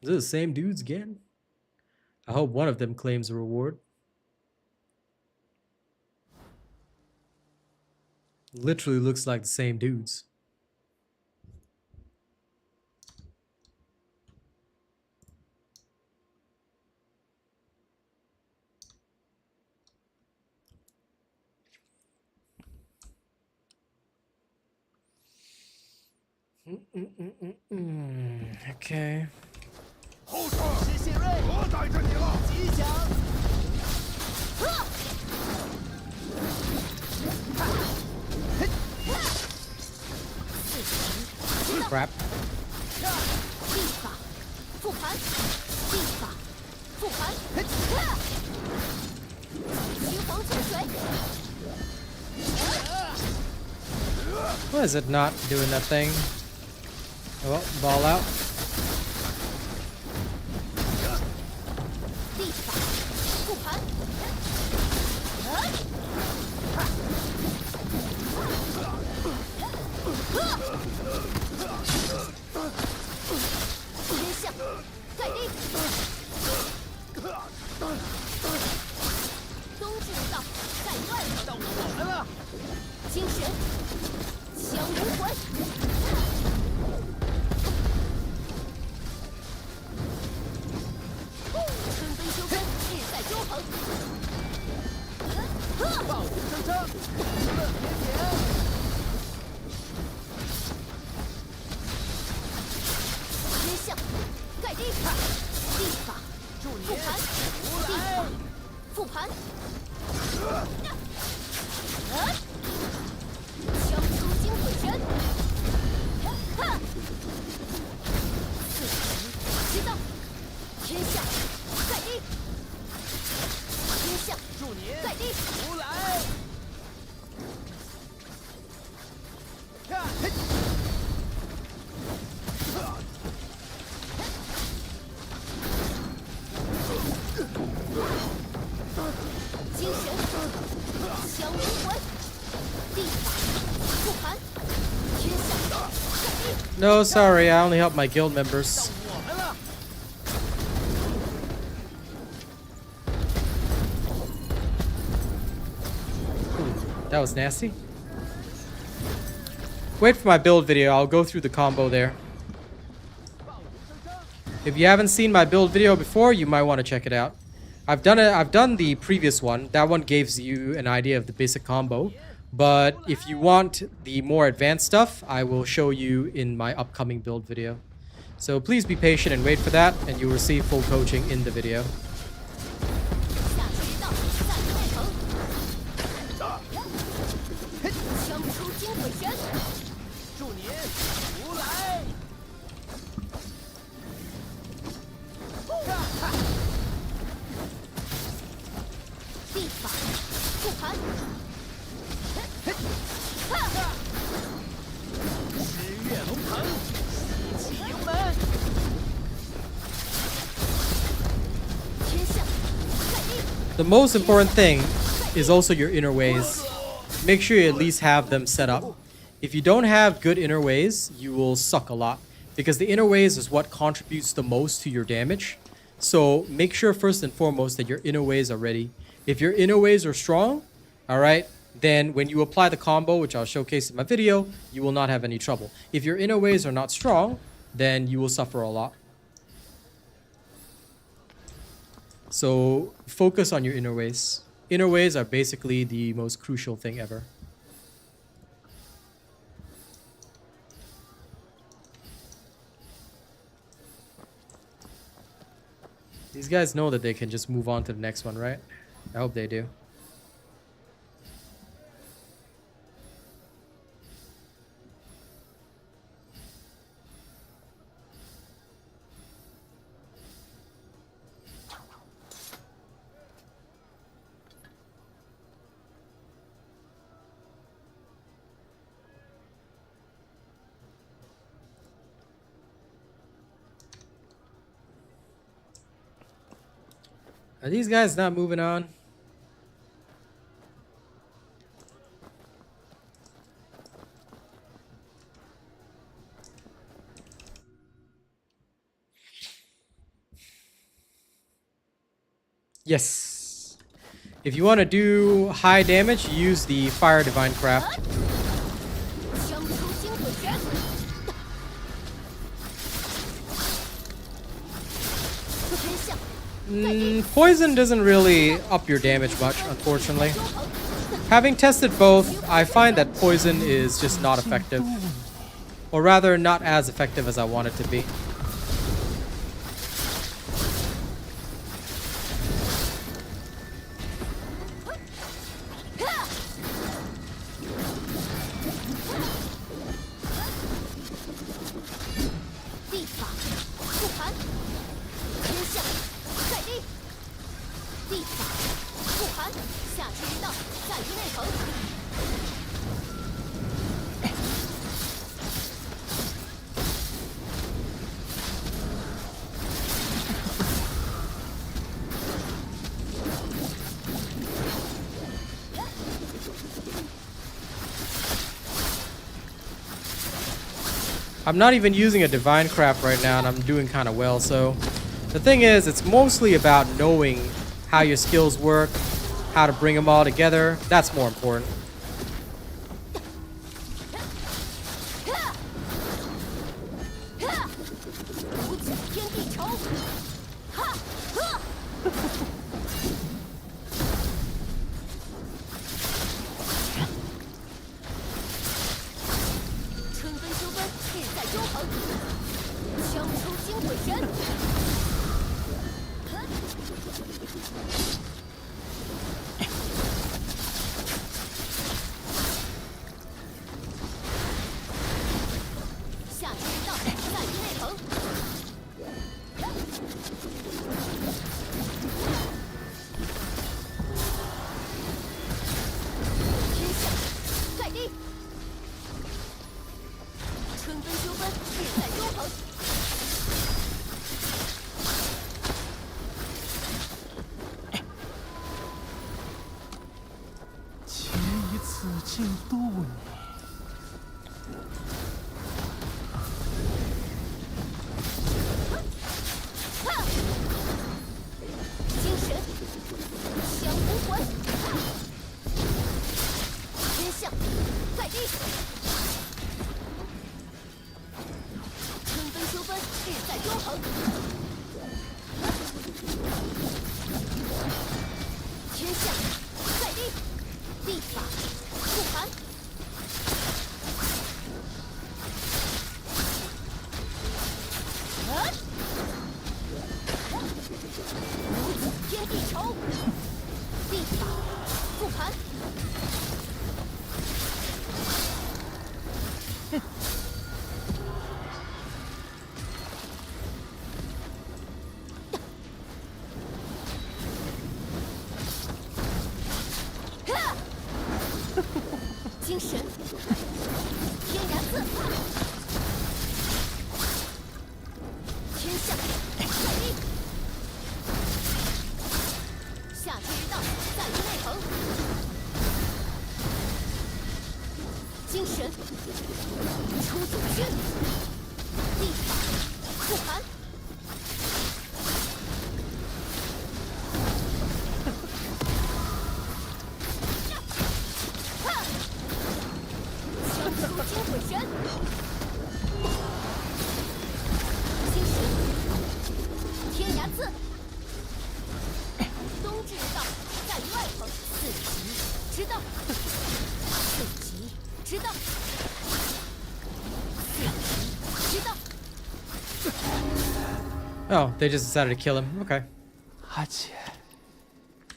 Is it the same dudes again? I hope one of them claims a reward. Literally looks like the same dudes. Okay. 后撤！我逮着你了！ Crap. 技法复盘，技法复盘，虚黄泉水。 Why is it not doing that thing? Oh, well, ball out. 技法复盘。 天象盖地，东至道在外头，到我们了。精神降无魂，春分秋分，日在周恒。暴虎生生。复盘，地法，复盘。枪出精鬼神，知道，天下在地，天下祝您在地，如来。精神，降无魂，地法，复盘，天下在地。 No, sorry, I only help my guild members. 我们了。 That was nasty. Wait for my build video. I'll go through the combo there. If you haven't seen my build video before, you might want to check it out. I've done the previous one. That one gives you an idea of the basic combo. But if you want the more advanced stuff, I will show you in my upcoming build video. So please be patient and wait for that, and you'll receive full coaching in the video. 下水道在内城，枪出精鬼神，祝您如来。地法，复盘。 日月龙腾，喜气盈门。 天下在地， The most important thing is also your inner ways. Make sure you at least have them set up. If you don't have good inner ways, you will suck a lot. Because the inner ways is what contributes the most to your damage. So make sure first and foremost that your inner ways are ready. If your inner ways are strong, alright, then when you apply the combo, which I'll showcase in my video, you will not have any trouble. If your inner ways are not strong, then you will suffer a lot. So focus on your inner ways. Inner ways are basically the most crucial thing ever. These guys know that they can just move on to the next one, right? I hope they do. Are these guys not moving on? Yes. If you want to do high damage, use the Fire Divine Craft. 枪出精鬼神，天下 Poison doesn't really up your damage much, unfortunately. Having tested both, I find that poison is just not effective. Or rather, not as effective as I want it to be. I'm not even using a Divine Craft right now, and I'm doing kind of well, so... The thing is, it's mostly about knowing how your skills work, how to bring them all together. That's more important. 嫉妒你。精神，降无魂，天象在地，春分秋分，日在中恒。天象在地，地法护盘。无子天地仇，地法复盘。精神，天然字，天象在地。夏之道在于内恒，精神出九区，地法复盘。枪出精鬼神，精神天涯刺。冬至道在于外恒，四极之道，四极之道，四极之道。 Oh, they just decided to kill him. Okay. 阿姐，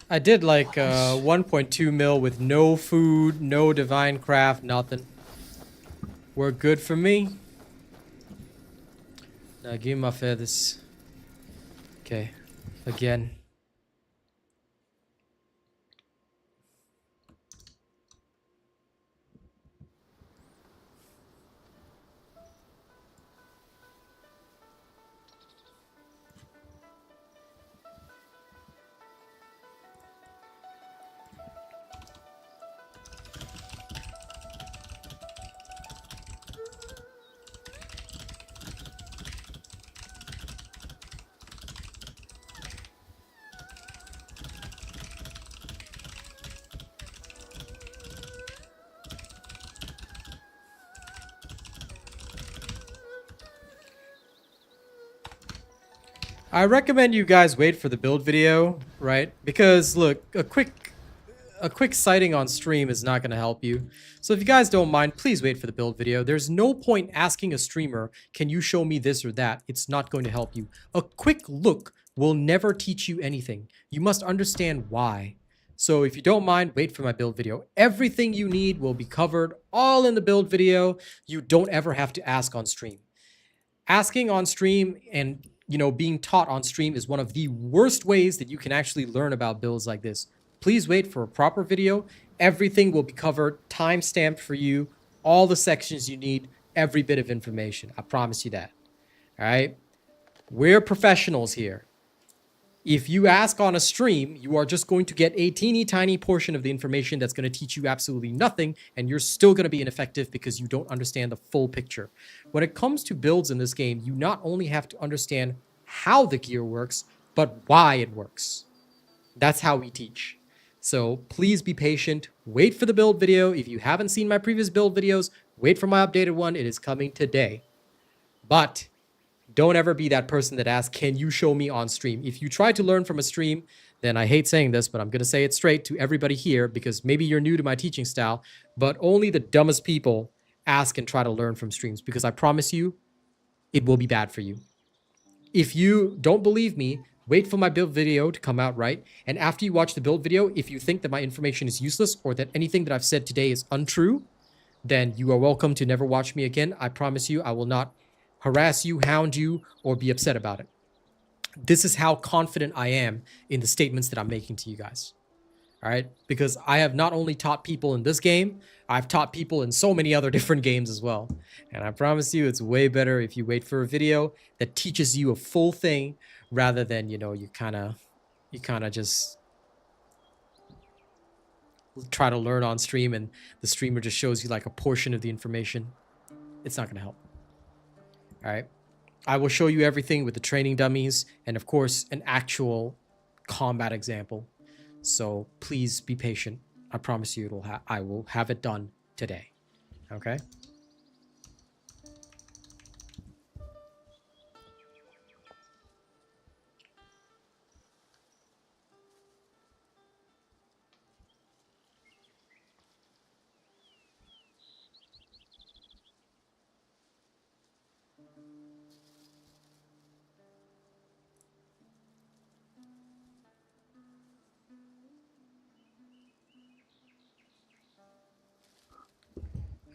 I did like 1.2 mil with no food, no divine craft, nothing. Worked good for me. Now give me my feathers. Okay. Again. I recommend you guys wait for the build video, right? Because look, a quick sighting on stream is not going to help you. So if you guys don't mind, please wait for the build video. There's no point asking a streamer, can you show me this or that? It's not going to help you. A quick look will never teach you anything. You must understand why. So if you don't mind, wait for my build video. Everything you need will be covered all in the build video. You don't ever have to ask on stream. Asking on stream and being taught on stream is one of the worst ways that you can actually learn about builds like this. Please wait for a proper video. Everything will be covered, time-stamped for you, all the sections you need, every bit of information. I promise you that. All right? We're professionals here. If you ask on a stream, you are just going to get a teeny tiny portion of the information that's going to teach you absolutely nothing, and you're still going to be ineffective because you don't understand the full picture. When it comes to builds in this game, you not only have to understand how the gear works, but why it works. That's how we teach. So please be patient. Wait for the build video. If you haven't seen my previous build videos, wait for my updated one. It is coming today. But don't ever be that person that asks, can you show me on stream? If you try to learn from a stream, then I hate saying this, but I'm going to say it straight to everybody here because maybe you're new to my teaching style, but only the dumbest people ask and try to learn from streams because I promise you, it will be bad for you. If you don't believe me, wait for my build video to come out, right? And after you watch the build video, if you think that my information is useless or that anything that I've said today is untrue, then you are welcome to never watch me again. I promise you, I will not harass you, hound you, or be upset about it. This is how confident I am in the statements that I'm making to you guys. All right? Because I have not only taught people in this game, I've taught people in so many other different games as well. And I promise you, it's way better if you wait for a video that teaches you a full thing rather than, you kind of just try to learn on stream and the streamer just shows you like a portion of the information. It's not gonna help. All right. I will show you everything with the training dummies and of course an actual combat example. So please be patient. I promise you I will have it done today. Okay?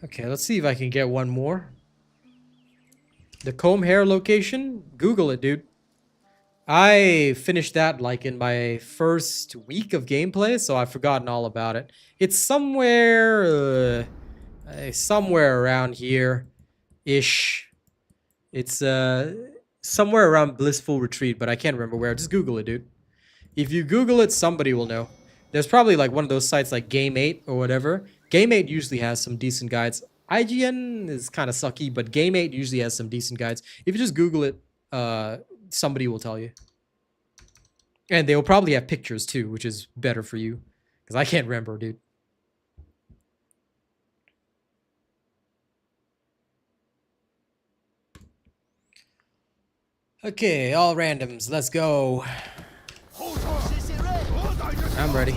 Okay, let's see if I can get one more. The comb hair location? Google it, dude. I finished that like in my first week of gameplay, so I've forgotten all about it. It's somewhere around here-ish. It's somewhere around Blissful Retreat, but I can't remember where. Just Google it, dude. If you Google it, somebody will know. There's probably like one of those sites like Game 8 or whatever. Game 8 usually has some decent guides. IGN is kind of sucky, but Game 8 usually has some decent guides. If you just Google it, somebody will tell you. And they will probably have pictures too, which is better for you. Because I can't remember, dude. Okay, all randoms, let's go. I'm ready.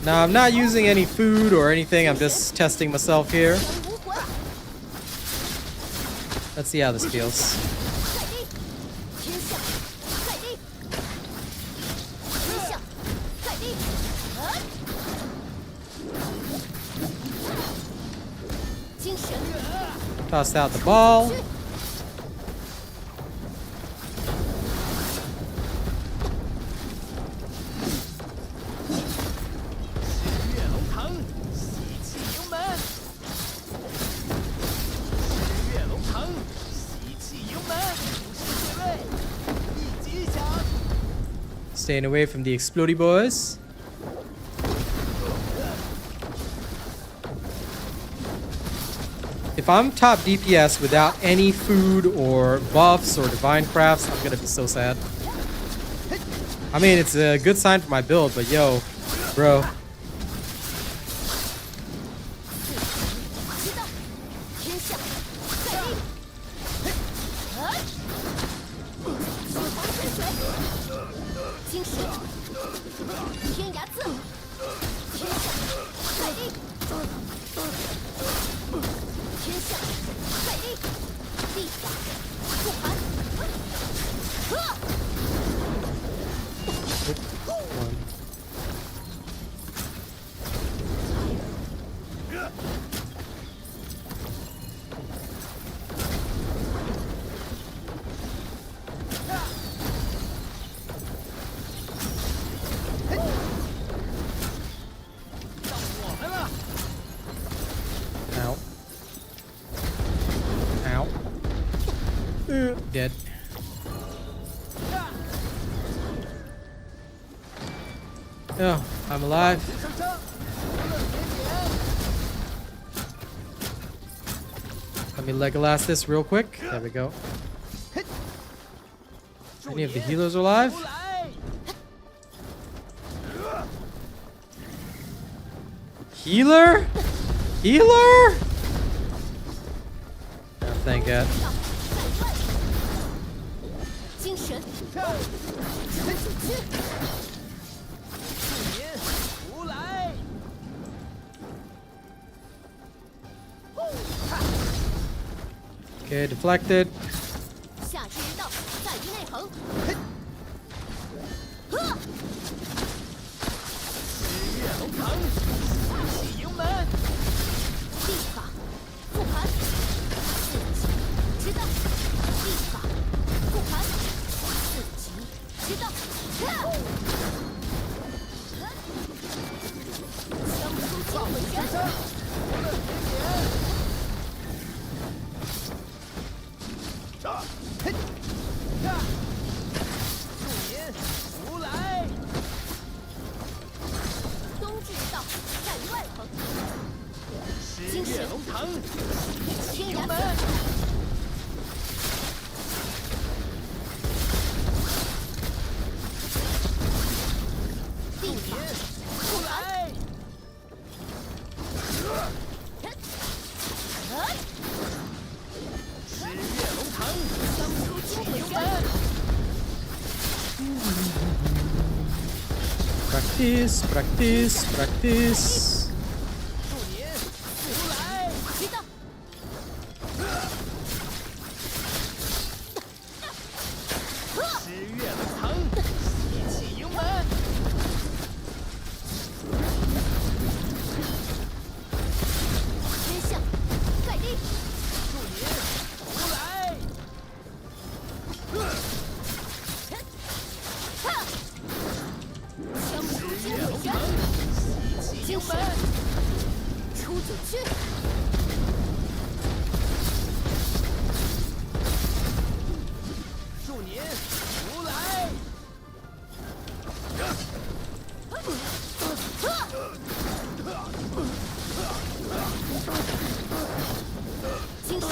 Now, I'm not using any food or anything. I'm just testing myself here. Let's see how this feels. Toss out the ball. Staying away from the explodey boys. If I'm top DPS without any food or buffs or divine crafts, I'm gonna be so sad. I mean, it's a good sign for my build, but yo, bro. Dead. Oh, I'm alive. Let me Legolas this real quick. There we go. Any of the healers alive? Healer? Healer? Oh, thank God. Okay, deflected. Practice, practice, practice. 祝您福来！知道。吃月的疼，一起营门。天象，盖地。祝您福来！枪出吃接火月龙腾，拳，一起营门。出九区。祝您福来！精神，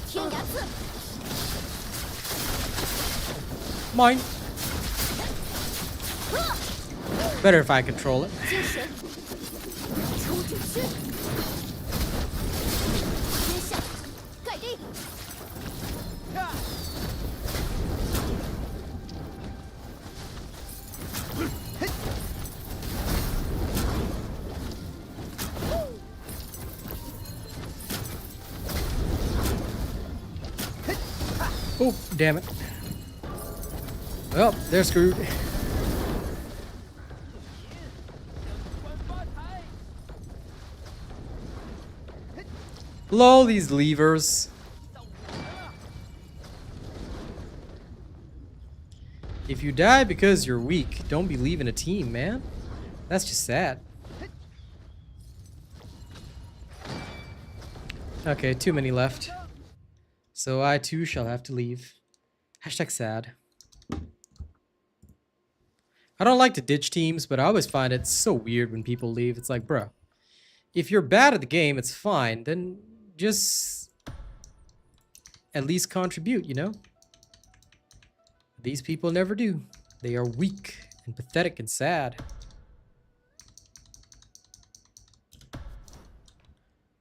天涯刺。 Mine. Better if I control it. 精神，出九区。天象，盖地。 Oh, damn it. Well, they're screwed. 关发财。 Lol, these levers. If you die because you're weak, don't be leaving a team, man. That's just sad. Okay, too many left. So I too shall have to leave. Hashtag sad. I don't like to ditch teams, but I always find it so weird when people leave. It's like, bruh, if you're bad at the game, it's fine. Then just at least contribute, you know? These people never do. They are weak and pathetic and sad.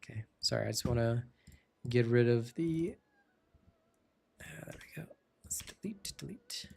Okay, sorry, I just want to get rid of the... there we go. Let's delete.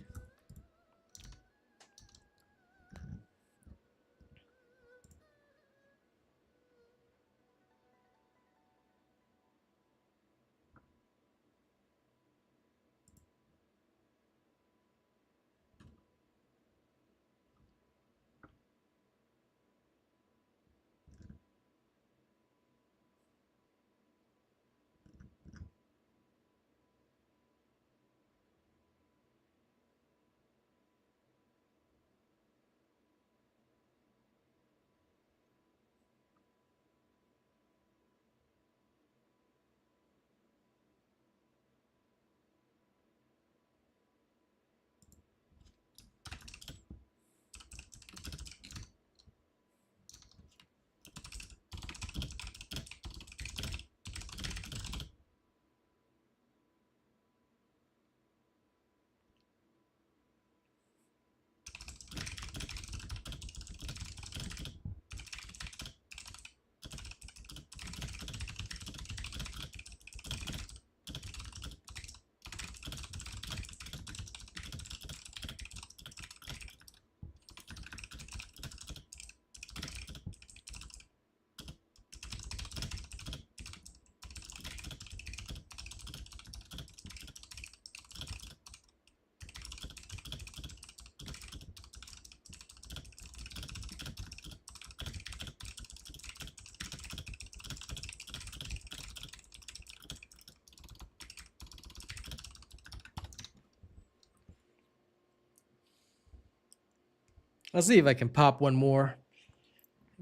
I'll see if I can pop one more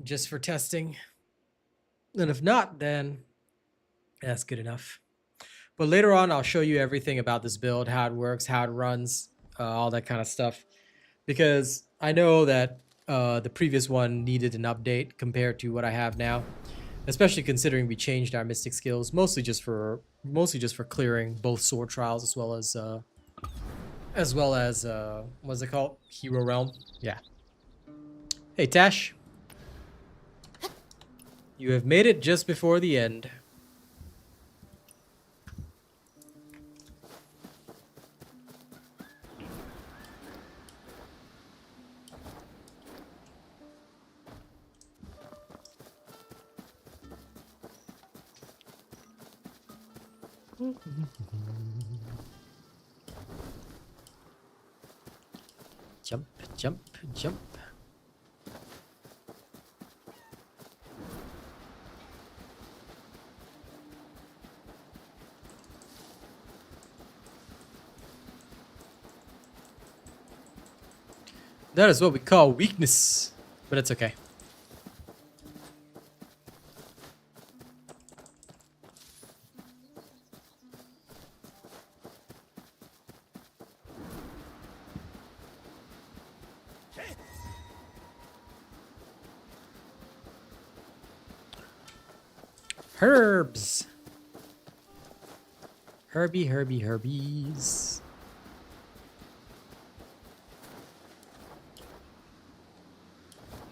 just for testing. And if not, then that's good enough. But later on, I'll show you everything about this build, how it works, how it runs, all that kind of stuff. Because I know that the previous one needed an update compared to what I have now. Especially considering we changed our mystic skills, mostly just for clearing both sword trials as well as what's it called? Hero Realm. Yeah. Hey Tash. You have made it just before the end. Jump, jump, jump. That is what we call weakness, but it's okay. Herbs. Herbie, Herbie, Herbies.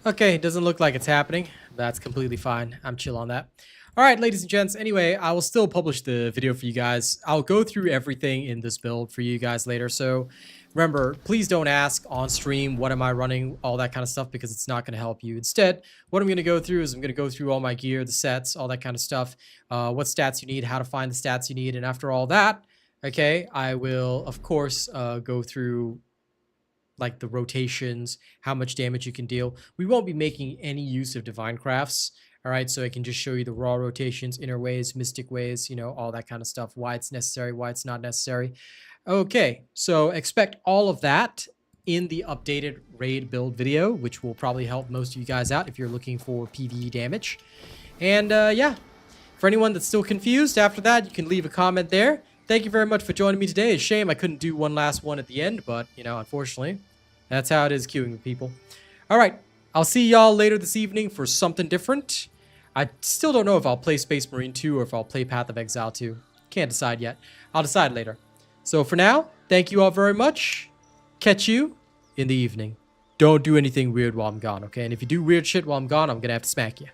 Okay, it doesn't look like it's happening. That's completely fine. I'm chill on that. All right, ladies and gents. Anyway, I will still publish the video for you guys. I'll go through everything in this build for you guys later. So remember, please don't ask on stream, what am I running, all that kind of stuff, because it's not going to help you. Instead, what I'm going to go through is I'm going to go through all my gear, the sets, all that kind of stuff, what stats you need, how to find the stats you need. And after all that, okay, I will, of course, go through like the rotations, how much damage you can deal. We won't be making any use of divine crafts. All right, so I can just show you the raw rotations, inner ways, mystic ways, you know, all that kind of stuff, why it's necessary, why it's not necessary. Okay, so expect all of that in the updated raid build video, which will probably help most of you guys out if you're looking for PvE damage. And yeah, for anyone that's still confused after that, you can leave a comment there. Thank you very much for joining me today. It's a shame I couldn't do one last one at the end, but, you know, unfortunately, that's how it is queuing with people. All right, I'll see y'all later this evening for something different. I still don't know if I'll play Space Marine 2 or if I'll play Path of Exile 2. Can't decide yet. I'll decide later. So for now, thank you all very much. Catch you in the evening. Don't do anything weird while I'm gone, okay? And if you do weird shit while I'm gone, I'm gonna have to smack you.